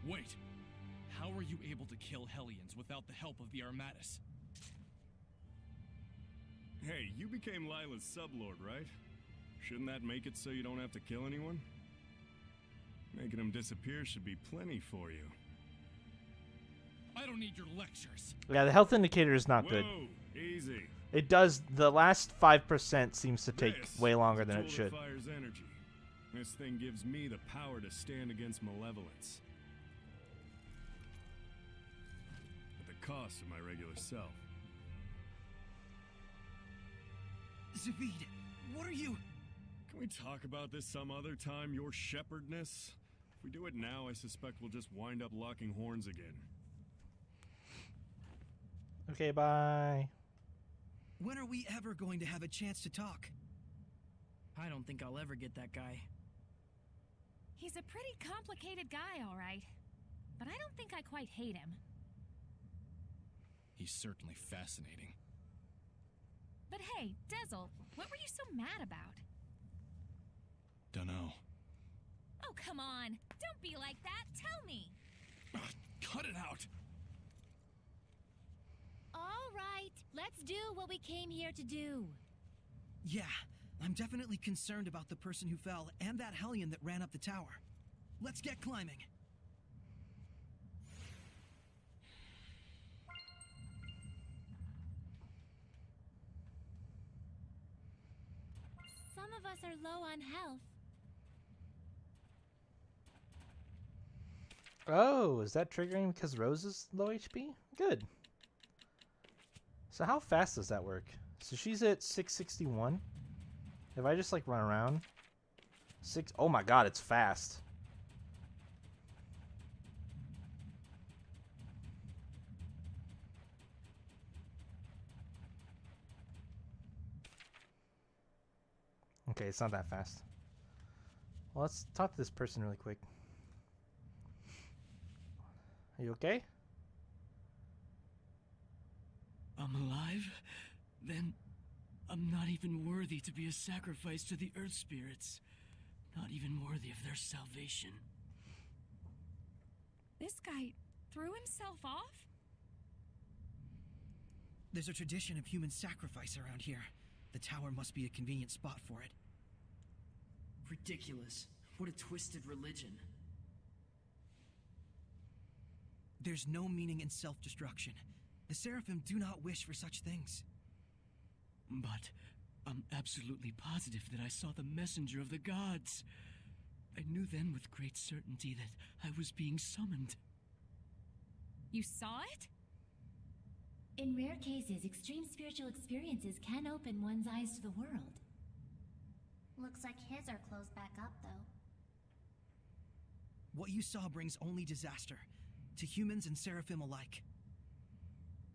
Wait. How are you able to kill Hellions without the help of the Armatus? Hey, you became Lila's sublord, right? Shouldn't that make it so you don't have to kill anyone? Making him disappear should be plenty for you. I don't need your lectures. Yeah, the health indicator is not good. Whoa, easy. It does, the last 5% seems to take This way longer is a than tool it should. that fires energy. This thing gives me the power to stand against malevolence. At the cost of my regular self. Zavid, what are you? Can we talk about this some other time, your shepherdness? If we do it now, I suspect we'll just wind up locking horns again. Okay, bye. When are we ever going to have a chance to talk? I don't think I'll ever get that guy. He's a pretty complicated guy, all right. But I don't think I quite hate him. He's certainly fascinating. But hey, Dezel, what were you so mad about? Dunno. Oh, come on. Don't be like that. Tell me. Cut it out! All right, let's do what we came here to do. Yeah, I'm definitely concerned about the person who fell and that Hellion that ran up the tower. Let's get climbing. Some of us are low on health. Oh, is that triggering because Rose is low HP? Good. So how fast does that work? So she's at 661. If I just like run around, oh my god, it's fast. Okay, it's not that fast. Well, let's talk to this person really quick. Are you okay? I'm alive? Then I'm not even worthy to be a sacrifice to the Earth Spirits. Not even worthy of their salvation. This guy threw himself off? There's a tradition of human sacrifice around here. The tower must be a convenient spot for it. Ridiculous. What a twisted religion. There's no meaning in self-destruction. The Seraphim do not wish for such things. But I'm absolutely positive that I saw the messenger of the gods. I knew then with great certainty that I was being summoned. You saw it? In rare cases, extreme spiritual experiences can open one's eyes to the world. Looks like his are closed back up, though. What you saw brings only disaster, to humans and Seraphim alike.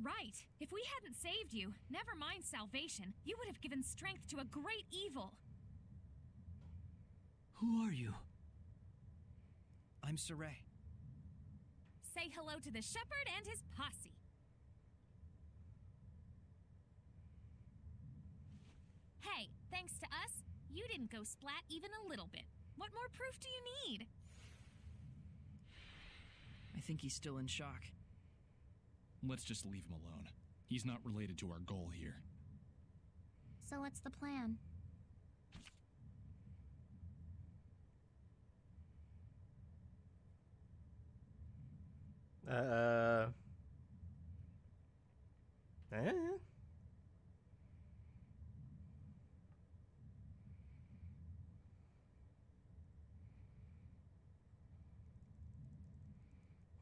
Right. If we hadn't saved you, never mind salvation, you would have given strength to a great evil. Who are you? I'm Saray. Say hello to the shepherd and his posse. Hey, thanks to us, you didn't go splat even a little bit. What more proof do you need? I think he's still in shock. Let's just leave him alone. He's not related to our goal here. So what's the plan? Eh?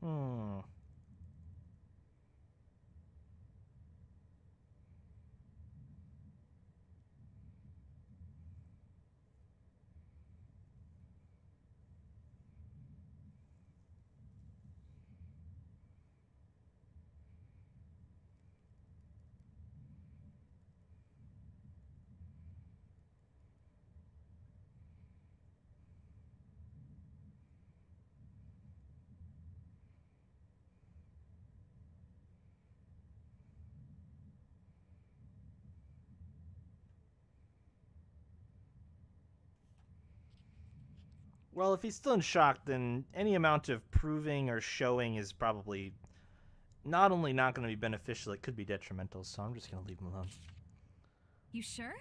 Hmm. Well, if he's still in shock, then any amount of proving or showing is probably not only not going to be beneficial, it could be detrimental, so I'm just going to leave him alone. You sure?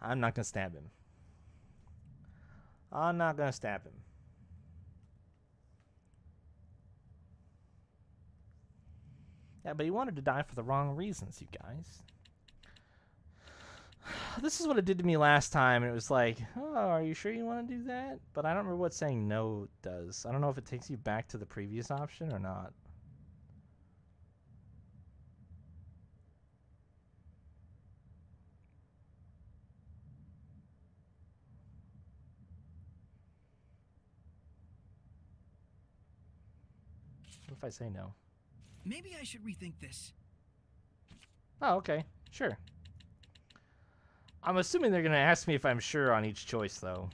I'm not going to stab him. I'm not going to stab him. Yeah, but he wanted to die for the wrong reasons, you guys. This is what it did to me last time, and it was like, oh, are you sure you want to do that? But I don't remember what saying no does. I don't know if it takes you back to the previous option or not. What if I say no? Maybe I should rethink this. Oh, okay. Sure. I'm assuming they're going to ask me if I'm sure on each choice, though.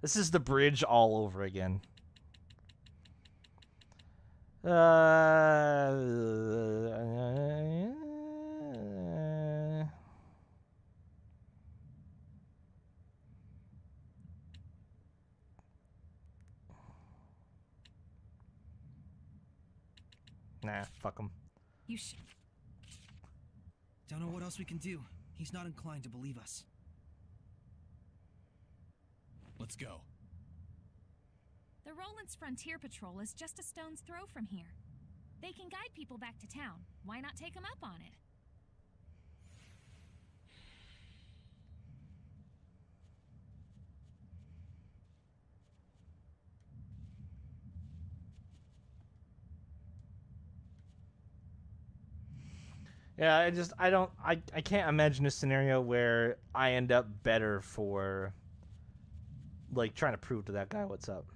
This is the bridge all over again. Nah, fuck him. You should. Don't know what else we can do. He's not inclined to believe us. Let's go. The Roland's Frontier Patrol is just a stone's throw from here. They can guide people back to town. Why not take them up on it? Yeah, I can't imagine a scenario where I end up better for, like, trying to prove to that guy what's up.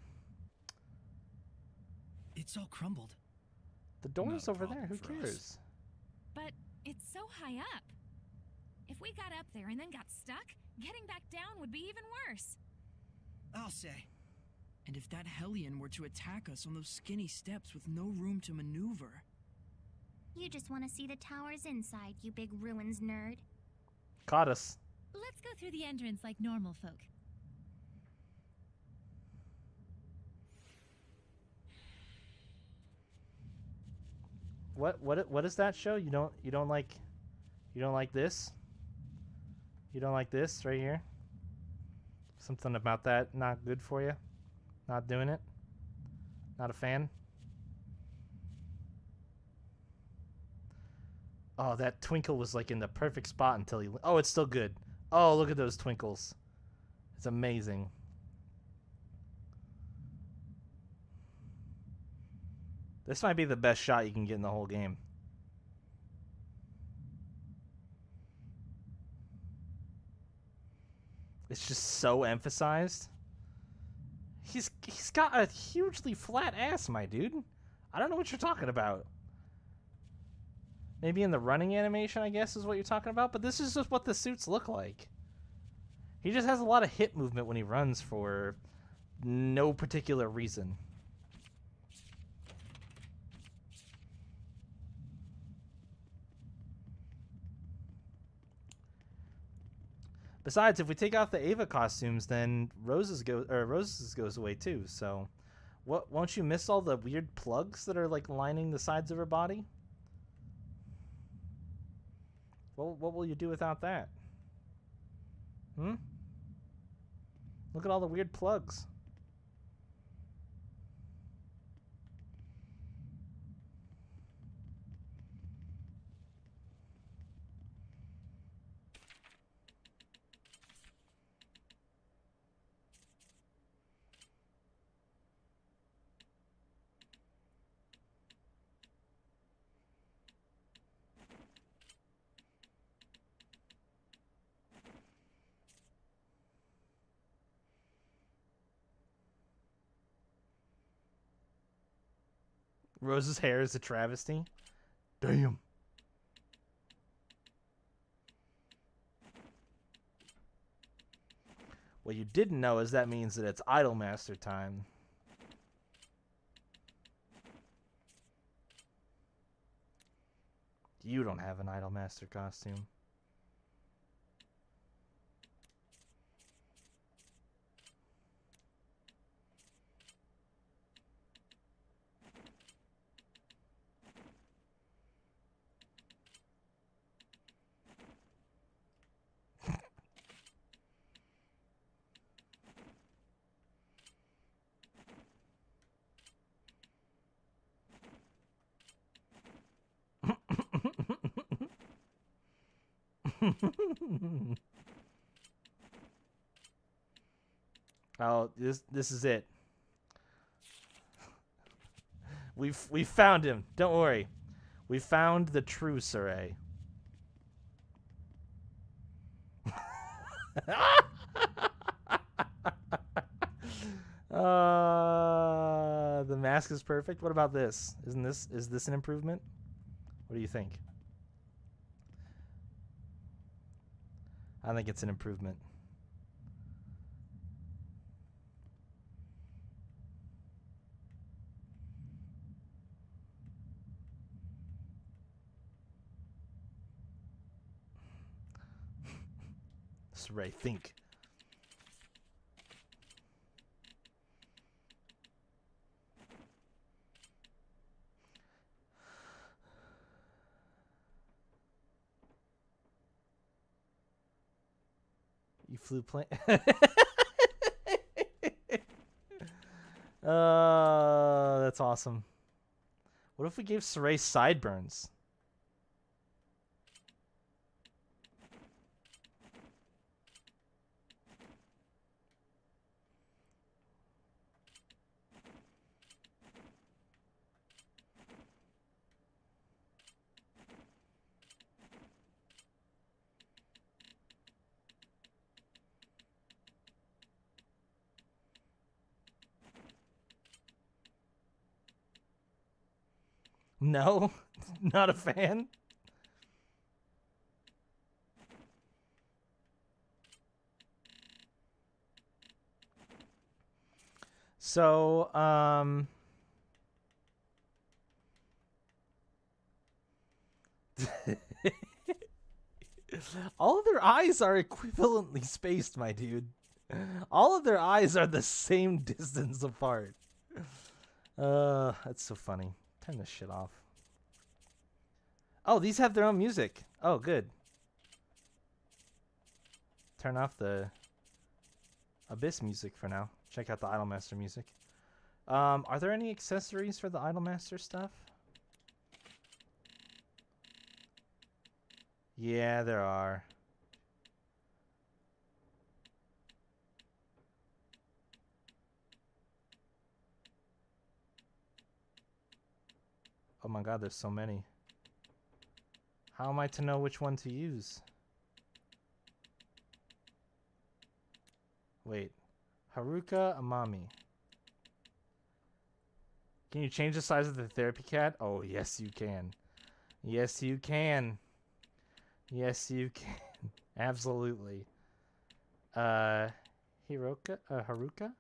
It's all crumbled. The door's over there, who cares? But it's so high up. If we got up there and then got stuck, getting back down would be even worse. I'll say. And if that Hellion were to attack us on those skinny steps with no room to maneuver... You just want to see the tower's inside, you big ruins nerd. Caught us. Let's go through the entrance like normal folk. What is that show? You don't like this? You don't like this right here? Something about that not good for you? Not doing it? Not a fan? Oh, that twinkle was like in the perfect spot until he... Oh, it's still good. Oh, look at those twinkles. It's amazing. This might be the best shot you can get in the whole game. It's just so emphasized. He's got a hugely flat ass, my dude. I don't know what you're talking about. Maybe in the running animation, I guess, is what you're talking about. But this is just what the suits look like. He just has a lot of hip movement when he runs for no particular reason. Besides, if we take off the Ava costumes, then Rose's goes away too. So, won't you miss all the weird plugs that are like lining the sides of her body? Well, what will you do without that? Look at all the weird plugs. Rose's hair is a travesty. Damn. What you didn't know is that means that it's Idolmaster time. You don't have an Idolmaster costume. Oh, this is it. We found him. Don't worry. We found the true Saray. The mask is perfect. What about this? Is this an improvement? What do you think? I think it's an improvement. Saray, think. You flew plane. That's awesome. What if we gave Saray sideburns? No, not a fan. So, all of their eyes are equivalently spaced, my dude. All of their eyes are the same distance apart. That's so funny. Turn this shit off. Oh, these have their own music. Oh, good. Turn off the Abyss music for now. Check out the Idolmaster music. Are there any accessories for the Idolmaster stuff? Yeah, there are. Oh my god, there's so many. How am I to know which one to use? Wait. Haruka Amami. Can you change the size of the therapy cat? Oh, yes you can. Yes you can. Yes you can. Absolutely. Haruka? Haruka?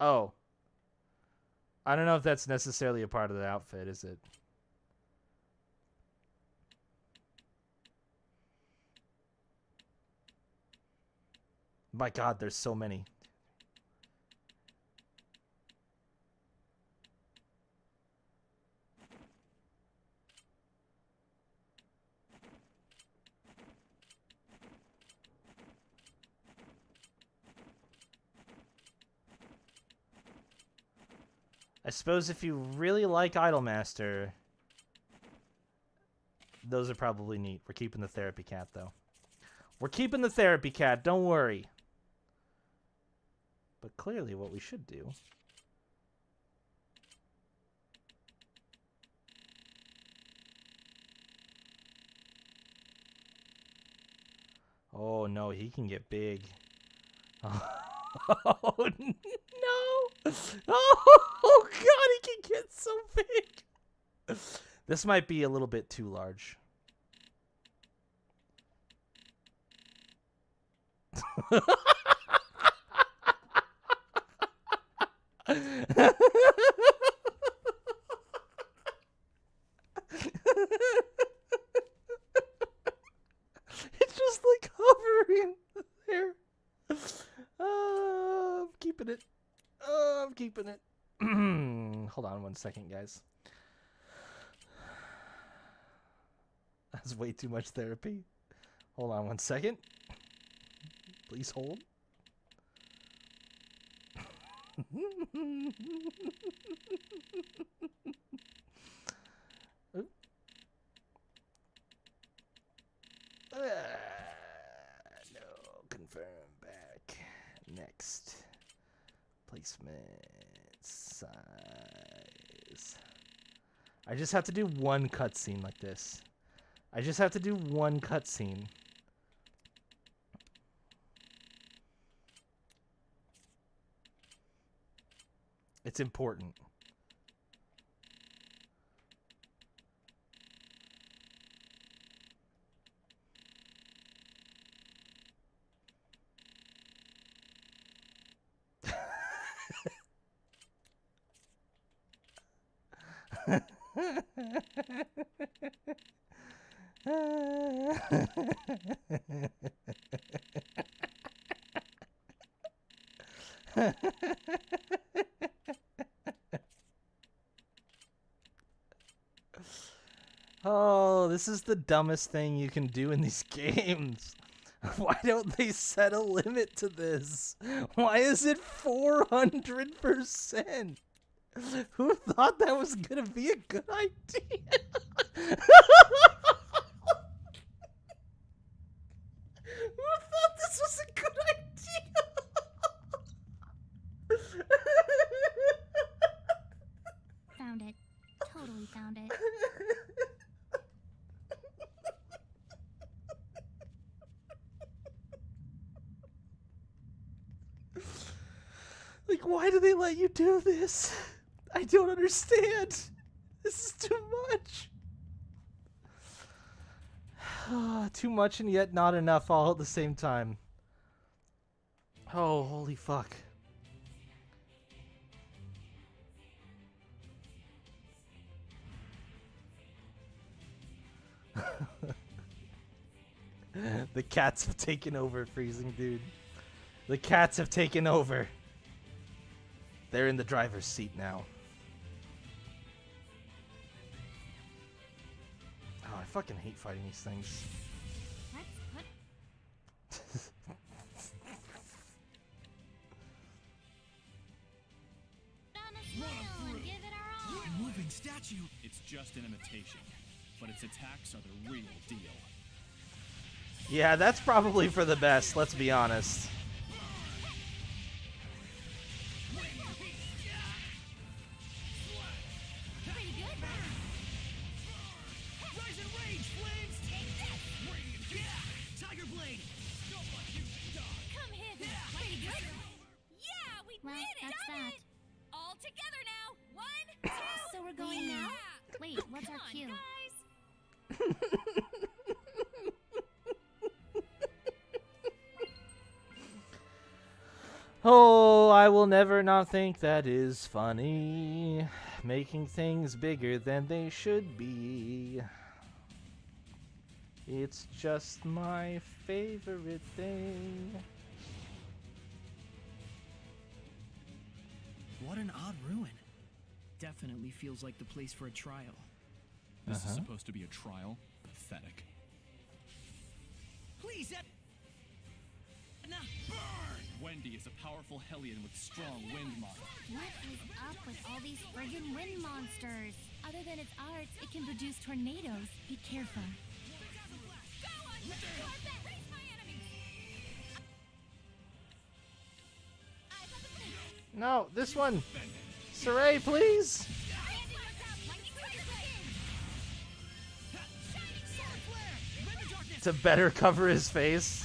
Oh. I don't know if that's necessarily a part of the outfit, is it? My god, there's so many. I suppose if you really like Idolmaster, those are probably neat. We're keeping the therapy cat, though. We're keeping the therapy cat, don't worry. But clearly what we should do... Oh no, he can get big. Oh no! Oh god, he can get so big! This might be a little bit too large. keeping it. Oh, I'm keeping it. Hold on 1 second, guys. That's way too much therapy. Hold on 1 second. Please hold. Oop. No, confirm back. Next. Placement. Size. I just have to do one cutscene like this. I just have to do one cutscene. It's important. Oh, this is the dumbest thing you can do in these games. Why don't they set a limit to this? Why is it 400%? Who thought that was gonna be a good idea? Who thought this was a good idea? Found it. Totally found it. Like, why do they let you do this? I don't understand. This is too much. Too much and yet not enough all at the same time. Oh, holy fuck. The cats have taken over, Freezing Dude. The cats have taken over. They're in the driver's seat now. Oh, I fucking hate fighting these things. Moving statue. It's just an imitation, but its attacks are the real deal. Yeah, that's probably for the best, let's be honest. Well, that's that. All together now. 1, 2. So we're going now? Wait, what's Come our on, cue? Oh, I will never not think that is funny. Making things bigger than they should be. It's just my favorite thing. What an odd ruin. Definitely feels like the place for a trial. This is supposed to be a trial? Pathetic. Please, Edna, burn! Wendy is a powerful Hellion with strong wind model. What is up with all these friggin' wind monsters? Other than its arts, it can produce tornadoes. Be careful. No, this one. Saray, please. To better cover his face.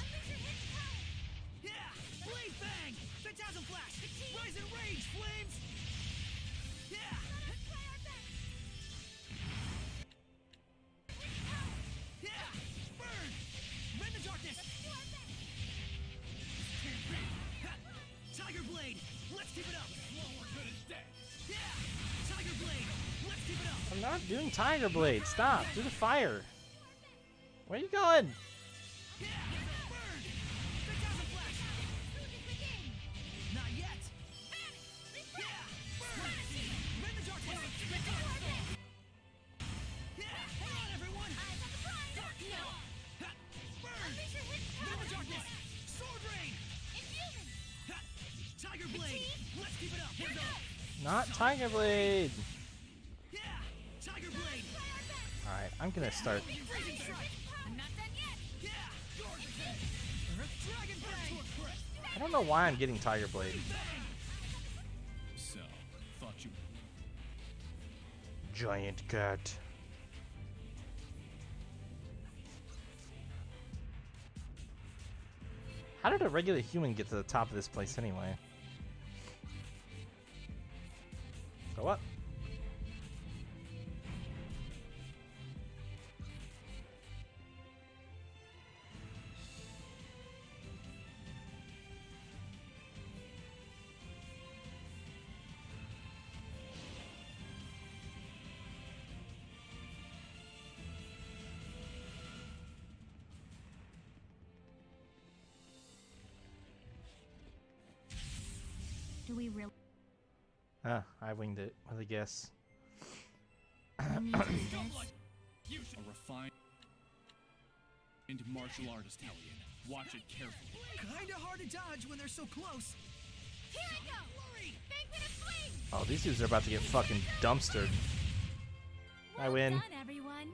I'm not doing Tiger Blade. Stop. Do the fire. Where are you going? Not yet. Not Tiger Blade! Yeah! Tiger Blade! Alright, I'm gonna start. I'm not done yet. Earth Dragon Fang! I don't know why I'm getting Tiger Blade. So, thought you. Giant cat. How did a regular human get to the top of this place anyway? Go up. Do we really I winged it with a guess. need to do this? A refined martial artist, Hellion. Watch it carefully. Kinda hard to dodge when they're so close. Here I go. Banquet of Flame. Oh, these dudes are about to get fucking dumpstered. I Well win. done, everyone.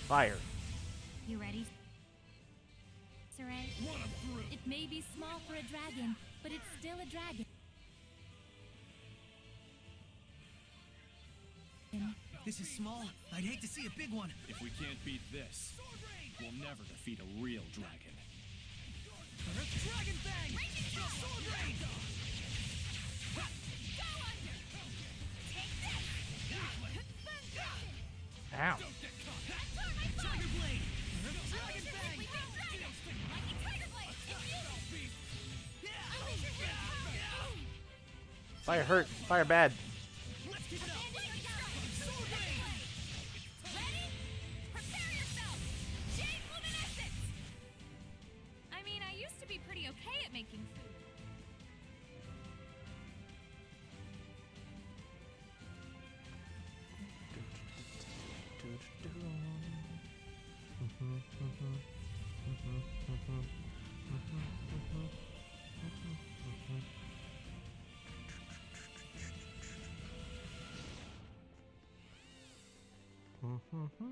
Fire. You ready, Saray? It may be small for a dragon, but it's still a dragon. This is small. I'd hate to see a big one. If we can't beat this, we'll never defeat a real dragon. Earth Dragon Fang! Sword Rain! Ow. Tiger Blade! Earth Dragon Fang! Fire hurt. Fire bad. Let's keep it up! Sword Rain! Ready? Prepare yourself. Jade Luminescence. I mean, I used to be pretty okay at making food.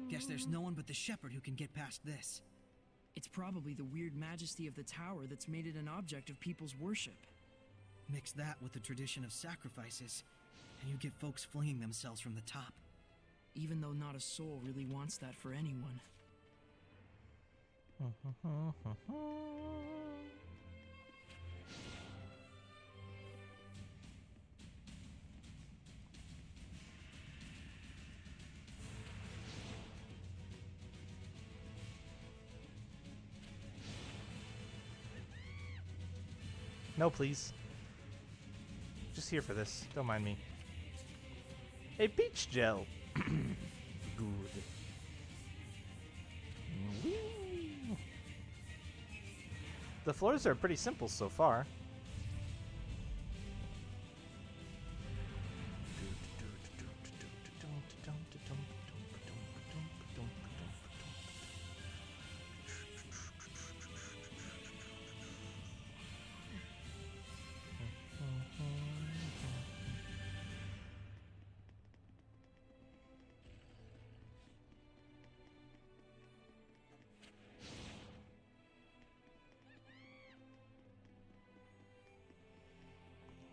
Guess there's no one but the shepherd who can get past this. It's probably the weird majesty of the tower that's made it an object of people's worship. Mix that with the tradition of sacrifices, and you get folks flinging themselves from the top. Even though not a soul really wants that for anyone. No, please. Just here for this. Don't mind me. A peach gel. Good. Whee! The floors are pretty simple so far.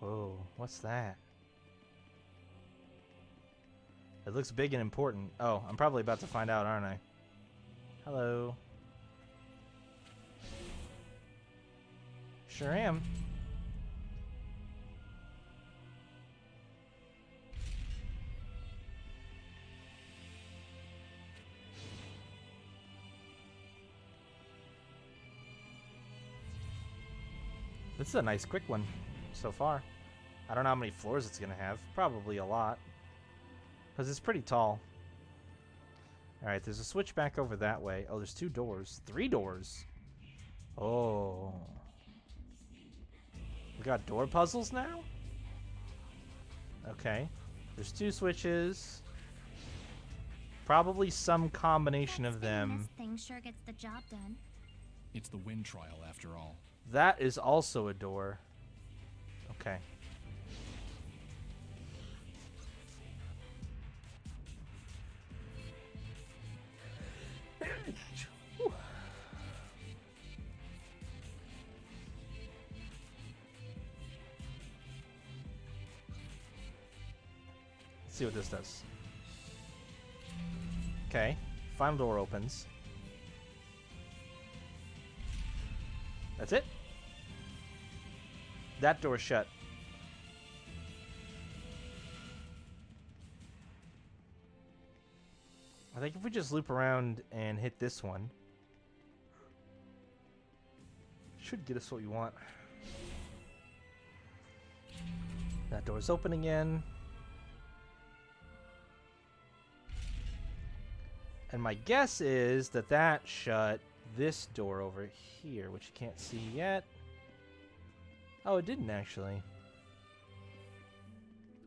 Whoa, what's that? It looks big and important. Oh, I'm probably about to find out, aren't I? Hello. Sure am. This is a nice quick one so far. I don't know how many floors it's gonna have. Probably a lot. Because it's pretty tall. Alright, there's a switch back over that way. Oh, there's 2 doors. 3 doors. Oh. We got door puzzles now? Okay. There's 2 switches. Probably some combination of them. This thing sure gets the job done. It's the wind trial, after all. That is also a door. Okay. Let's see what this does. Okay. Final door opens. That's it? That door's shut. I think if we just loop around and hit this one, should get us what we want. That door's open again. And my guess is that that shut this door over here, which you can't see yet. Oh, it didn't actually.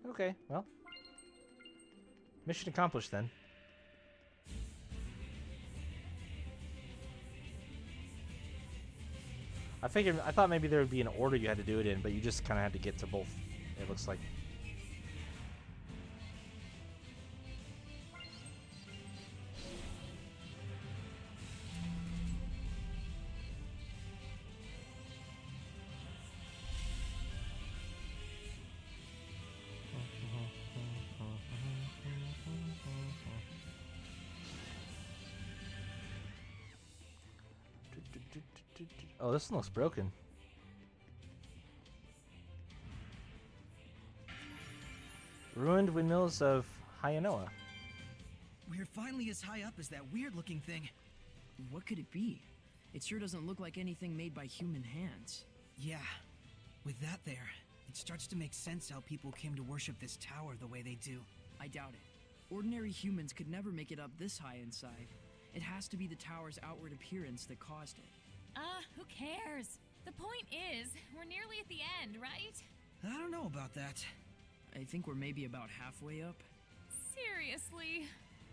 Okay, well. Mission accomplished then. I thought maybe there would be an order you had to do it in, but you just kind of had to get to both, it looks like. Oh, this one looks broken. Ruined windmills of Hayanoa. We're finally as high up as that weird-looking thing. What could it be? It sure doesn't look like anything made by human hands. Yeah. With that there, it starts to make sense how people came to worship this tower the way they do. I doubt it. Ordinary humans could never make it up this high inside. It has to be the tower's outward appearance that caused it. Who cares? The point is, we're nearly at the end, right? I don't know about that. I think we're maybe about halfway up. Seriously?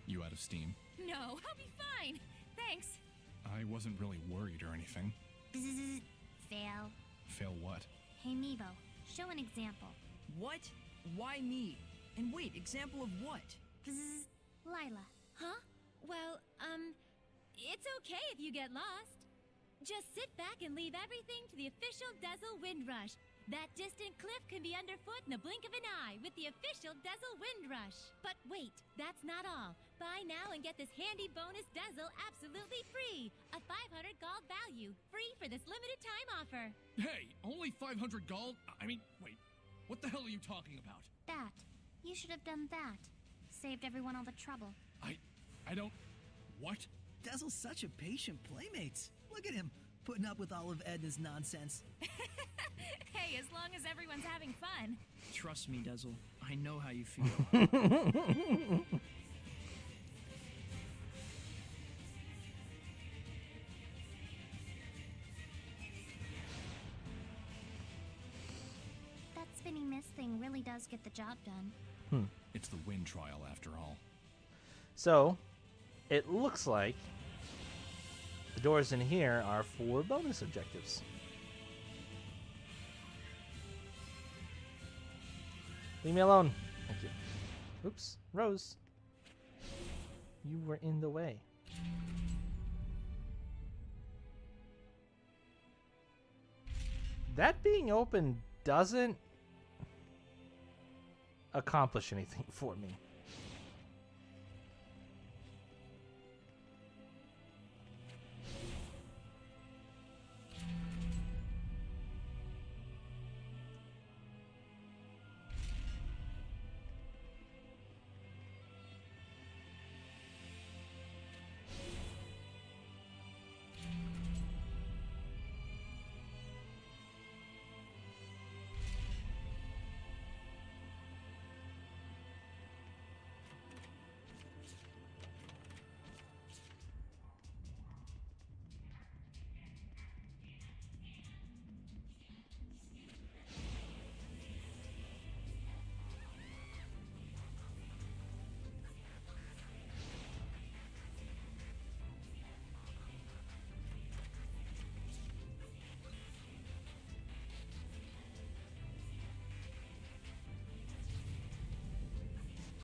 You out of steam? No, I'll be fine. Thanks. I wasn't really worried or anything. Bzzz. Fail. Fail what? Hey, Mevo, show an example. What? Why me? And wait, example of what? Bzzz. Lila. Huh? Well, it's okay if you get lost. Just sit back and leave everything to the official Dazzle Windrush. That distant cliff can be underfoot in the blink of an eye with the official Dazzle Windrush. But wait, that's not all. Buy now and get this handy bonus Dazzle absolutely free. A 500 gold value, free for this limited time offer. Hey, only 500 gold? I mean, wait, what the hell are you talking about? That. You should have done that. Saved everyone all the trouble. I don't... What? Dazzle's such a patient playmate. Look at him, putting up with all of Edna's nonsense. Hey, as long as everyone's having fun. Trust me, Dazzle. I know how you feel. That spinning mist thing really does get the job done. It's the wind trial, after all. So, it looks like the doors in here are for bonus objectives. Leave me alone. Thank you. Oops. Rose. You were in the way. That being open doesn't accomplish anything for me.